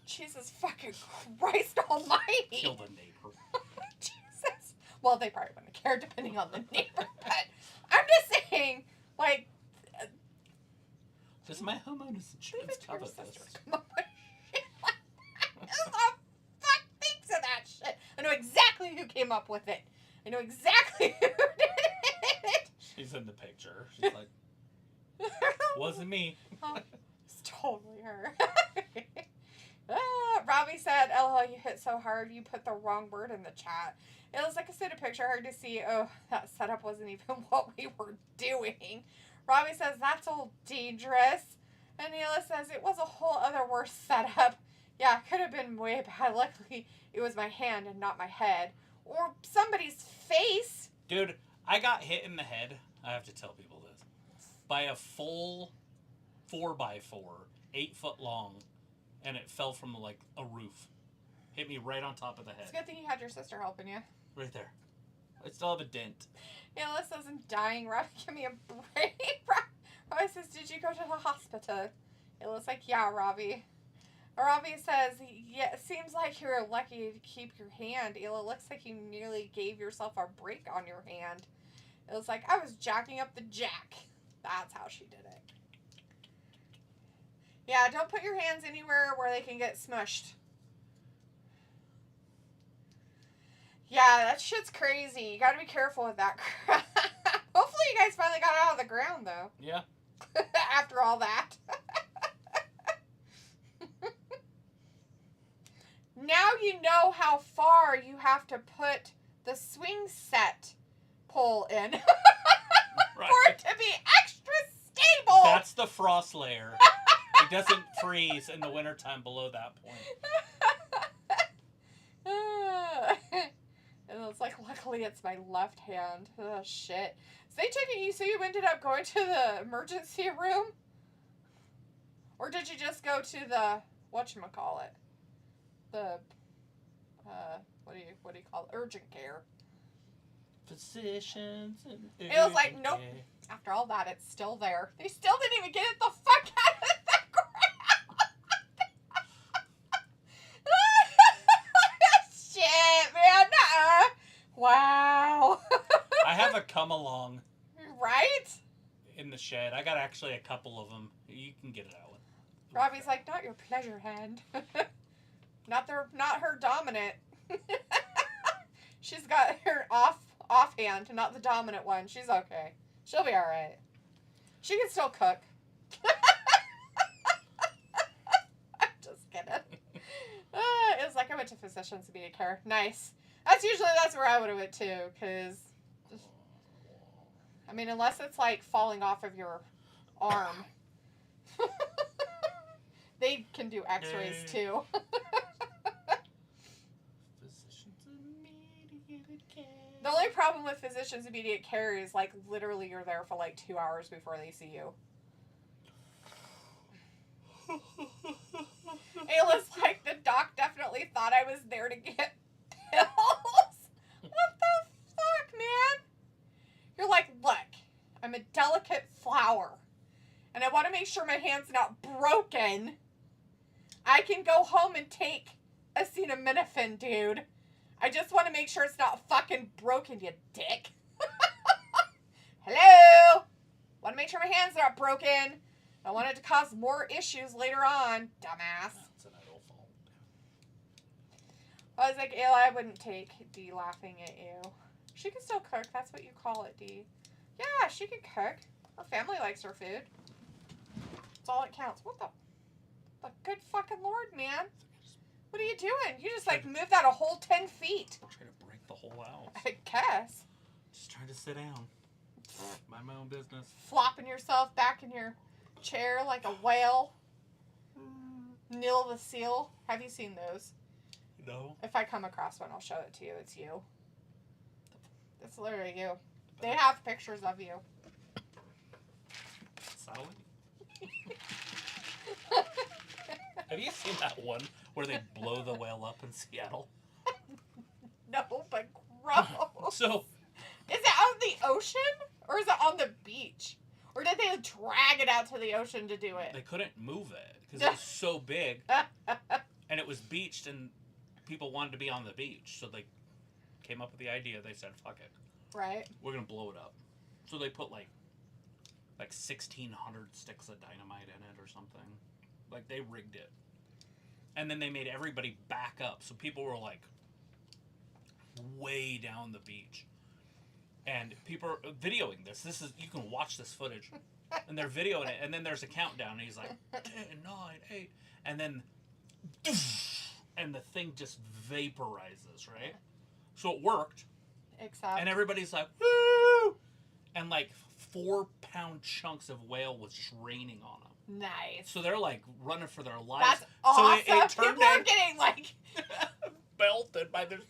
Jesus fucking Christ almighty. Killed a neighbor. Jesus. Well, they probably wouldn't care depending on the neighbor, but I'm just saying, like... Does my homeowner's insurance cover this? Come up with shit like that. Who the fuck thinks of that shit? I know exactly who came up with it. I know exactly who did it. She's in the picture. She's like, wasn't me. Oh, it's totally her. Robbie said, "LOL, you hit so hard, you put the wrong word in the chat. It was like I said, a picture hard to see. Oh, that setup wasn't even what we were doing." Robbie says, "That's all dangerous." And Neela says, "It was a whole other worse setup. Yeah, it could have been way bad. Luckily, it was my hand and not my head. Or somebody's face." Dude, I got hit in the head. I have to tell people this. By a full 4x4, 8 foot long, and it fell from like a roof. Hit me right on top of the head. It's a good thing you had your sister helping you. Right there. I still have a dent. Neela says, "I'm dying. Robbie, give me a break." Robbie says, "Did you go to the hospital?" It looks like, "Yeah, Robbie." Robbie says, "Yeah, it seems like you were lucky to keep your hand. It looks like you nearly gave yourself a break on your hand." It was like, "I was jacking up the jack." That's how she did it. Yeah, don't put your hands anywhere where they can get smushed. Yeah, that shit's crazy. You gotta be careful with that crap. Hopefully you guys finally got it out of the ground, though. Yeah. After all that. Now you know how far you have to put the swing set pole in Right. for it to be extra stable. That's the frost layer. It doesn't freeze in the wintertime below that point. And it's like, luckily it's my left hand. Oh, shit. So they took it, so you ended up going to the emergency room? Or did you just go to the, whatchamacallit? The, what do you call it? Urgent care. Physicians and It was like, nope. After all that, it's still there. They still didn't even get it the fuck out of the ground. Shit, man. Nuh-uh. Wow. I have a come along Right? in the shed. I got actually a couple of them. You can get it out with. Robbie's like, "Not your pleasure hand." Not her dominant. She's got her offhand, not the dominant one. She's okay. She'll be alright. She can still cook. I'm just kidding. It was like I went to physician's immediate care. Nice. That's where I would have went too, because I mean, unless it's like falling off of your arm. They can do x-rays too. The only problem with physician's immediate care is like literally you're there for like 2 hours before they see you. It was like the doc definitely thought I was there to get pills. What the fuck, man? You're like, "Look, I'm a delicate flower, and I want to make sure my hand's not broken. I can go home and take acetaminophen, dude. I just want to make sure it's not fucking broken, you dick." Hello? Want to make sure my hand's not broken. I want it to cause more issues later on, dumbass. That's an idle fault. I was like, "Ew, I wouldn't take D laughing at you. She can still cook. That's what you call it, D." Yeah, she can cook. Her family likes her food. That's all that counts. What the good fucking Lord, man? What are you doing? You just like moved that a whole 10 feet. I'm trying to break the whole house. I guess. Just trying to sit down. Mind my own business. Flopping yourself back in your chair like a whale. Neil the seal. Have you seen those? No. If I come across one, I'll show it to you. It's you. It's literally you. They have pictures of you. Sally? Have you seen that one where they blow the whale up in Seattle? No, but gross. So, is it on the ocean or is it on the beach? Or did they drag it out to the ocean to do it? they couldn't move it because it was so big and it was beached and people wanted to be on the beach. So they came up with the idea. They said, fuck it. Right. We're going to blow it up. So they put like 1,600 sticks of dynamite in it or something. Like, they rigged it. And then they made everybody back up. So people were like way down the beach. And people are videoing this. You can watch this footage. And they're videoing it. And then there's a countdown. And he's like, 10, 9, 8. And then, and the thing just vaporizes, right? So it worked. Except. And everybody's like, woo! And like 4-pound chunks of whale was just raining on them. Nice. So they're like running for their lives. That's awesome. So it turned People are getting like belted by this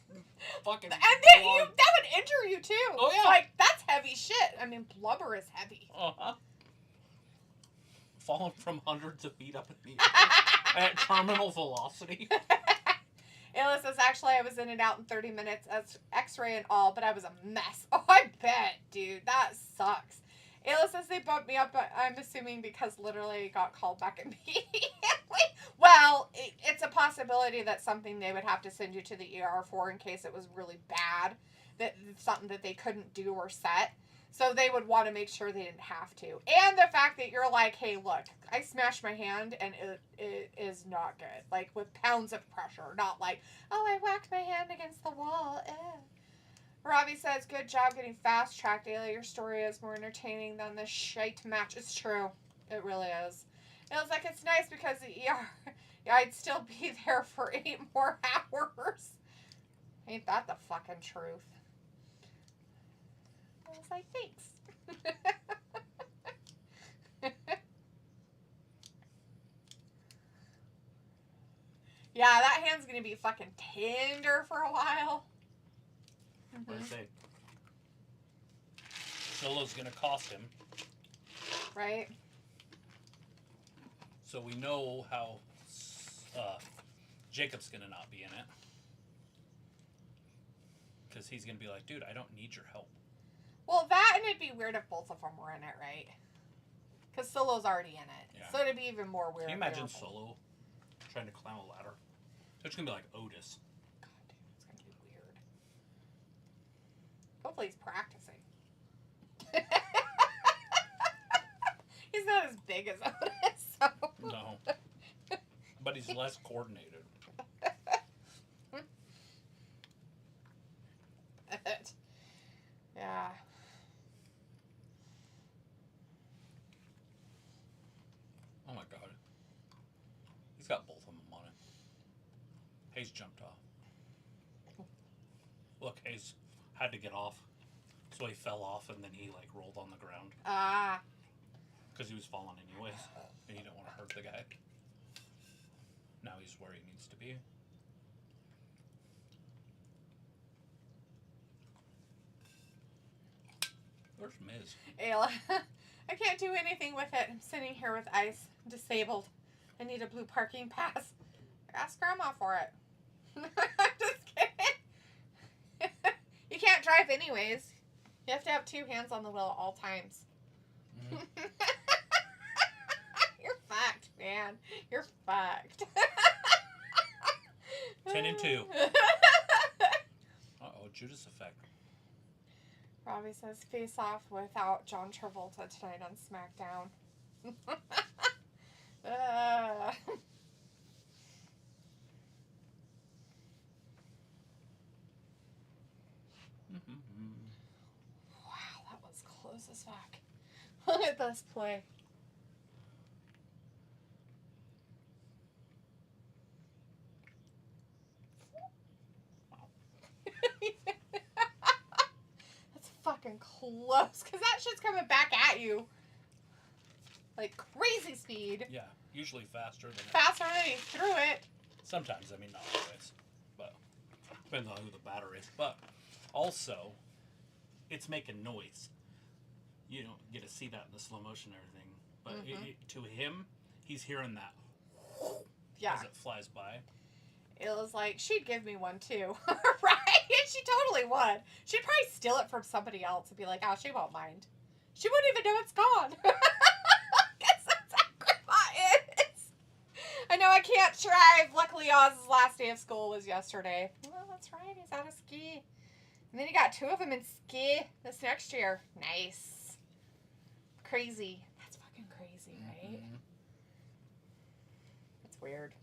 fucking. And then that would injure you too. Oh yeah. Like, that's heavy shit. I mean, blubber is heavy. Uh-huh. Falling from hundreds of feet up in the air at terminal velocity. Ayla says, actually, I was in and out in 30 minutes as x-ray and all, but I was a mess. Oh, I bet, dude. That sucks. Ayla says they bumped me up, but I'm assuming because literally got called back immediately. Well, it's a possibility that something they would have to send you to the ER for in case it was really bad, that something that they couldn't do or set. So they would want to make sure they didn't have to. And the fact that you're like, hey, look, I smashed my hand and it is not good. Like, with pounds of pressure. Not like, oh, I whacked my hand against the wall. Robbie says, good job getting fast-tracked, Ayla. Your story is more entertaining than the shite match. It's true. It really is. It was like, it's nice because the ER, I'd still be there for 8 more hours. Ain't that the fucking truth? I was like, thanks. Yeah, that hand's gonna be fucking tender for a while. What I say? Solo's gonna cost him. Right? So we know how Jacob's gonna not be in it. Because he's gonna be like, dude, I don't need your help. Well, that and it'd be weird if both of them were in it, right? Because Solo's already in it. Yeah. So it'd be even more weird. Can you imagine Solo trying to climb a ladder? So it's gonna be like Otis. God, dude, it's gonna be weird. Hopefully he's practicing. He's not as big as Otis, so. No. But he's less coordinated. Yeah. Oh my god. He's got both of them on it. Hayes jumped off. Look, Hayes had to get off. So he fell off and then he like rolled on the ground. Ah. Because he was falling anyways. And he didn't want to hurt the guy. Now he's where he needs to be. Where's Miz? Ayla, I can't do anything with it. I'm sitting here with ice. Disabled. I need a blue parking pass. Ask Grandma for it. I'm just kidding. You can't drive anyways. You have to have 2 hands on the wheel at all times. Mm-hmm. You're fucked, man. You're fucked. 10 and 2. Uh-oh, Judas effect. Robbie says, face off without John Travolta tonight on SmackDown. Wow, that was close as fuck. Look at this play. That's fucking fucking close. Because that shit's coming back at you. Like crazy speed. Yeah, usually faster than Faster than he threw it. Sometimes, I mean, not always. But depends on who the batter is. But also, it's making noise. You don't get to see that in the slow motion and everything. But to him, he's hearing that as it flies by. It was like, she'd give me one too. Right? And she totally would. She'd probably steal it from somebody else and be like, oh, she won't mind. She wouldn't even know it's gone. Because that's how grandma is. I know I can't drive. Luckily, Oz's last day of school was yesterday. Well, that's right. He's out of ski. And then he got 2 of them in ski this next year. Nice. Crazy. That's fucking crazy, right? That's weird.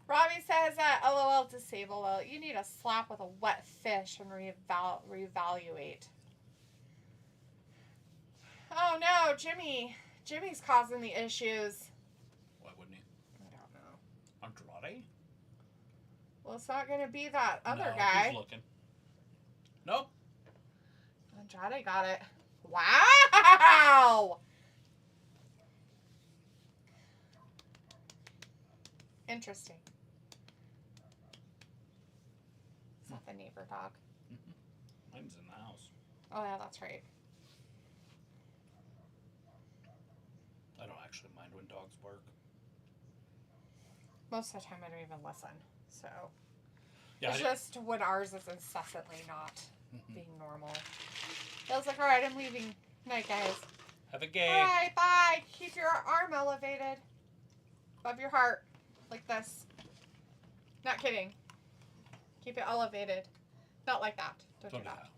Robbie says, LOL, disable. Well, you need a slap with a wet fish and reevaluate. Oh no, Jimmy. Jimmy's causing the issues. Why wouldn't he? I don't know. Andrade? Well, it's not going to be that other No, guy. He's looking. Nope. Andrade got it. Wow! Interesting. Is that the neighbor dog? Mine's in the house. Oh, yeah, that's right. I don't actually mind when dogs bark. Most of the time, I don't even listen. So, Yeah, it's just when ours is incessantly not being normal. I was like, all right, I'm leaving. Night, guys. Have a gay. All right, bye. Keep your arm elevated above your heart, like this. Not kidding. Keep it elevated. Not like that. Don't do that.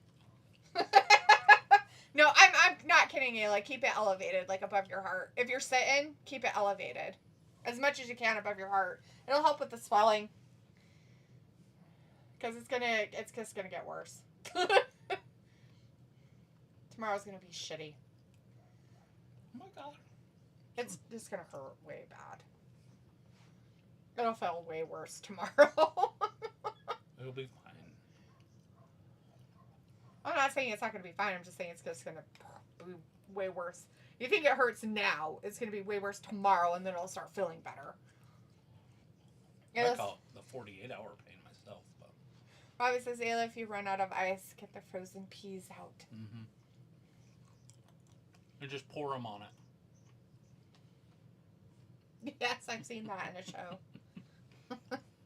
No, I'm not kidding you. Like, keep it elevated, like above your heart. If you're sitting, keep it elevated as much as you can above your heart. It'll help with the swelling. Because it's just gonna get worse. Tomorrow's gonna be shitty. Oh my god. It's just gonna hurt way bad. It'll feel way worse tomorrow. It'll be fine. I'm not saying it's not gonna be fine. I'm just saying it's just gonna be way worse. You think it hurts now? It's gonna be way worse tomorrow, and then it'll start feeling better. I call it the 48-hour pain myself. But. Robbie says, Ayla, if you run out of ice, get the frozen peas out. Mm-hmm. And just pour them on it. Yes, I've seen that in a show.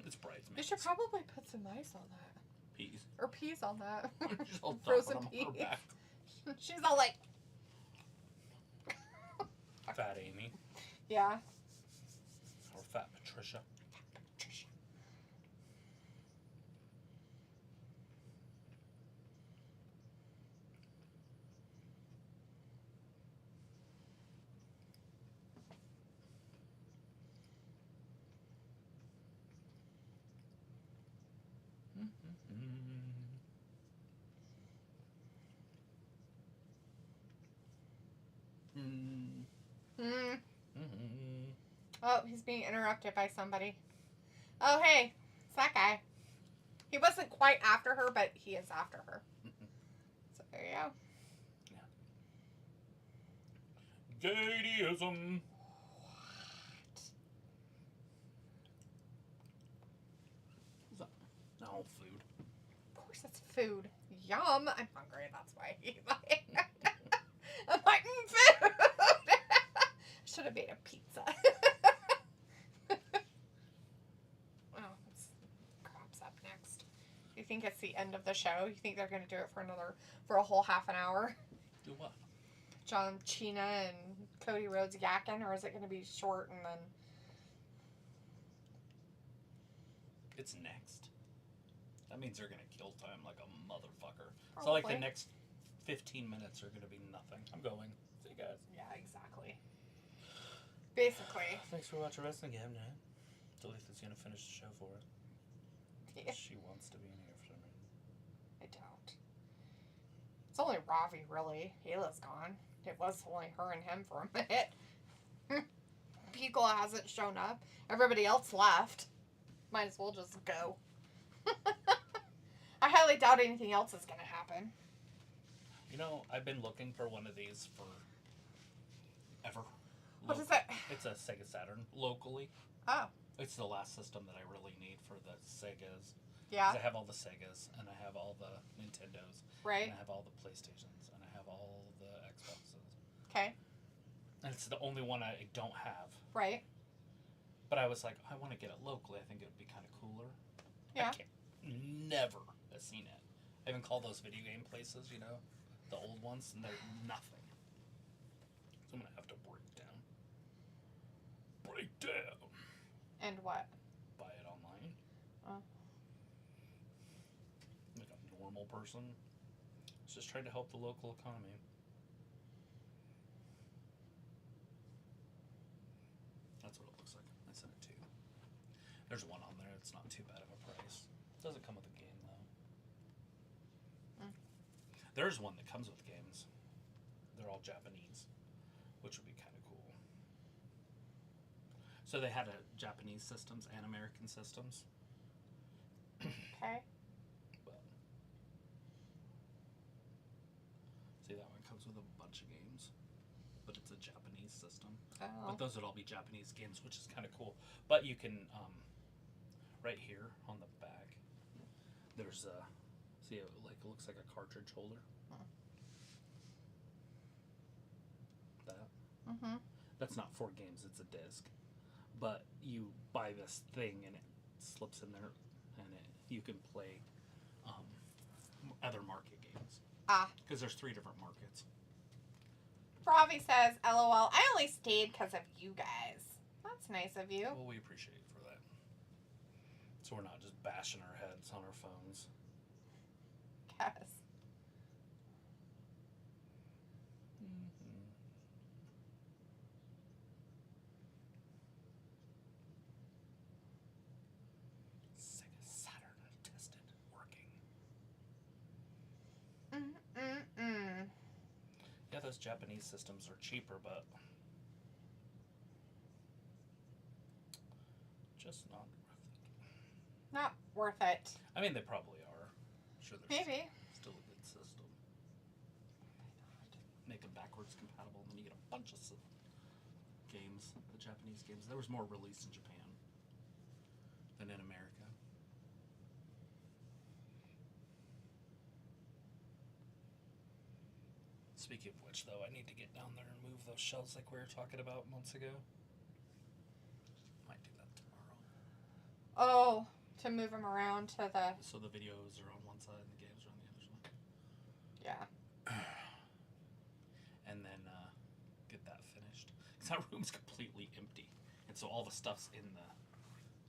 It's bridesmaids. You should probably put some ice on that. Peas. Or peas on that. Just all Frozen dumping them on her peas. back. She's all like... Fat Amy. Yeah. Or Fat Patricia. Patricia. Oh, he's being interrupted by somebody. Oh, hey, it's that guy. He wasn't quite after her, but he is after her. So there you go. Gadyism. What? No, food. Of course it's food. Yum. I'm hungry, that's why. I'm like, food. Should have made a pizza. Oh, crap's up next. You think it's the end of the show? You think they're going to do it for a whole half an hour? Do what? John Cena and Cody Rhodes yakking, or is it going to be short and then... It's next. That means they're going to kill time like a motherfucker. Probably. So like the next 15 minutes are going to be nothing. I'm going. See you guys. Yeah, exactly. Basically. Thanks for watching wrestling again, man. Talitha's going to finish the show for us. Yeah. She wants to be in here for some reason. I don't. It's only Ravi, really. Ayla's gone. It was only her and him for a minute. Pico hasn't shown up. Everybody else left. Might as well just go. I highly doubt anything else is going to happen. You know, I've been looking for one of these for ever. What is it? It's a Sega Saturn locally. Oh. It's the last system that I really need for the Segas. Yeah. Because I have all the Segas, and I have all the Nintendos. Right. And I have all the PlayStations, and I have all the Xboxes. Okay. And it's the only one I don't have. Right. But I was like, I want to get it locally. I think it would be kind of cooler. Yeah. Never have seen it. I even call those video game places, you know, the old ones, and they're nothing. So I'm going to have to break down. Break down. And what? Buy it online. Oh. Like a normal person. It's just trying to help the local economy. That's what it looks like. I sent it to you. There's one on there. It's not too bad of a price. Doesn't come with a game, though. Mm. There's one that comes with games. They're all Japanese, which would be kind of cool. So they had Japanese systems and American systems. Okay. But see, that one comes with a bunch of games, but it's a Japanese system. Oh. But those would all be Japanese games, which is kind of cool. But you can, right here on the back, there's a, see, it looks like a cartridge holder. Hmm. That. Mm-hmm. That's not for games, it's a disc. But you buy this thing and it slips in there, and you can play other market games. Ah. Because there's 3 different markets. Ravi says, LOL, I only stayed because of you guys. That's nice of you. Well, we appreciate it for that. So we're not just bashing our heads on our phones. Yes. Sega Saturn tested working. Mm-mm-mm. Yeah, those Japanese systems are cheaper, but just not worth it. Not worth it. I mean, they probably are. Sure, there's Maybe. still a good system. Make them backwards compatible, and then you get a bunch of games, the Japanese games. There was more released in Japan than in America. Speaking of which, though, I need to get down there and move those shelves like we were talking about months ago. Might do that tomorrow. Oh, to move them around to the... So the videos are on one side and the games are on the other side. Yeah. And then get that finished. Because that room's completely empty. And so all the stuff's in the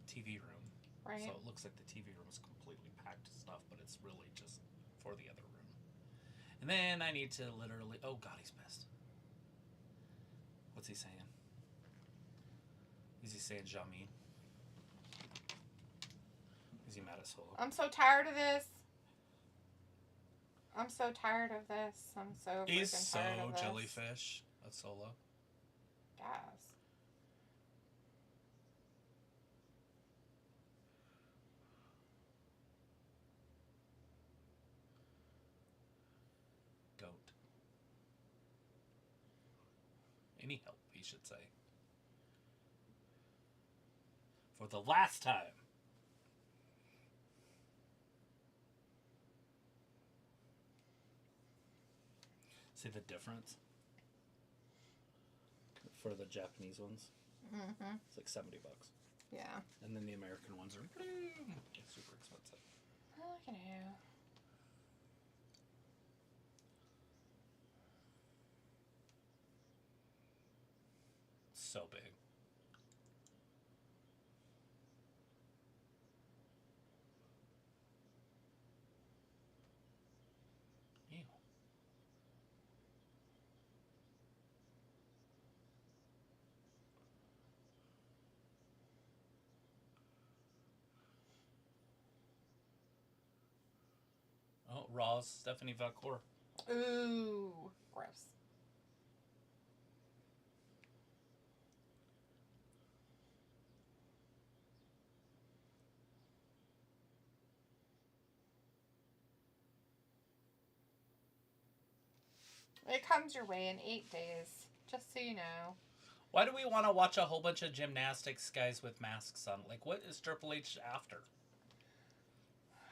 TV room. Right. So it looks like the TV room is completely packed with stuff, but it's really just for the other room. And then I need to literally... Oh, God, he's pissed. What's he saying? Is he saying Jamie? Is he mad at Solo? I'm so tired of this. I'm so tired of this. I'm so He's freaking so tired of this. jellyfish at Solo. Yes. Goat. Any help, he should say. For the last time. See the difference? For the Japanese ones? Mm-hmm. It's like $70. Yeah. And then the American ones are super expensive. Look at you. So big. Ew. Oh, Raw's Stephanie Valcour. Ooh. Gross. It comes your way in 8 days, just so you know. Why do we want to watch a whole bunch of gymnastics guys with masks on? Like, what is Triple H after?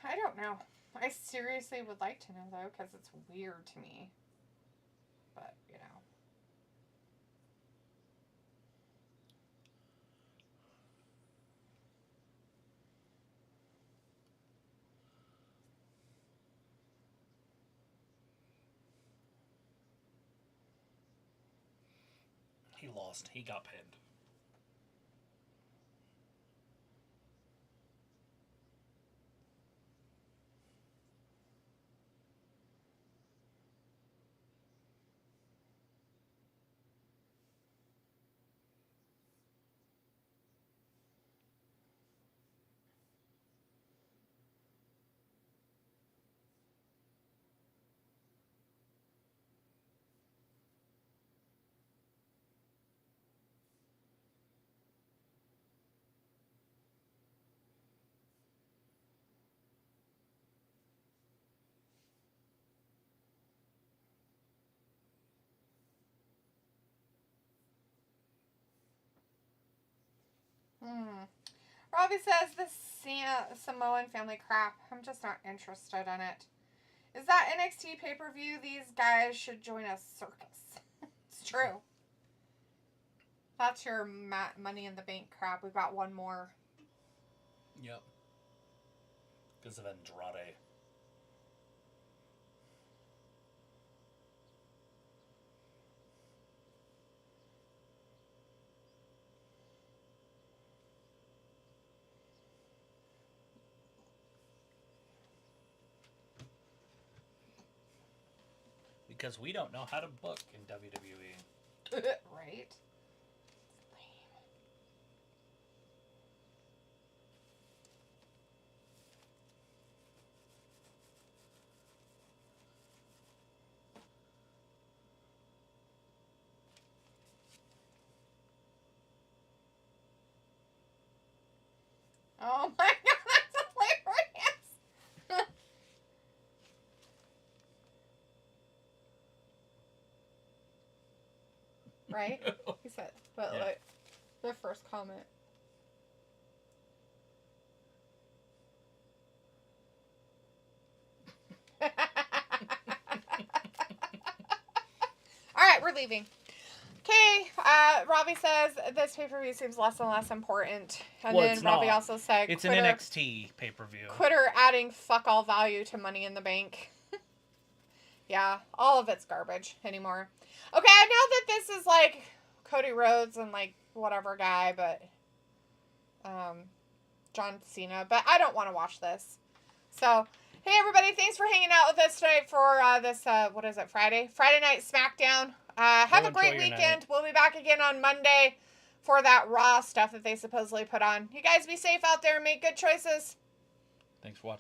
I don't know. I seriously would like to know, though, because it's weird to me. But, you know. He lost. He got pinned. Robbie says this Samoan family crap. I'm just not interested in it. Is that NXT pay-per-view? These guys should join a circus. It's true. That's your Money in the Bank crap. We've got one more. Yep. Because of Andrade. Because we don't know how to book in WWE. Right? Oh my god, that's hilarious! Right? He said, but Yeah. like, the first comment. Alright, we're leaving. Okay, Robbie says this pay-per-view seems less and less important. And Well, then it's Robbie not. also said, It's an NXT pay-per-view. Quitter adding fuck all value to Money in the Bank. Yeah, all of it's garbage anymore. Okay, I know that this is like Cody Rhodes and like whatever guy, but John Cena, but I don't want to watch this. So, hey everybody, thanks for hanging out with us tonight for this, what is it, Friday Night Smackdown. Have a great weekend. Night. We'll be back again on Monday for that Raw stuff that they supposedly put on. You guys be safe out there and make good choices. Thanks for watching.